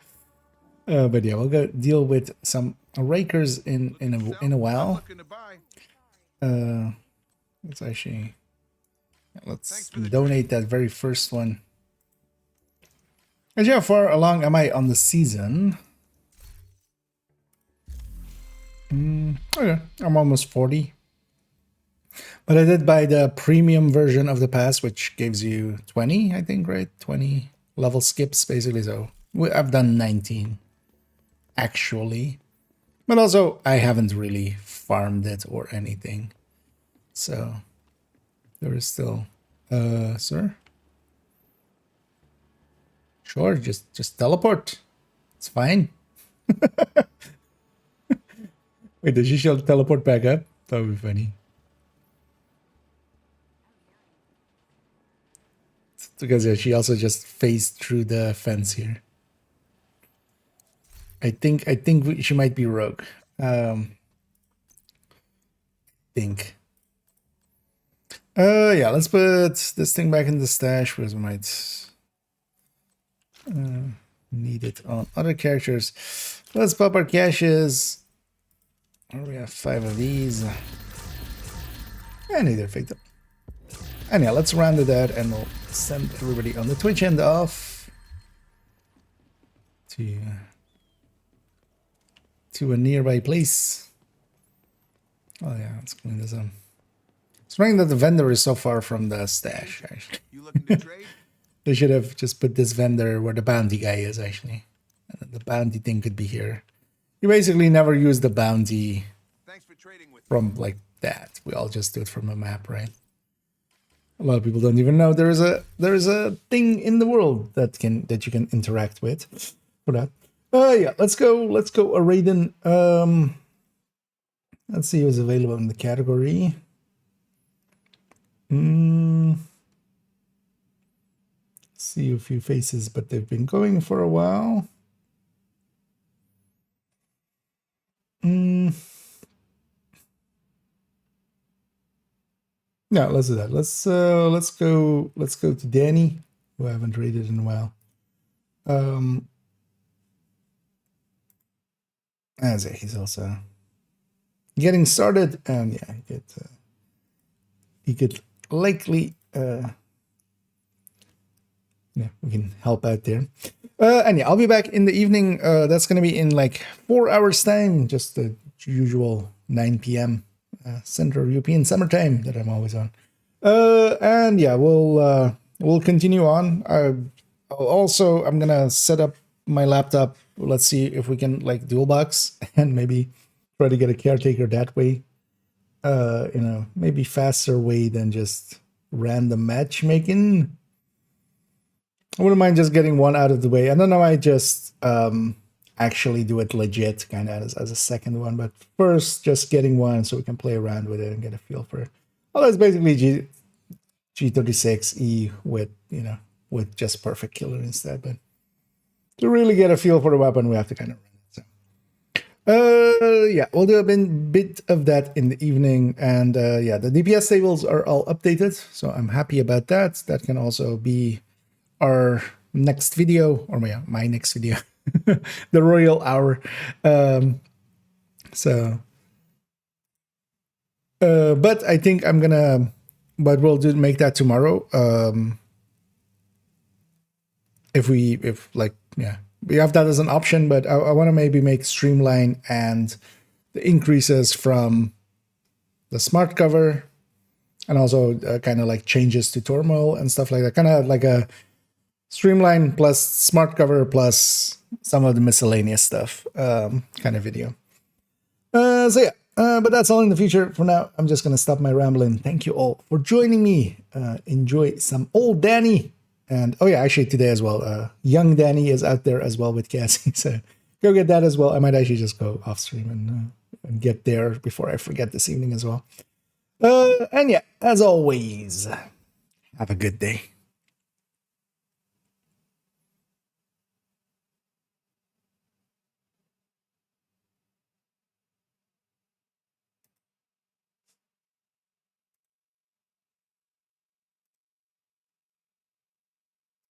A: yeah, we'll go deal with some Rikers in a while. Let's actually let's donate that very first one. And how far along am I on the season? Okay, I'm almost 40. But I did buy the premium version of the pass, which gives you 20, I think, right? 20 level skips, basically. So I've done 19, actually. But also, I haven't really farmed it or anything. So there is still... sir? Sure, just teleport. It's fine. Wait, does she still teleport back up? That would be funny. Because yeah, she also just phased through the fence here. I think she might be rogue. Think. Yeah, let's put this thing back in the stash. Where's my need it on other characters. Let's pop our caches. We have 5 of these. And either fake them. And yeah, let's round it out and we'll send everybody on the Twitch end off to a nearby place. Oh yeah, let's clean this up. It's funny that the vendor is so far from the stash, actually.
D: You looking to trade?
A: They should have just put this vendor where the bounty guy is, actually. And then the bounty thing could be here. You basically never use the bounty from like that. We all just do it from a map, right? A lot of people don't even know there is a thing in the world that you can interact with for that. Yeah, let's go Raiden. Let's see who's available in the category. See a few faces, but they've been going for a while. No, let's do that. Let's go to Danny, who I haven't raided in a while. As he's also getting started, and yeah, he could likely yeah, we can help out there. And yeah, I'll be back in the evening. That's gonna be in like 4 hours time, just the usual 9 p.m. Central European summertime that I'm always on. And yeah, we'll continue on. I'm gonna set up my laptop. Let's see if we can like dual box and maybe try to get a caretaker that way. Maybe faster way than just random matchmaking. I wouldn't mind just getting one out of the way. I don't know, I just actually do it legit kind of as a second one, but first just getting one so we can play around with it and get a feel for it. Well, that's basically G36E with just perfect killer instead, but to really get a feel for the weapon we have to kind of run it. So yeah, we'll do a bit of that in the evening, and yeah, the DPS tables are all updated, so I'm happy about that. That can also be our next video, or my next video. The Royal Hour. But I think but we'll make that tomorrow. If we have that as an option, but I want to maybe make Streamline and the increases from the smart cover, and also kind of like changes to turmoil and stuff like that. Kind of like a Streamline plus smart cover plus some of the miscellaneous stuff kind of video. So yeah, but that's all in the future. For now, I'm just gonna stop my rambling. Thank you all for joining me. Enjoy some old Danny, and oh yeah, actually today as well, young Danny is out there as well with Cassie, so go get that as well. I might actually just go off stream and get there before I forget this evening as well. And yeah, as always, have a good day.